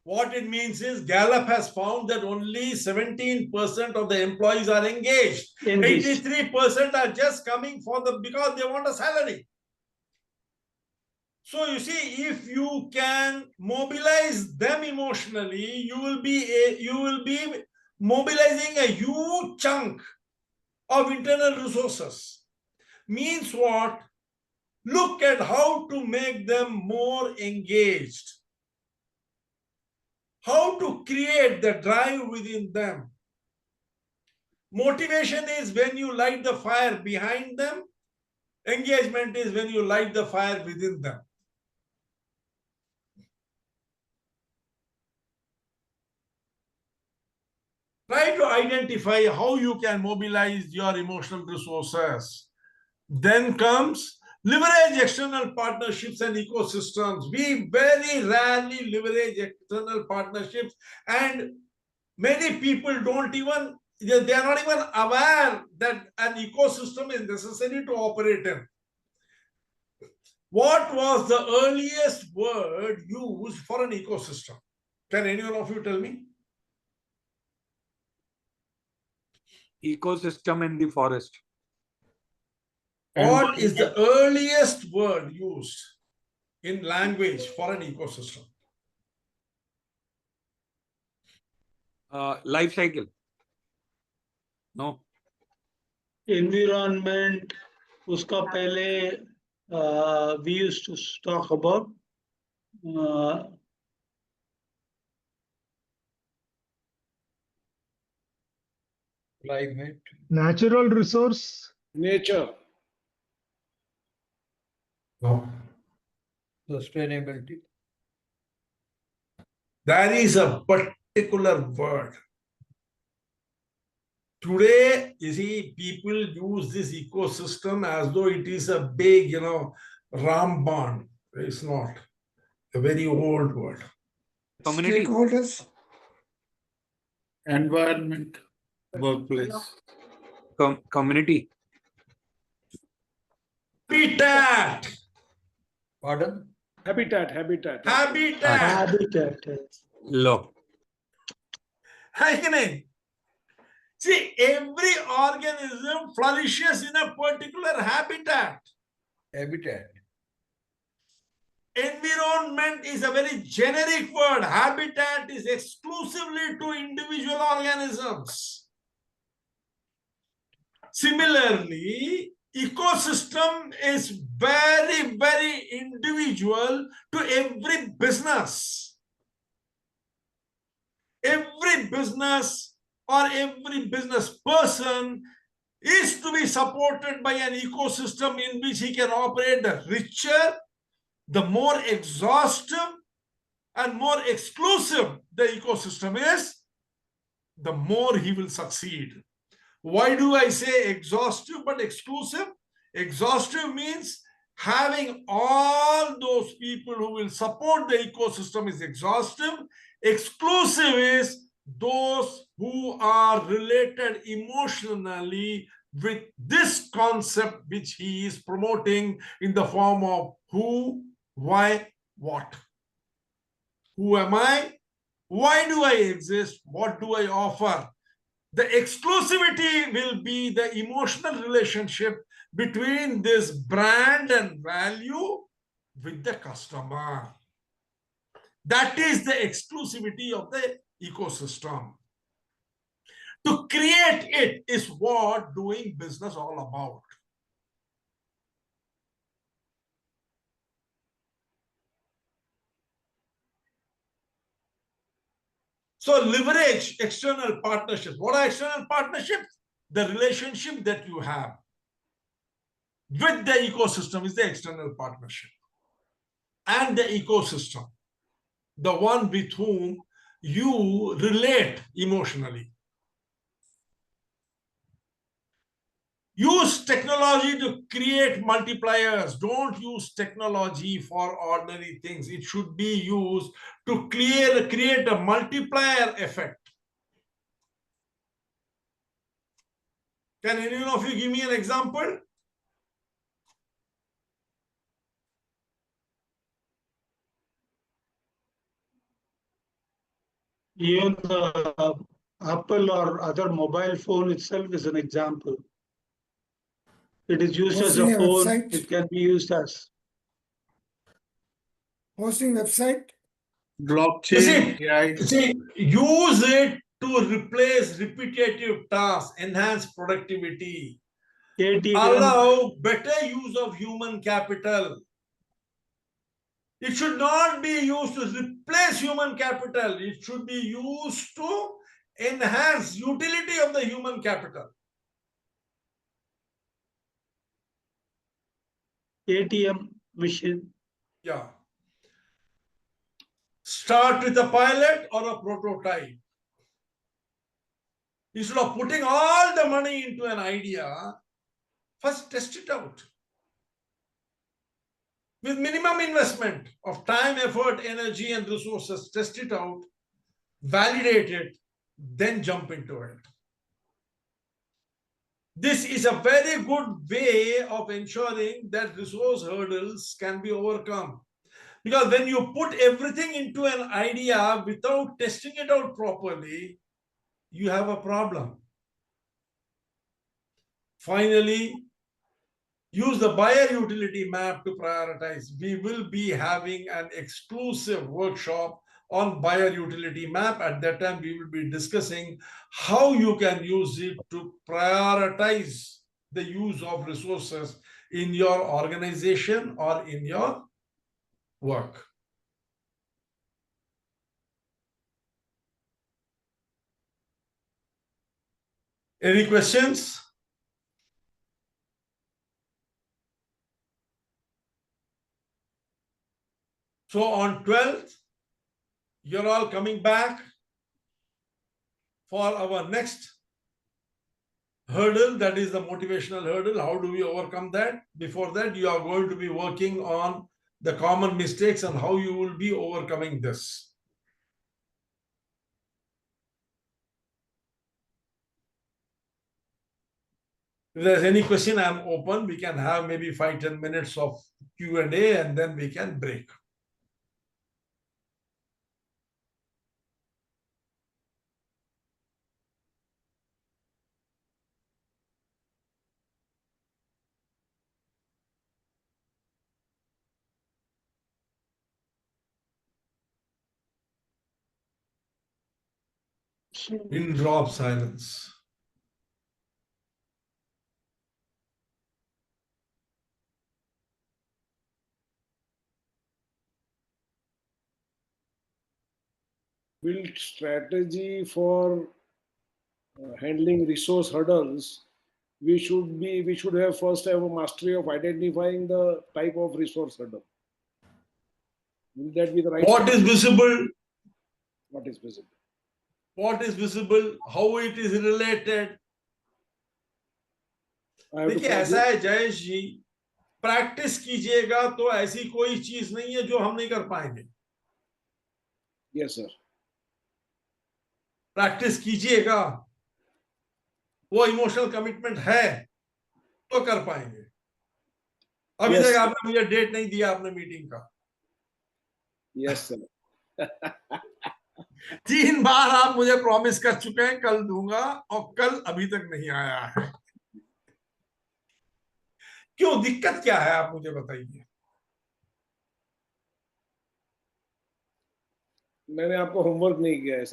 What it means is Gallup has found that only 17% of the employees are engaged. 83% are just coming because they want a salary. So you see, if you can mobilize them emotionally, you will be mobilizing a huge chunk of internal resources. Means what? Look at how to make them more engaged. How to create the drive within them. Motivation is when you light the fire behind them. Engagement is when you light the fire within them. Try to identify how you can mobilize your emotional resources. Then comes leverage external partnerships and ecosystems. We very rarely leverage external partnerships, and many people they are not even aware that an ecosystem is necessary to operate in. What was the earliest word used for an ecosystem? Can anyone of you tell me? Ecosystem in the forest. What is the earliest word used in language for an ecosystem? Life cycle. No. Environment, uska pehle we used to talk about Climate. Natural resource. Nature. No. Sustainability. There is a particular word. Today, you see, people use this ecosystem as though it is a big, Ramban. It's not. A very old word. Community. Stakeholders. Environment, workplace. Community. Habitat. Pardon? Habitat. Law. See, every organism flourishes in a particular habitat. Environment is a very generic word. Habitat is exclusively to individual organisms. Similarly, ecosystem is very, very individual to every business. Every business or every business person is to be supported by an ecosystem in which he can operate. The richer, the more exhaustive and more exclusive the ecosystem is, the more he will succeed. Why do I say exhaustive but exclusive? Exhaustive means having all those people who will support the ecosystem is exhaustive. Exclusive is those who are related emotionally with this concept which he is promoting in the form of who, why, what. Who am I? Why do I exist? What do I offer? The exclusivity will be the emotional relationship between this brand and value with the customer. That is the exclusivity of the ecosystem. To create it is what doing business all about. So leverage external partnerships. What are external partnerships? The relationship that you have with the ecosystem is the external partnership. And the ecosystem, the one with whom you relate emotionally. Use technology to create multipliers. Don't use technology for ordinary things. It should be used to create a multiplier effect. Can any of you give me an example? Even the Apple or other mobile phone itself is an example. It is used as a Hosting a phone. website. It can be used as Hosting website. Blockchain, use it to replace repetitive tasks, enhance productivity, ATM. allow better use of human capital. It should not be used to replace human capital. It should be used to enhance utility of the human capital. ATM machine. Yeah. Start with a pilot or a prototype. Instead of putting all the money into an idea, first test it out. With minimum investment of time, effort, energy, and resources, test it out, validate it, then jump into it. This is a very good way of ensuring that resource hurdles can be overcome. Because when you put everything into an idea without testing it out properly, you have a problem. Finally, use the buyer utility map to prioritize. We will be having an exclusive workshop on buyer utility map. At that time, we will be discussing how you can use it to prioritize the use of resources in your organization or in your work. Any questions? So on 12th, you're all coming back for our next hurdle, that is the motivational hurdle. How do we overcome that? Before that, you are going to be working on the common mistakes and how you will be overcoming this. If there's any question, I'm open. We can have maybe 5-10 minutes of Q&A and then we can break. Pin drop silence. Build strategy for handling resource hurdles. We should have first have a mastery of identifying the type of resource hurdle. Will that be the right? What is visible? What is visible? What is visible? How it is related? देखिए ऐसा है जयेश जी, practice कीजिएगा तो ऐसी कोई चीज नहीं है जो हम नहीं कर पाएंगे. Yes, sir. प्रैक्टिस कीजिएगा, वो इमोशनल कमिटमेंट है तो कर पाएंगे. अभी तक आपने मुझे डेट नहीं दिया आपने मीटिंग का. Yes, sir. 3 बार आप मुझे प्रॉमिस कर चुके हैं कल दूंगा और कल अभी तक नहीं आया है. क्यों, दिक्कत क्या है, आप मुझे बताइए। मैंने आपको होमवर्क नहीं किया है।